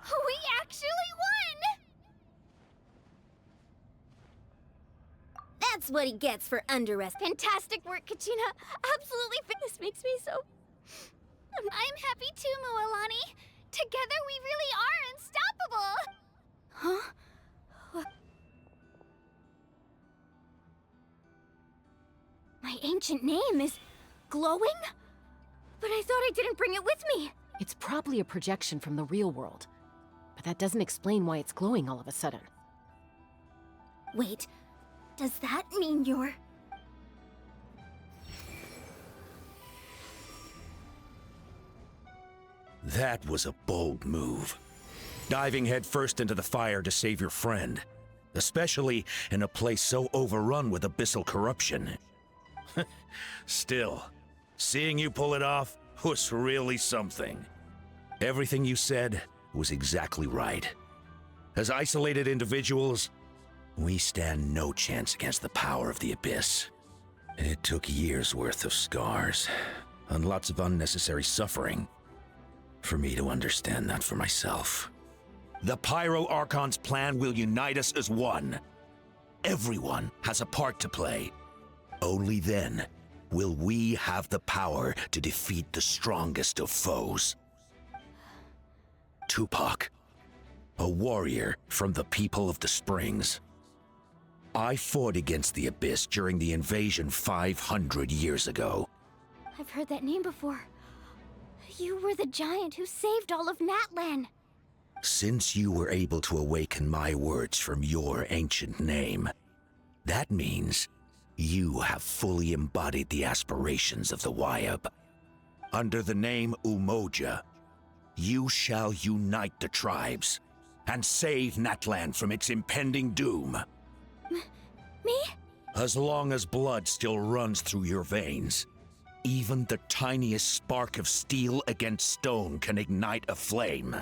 We actually won! That's what he gets for underestimating. Fantastic work, Kachina. Absolutely. This makes me so... I'm happy too, Moalani. Together we really are unstoppable. Huh? My ancient name is glowing? But I thought I didn't bring it with me. It's probably a projection from the real world. But that doesn't explain why it's glowing all of a sudden. Wait, does that mean you're... That was a bold move. Diving headfirst into the fire to save your friend, especially in a place so overrun with abyssal corruption. Still, seeing you pull it off was really something. Everything you said was exactly right. As isolated individuals, we stand no chance against the power of the Abyss. It took years' worth of scars, and lots of unnecessary suffering, for me to understand that for myself. The Pyro Archon's plan will unite us as one. Everyone has a part to play. Only then will we have the power to defeat the strongest of foes. Tupac, a warrior from the people of the Springs. I fought against the Abyss during the invasion 500 years ago. I've heard that name before. You were the giant who saved all of Natlan. Since you were able to awaken my words from your ancient name, that means you have fully embodied the aspirations of the Wayab. Under the name Umoja, you shall unite the tribes and save Natlan from its impending doom. Me? As long as blood still runs through your veins, even the tiniest spark of steel against stone can ignite a flame.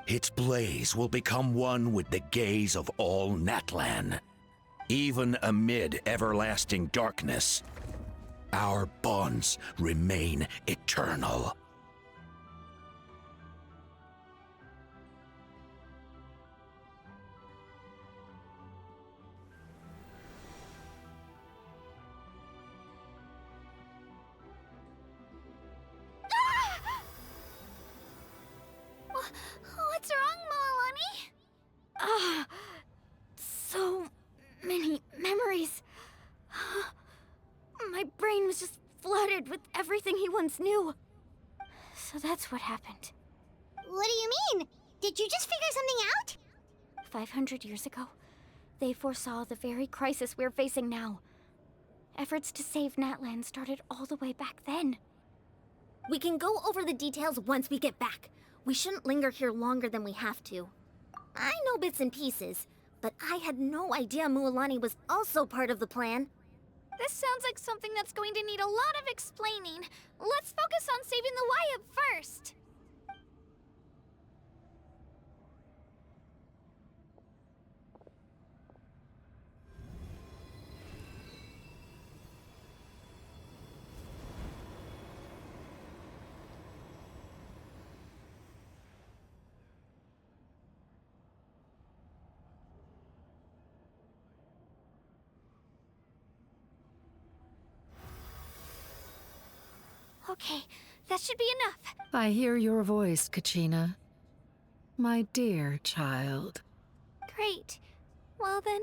Its blaze will become one with the gaze of all Natlan. Even amid everlasting darkness, our bonds remain eternal. What's wrong, Moalani? So many memories. My brain was just flooded with everything he once knew. So that's what happened. What do you mean? Did you just figure something out? 500 years ago, they foresaw the very crisis we're facing now. Efforts to save Natlan started all the way back then. We can go over the details once we get back. We shouldn't linger here longer than we have to. I know bits and pieces, but I had no idea Mualani was also part of the plan. This sounds like something that's going to need a lot of explaining. Let's focus on saving the Wayab first. Okay, that should be enough. I hear your voice, Kachina. My dear child. Great. Well then,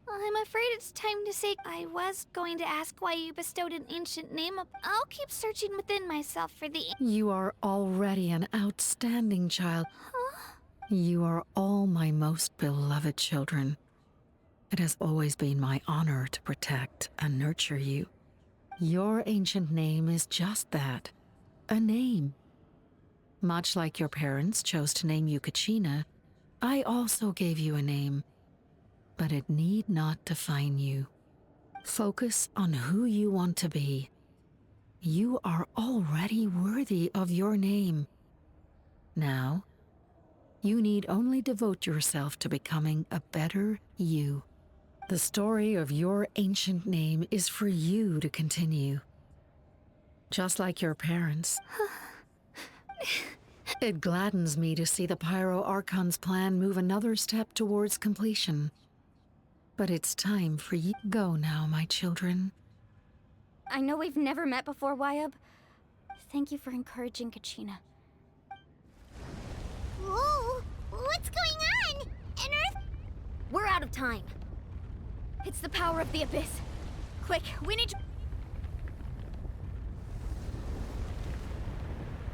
I'm afraid it's time to say I was going to ask why you bestowed an ancient name. I'll keep searching within myself for the... You are already an outstanding child. Huh? You are all my most beloved children. It has always been my honor to protect and nurture you. Your ancient name is just that, a name. Much like your parents chose to name you Kachina, I also gave you a name, but it need not define you. Focus on who you want to be. You are already worthy of your name. Now, you need only devote yourself to becoming a better you. The story of your ancient name is for you to continue. Just like your parents. It gladdens me to see the Pyro Archon's plan move another step towards completion. But it's time for you to go now, my children. I know we've never met before, Wayab. Thank you for encouraging Kachina. Whoa! What's going on? An Earth? We're out of time. It's the power of the Abyss. Quick, we need to...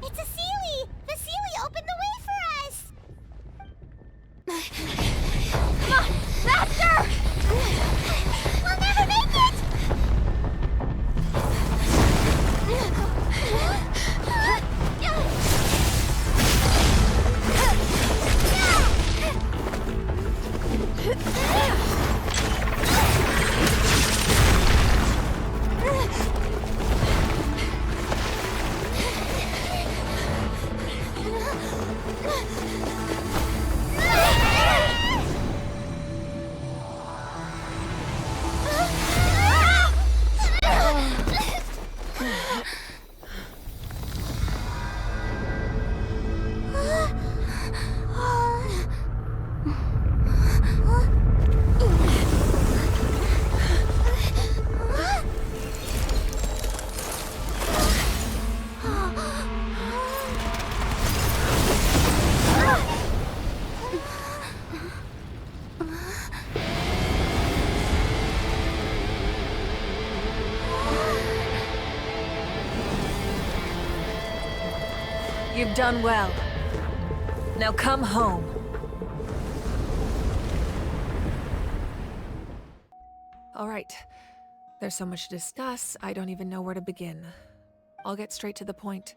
It's a Seelie! The Seelie opened the way for us! Come on! Faster! We'll never make it! You've done well. Now come home. All right. There's so much to discuss, I don't even know where to begin. I'll get straight to the point.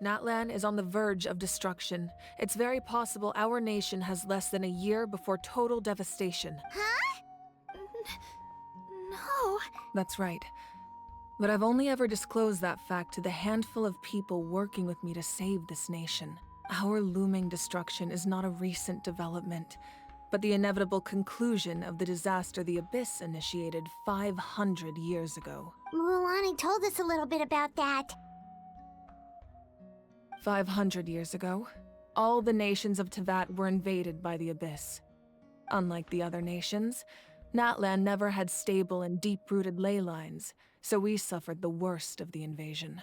Natlan is on the verge of destruction. It's very possible our nation has less than a year before total devastation. Huh? No. That's right. But I've only ever disclosed that fact to the handful of people working with me to save this nation. Our looming destruction is not a recent development, but the inevitable conclusion of the disaster the Abyss initiated 500 years ago. Mulani told us a little bit about that. 500 years ago, all the nations of Teyvat were invaded by the Abyss. Unlike the other nations, Natlan never had stable and deep-rooted ley lines, so we suffered the worst of the invasion.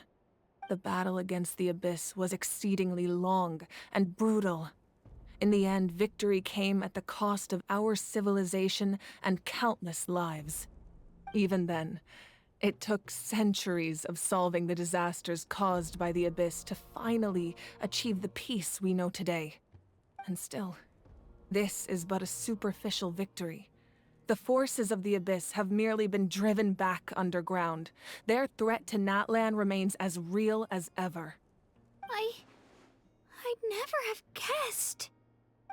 The battle against the Abyss was exceedingly long and brutal. In the end, victory came at the cost of our civilization and countless lives. Even then, it took centuries of solving the disasters caused by the Abyss to finally achieve the peace we know today. And still, this is but a superficial victory. The forces of the Abyss have merely been driven back underground. Their threat to Natlan remains as real as ever. I'd never have guessed.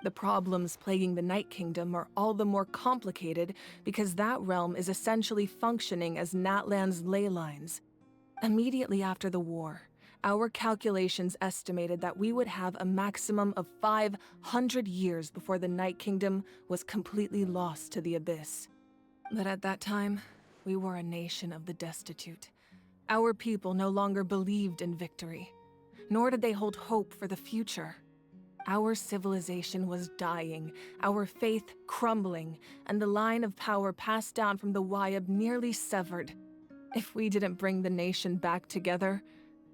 The problems plaguing the Night Kingdom are all the more complicated because that realm is essentially functioning as Natlan's ley lines. Immediately after the war, our calculations estimated that we would have a maximum of 500 years before the Night Kingdom was completely lost to the Abyss. But at that time, we were a nation of the destitute. Our people no longer believed in victory, nor did they hold hope for the future. Our civilization was dying, our faith crumbling, and the line of power passed down from the Wayab nearly severed. If we didn't bring the nation back together,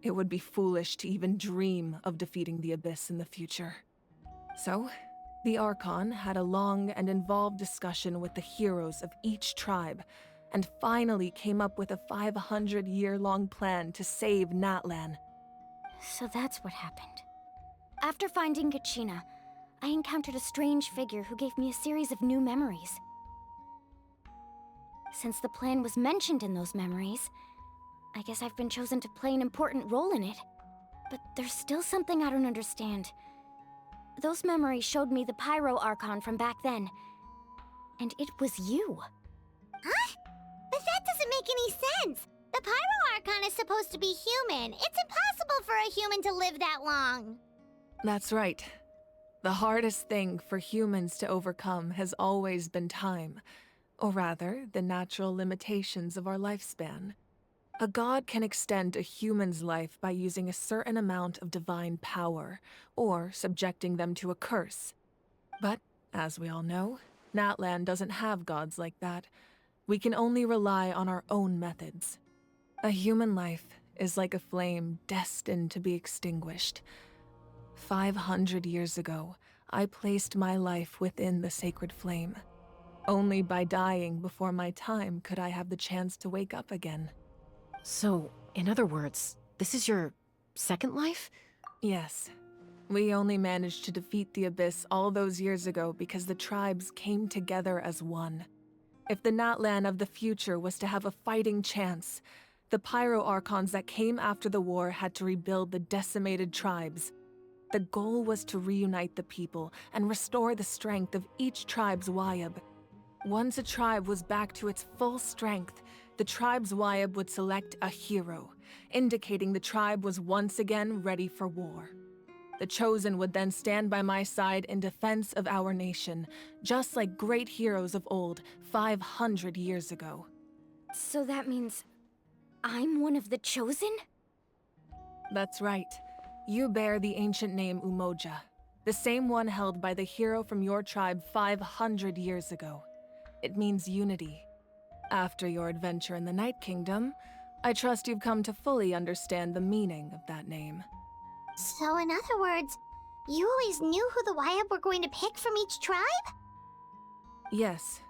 it would be foolish to even dream of defeating the Abyss in the future. So, the Archon had a long and involved discussion with the heroes of each tribe, and finally came up with a 500-year-long plan to save Natlan. So that's what happened. After finding Kachina, I encountered a strange figure who gave me a series of new memories. Since the plan was mentioned in those memories, I guess I've been chosen to play an important role in it. But there's still something I don't understand. Those memories showed me the Pyro Archon from back then. And it was you. Huh? But that doesn't make any sense. The Pyro Archon is supposed to be human. It's impossible for a human to live that long. That's right. The hardest thing for humans to overcome has always been time, or rather, the natural limitations of our lifespan. A god can extend a human's life by using a certain amount of divine power, or subjecting them to a curse. But, as we all know, Natlan doesn't have gods like that. We can only rely on our own methods. A human life is like a flame destined to be extinguished. 500 years ago, I placed my life within the sacred flame. Only by dying before my time could I have the chance to wake up again. So, in other words, this is your second life? Yes. We only managed to defeat the Abyss all those years ago because the tribes came together as one. If the Natlan of the future was to have a fighting chance, the Pyro Archons that came after the war had to rebuild the decimated tribes. The goal was to reunite the people and restore the strength of each tribe's Wayab. Once a tribe was back to its full strength, the tribe's Wayab would select a hero, indicating the tribe was once again ready for war. The Chosen would then stand by my side in defense of our nation, just like great heroes of old 500 years ago. So that means I'm one of the Chosen? That's right. You bear the ancient name Umoja, the same one held by the hero from your tribe 500 years ago. It means unity. After your adventure in the Night Kingdom, I trust you've come to fully understand the meaning of that name. So in other words, you always knew who the Wayab were going to pick from each tribe? Yes.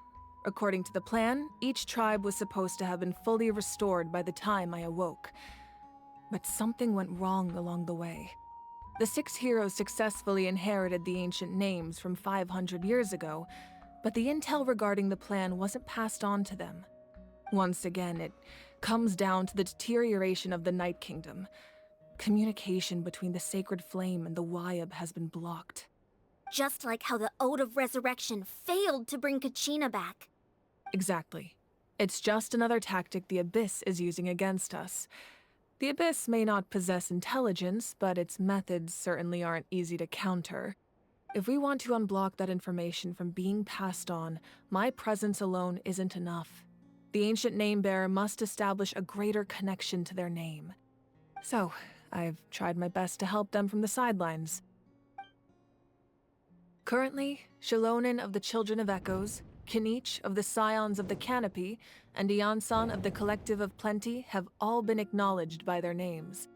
According to the plan, each tribe was supposed to have been fully restored by the time I awoke. But something went wrong along the way. The 6 heroes successfully inherited the ancient names from 500 years ago, but the intel regarding the plan wasn't passed on to them. Once again, it comes down to the deterioration of the Night Kingdom. Communication between the Sacred Flame and the Wyab has been blocked. Just like how the Ode of Resurrection failed to bring Kachina back. Exactly. It's just another tactic the Abyss is using against us. The Abyss may not possess intelligence, but its methods certainly aren't easy to counter. If we want to unblock that information from being passed on, my presence alone isn't enough. The ancient name-bearer must establish a greater connection to their name. So, I've tried my best to help them from the sidelines. Currently, Shilonen of the Children of Echoes, Kinich of the Scions of the Canopy, and Iansan of the Collective of Plenty have all been acknowledged by their names.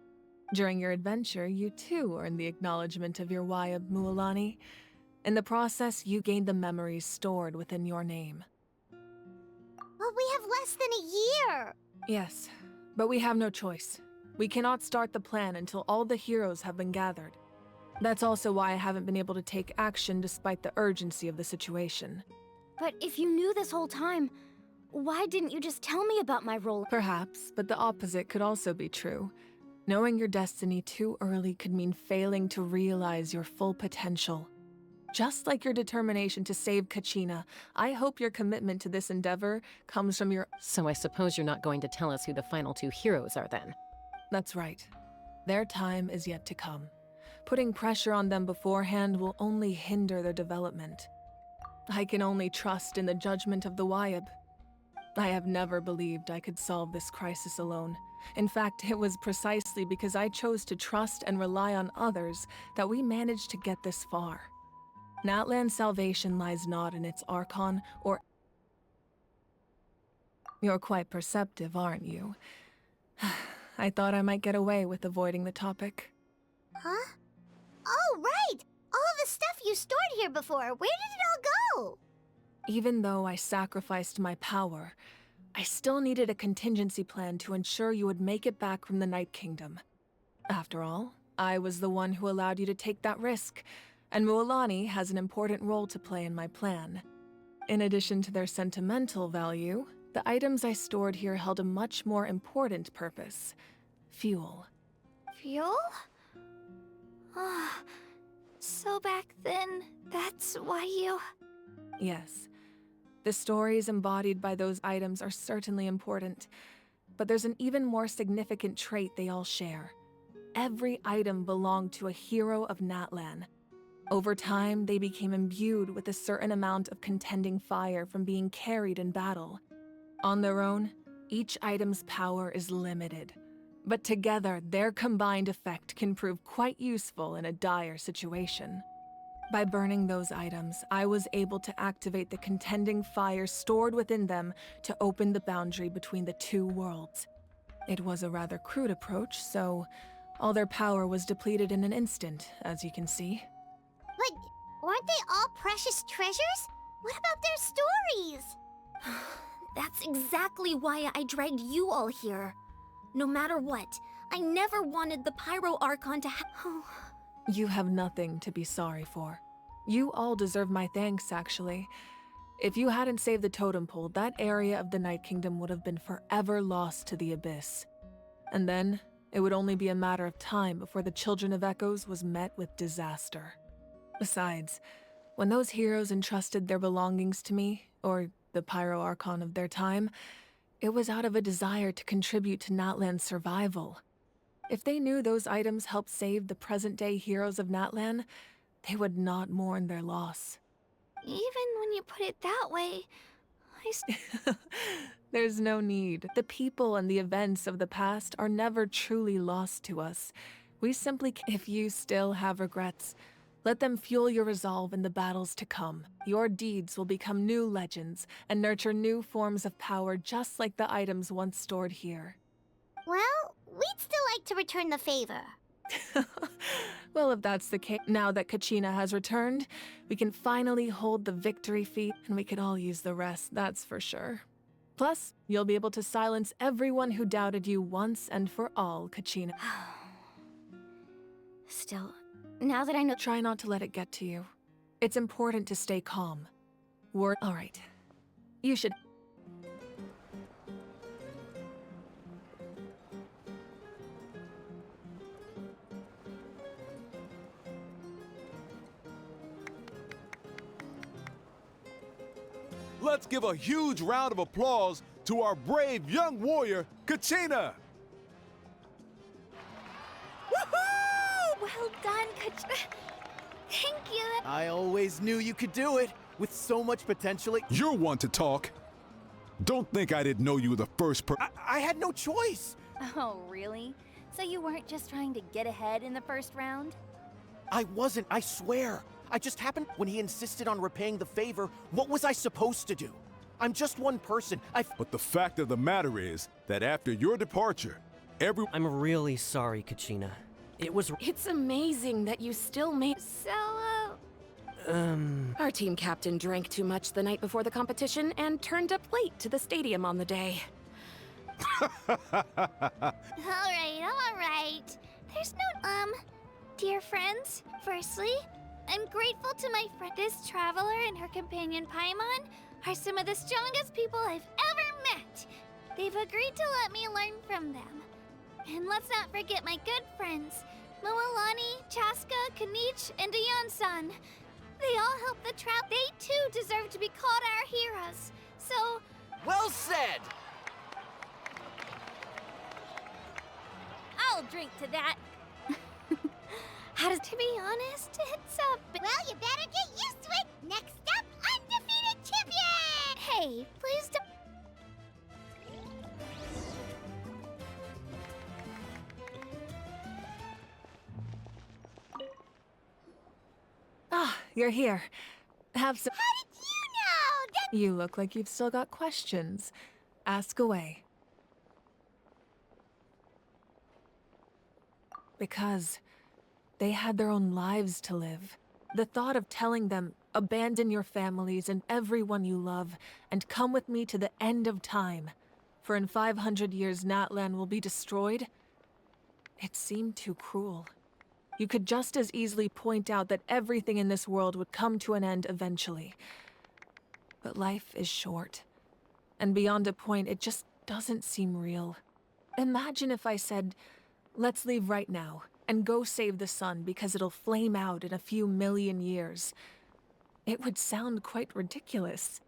During your adventure, you too earned the acknowledgement of your Wyab, Mualani. In the process, you gained the memories stored within your name. But we have less than a year! Yes, but we have no choice. We cannot start the plan until all the heroes have been gathered. That's also why I haven't been able to take action despite the urgency of the situation. But if you knew this whole time, why didn't you just tell me about my role? Perhaps, but the opposite could also be true. Knowing your destiny too early could mean failing to realize your full potential. Just like your determination to save Kachina, I hope your commitment to this endeavor comes from your— So I suppose you're not going to tell us who the final 2 heroes are then? That's right. Their time is yet to come. Putting pressure on them beforehand will only hinder their development. I can only trust in the judgment of the Wyab. I have never believed I could solve this crisis alone. In fact, it was precisely because I chose to trust and rely on others that we managed to get this far. Natlan's salvation lies not in its Archon or— You're quite perceptive, aren't you? I thought I might get away with avoiding the topic. Huh? Oh, right! All the stuff you stored here before, where did it all go? Even though I sacrificed my power, I still needed a contingency plan to ensure you would make it back from the Night Kingdom. After all, I was the one who allowed you to take that risk, and Mualani has an important role to play in my plan. In addition to their sentimental value, the items I stored here held a much more important purpose: fuel. Fuel? Ah, so back then, that's why you... Yes. The stories embodied by those items are certainly important, but there's an even more significant trait they all share. Every item belonged to a hero of Natlan. Over time, they became imbued with a certain amount of contending fire from being carried in battle. On their own, each item's power is limited, but together, their combined effect can prove quite useful in a dire situation. By burning those items, I was able to activate the contending fire stored within them to open the boundary between the 2 worlds. It was a rather crude approach, so all their power was depleted in an instant, as you can see. But weren't they all precious treasures? What about their stories? That's exactly why I dragged you all here. No matter what, I never wanted the Pyro Archon to You have nothing to be sorry for. You all deserve my thanks, actually. If you hadn't saved the totem pole, that area of the Night Kingdom would have been forever lost to the Abyss. And then, it would only be a matter of time before the Children of Echoes was met with disaster. Besides, when those heroes entrusted their belongings to me, or the Pyro Archon of their time, it was out of a desire to contribute to Natlan's survival. If they knew those items helped save the present-day heroes of Natlan, they would not mourn their loss. Even when you put it that way, There's no need. The people and the events of the past are never truly lost to us. We simply— If you still have regrets, let them fuel your resolve in the battles to come. Your deeds will become new legends and nurture new forms of power just like the items once stored here. Well, we'd still like to return the favor. Well, if that's the case, now that Kachina has returned, we can finally hold the victory feat, and we could all use the rest, that's for sure. Plus, you'll be able to silence everyone who doubted you once and for all, Kachina. Still, now that I know— Try not to let it get to you. It's important to stay calm. All right. You should— Let's give a huge round of applause to our brave young warrior, Kachina! Woohoo! Well done, Thank you. I always knew you could do it. With so much potential. You're one to talk. Don't think I didn't know you were the first person. I had no choice. Oh, really? So you weren't just trying to get ahead in the first round? I wasn't, I swear. I just happened when he insisted on repaying the favor. What was I supposed to do? I'm just one person. But the fact of the matter is that after your departure, I'm really sorry, Kachina. It's amazing that you still made— So, Our team captain drank too much the night before the competition and turned up late to the stadium on the day. Alright. There's no, dear friends, firstly, I'm grateful to my friend. This traveler and her companion Paimon are some of the strongest people I've ever met. They've agreed to let me learn from them. And let's not forget my good friends, Moalani, Chaska, Kanich, and Dayan-san. They all helped the trap. They too deserve to be called our heroes. So... Well said! I'll drink to that. To be honest, it's a... Well, you better get used to it! Next up, undefeated champion! Hey, please don't... Ah, you're here. Have some— How did you know? You look like you've still got questions. Ask away. Because they had their own lives to live. The thought of telling them, abandon your families and everyone you love, and come with me to the end of time, for in 500 years Natlan will be destroyed, it seemed too cruel. You could just as easily point out that everything in this world would come to an end eventually. But life is short, and beyond a point, it just doesn't seem real. Imagine if I said, let's leave right now, and go save the sun because it'll flame out in a few million years. It would sound quite ridiculous.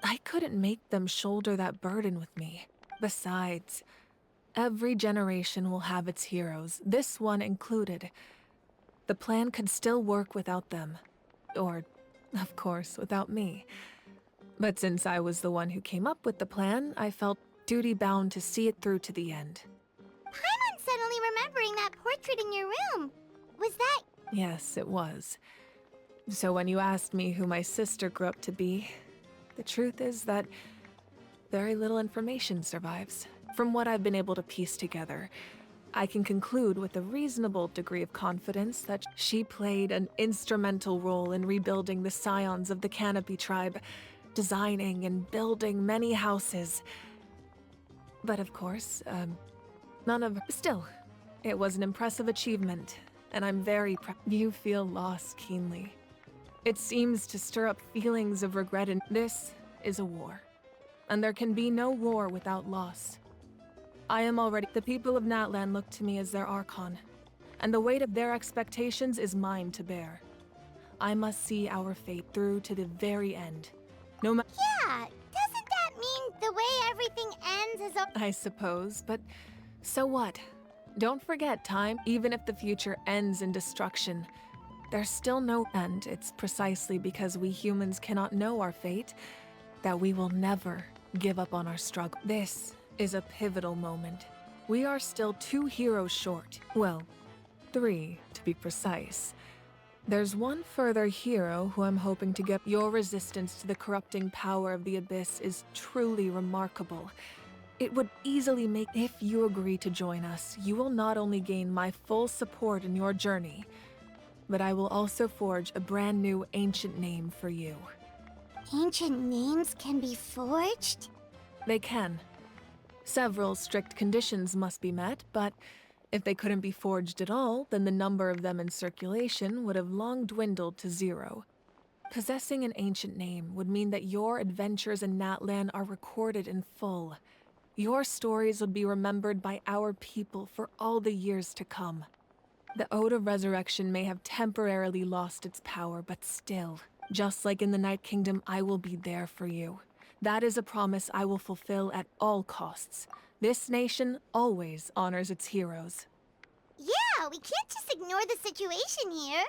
I couldn't make them shoulder that burden with me. Besides, every generation will have its heroes, this one included. The plan could still work without them. Or, of course, without me. But since I was the one who came up with the plan, I felt duty-bound to see it through to the end. Paimon's suddenly remembering that portrait in your room. Was that... Yes, it was. So when you asked me who my sister grew up to be, the truth is that very little information survives. From what I've been able to piece together, I can conclude with a reasonable degree of confidence that she played an instrumental role in rebuilding the scions of the Canopy tribe, designing and building many houses. But of course, none of... Still, it was an impressive achievement, and I'm very proud. You feel loss keenly. It seems to stir up feelings of regret, and this is a war. And there can be no war without loss. I am already... The people of Natlan look to me as their Archon, and the weight of their expectations is mine to bear. I must see our fate through to the very end. No matter... Yeah, doesn't that mean the way everything ends is... I suppose, but so what? Don't forget, time, even if the future ends in destruction, there's still no end. It's precisely because we humans cannot know our fate that we will never give up on our struggle. This is a pivotal moment. We are still 2 heroes short. Well, 3 to be precise. There's one further hero who I'm hoping to get. Your resistance to the corrupting power of the Abyss is truly remarkable. It would easily make... If you agree to join us, you will not only gain my full support in your journey, but I will also forge a brand new ancient name for you. Ancient names can be forged? They can. Several strict conditions must be met, but If they couldn't be forged at all, then the number of them in circulation would have long dwindled to 0. Possessing an ancient name would mean that your adventures in Natlan are recorded in full. Your stories would be remembered by our people for all the years to come. The Ode of Resurrection may have temporarily lost its power, but still, just like in the Night Kingdom, I will be there for you. That is a promise I will fulfill at all costs. This nation always honors its heroes. Yeah, we can't just ignore the situation here.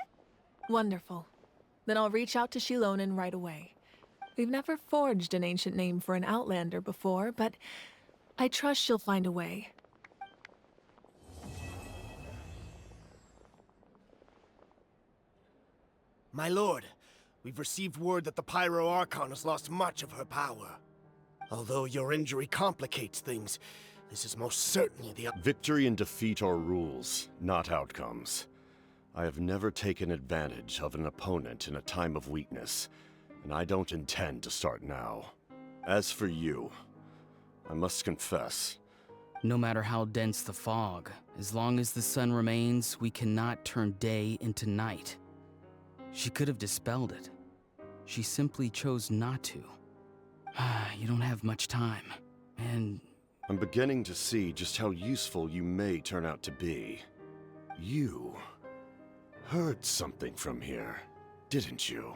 Wonderful. Then I'll reach out to Shilonen right away. We've never forged an ancient name for an Outlander before, but I trust she'll find a way. My lord, we've received word that the Pyro Archon has lost much of her power. Although your injury complicates things, this is most certainly the... Victory and defeat are rules, not outcomes. I have never taken advantage of an opponent in a time of weakness, and I don't intend to start now. As for you, I must confess... No matter how dense the fog, as long as the sun remains, we cannot turn day into night. She could have dispelled it. She simply chose not to. You don't have much time, and... I'm beginning to see just how useful you may turn out to be. You heard something from here, didn't you?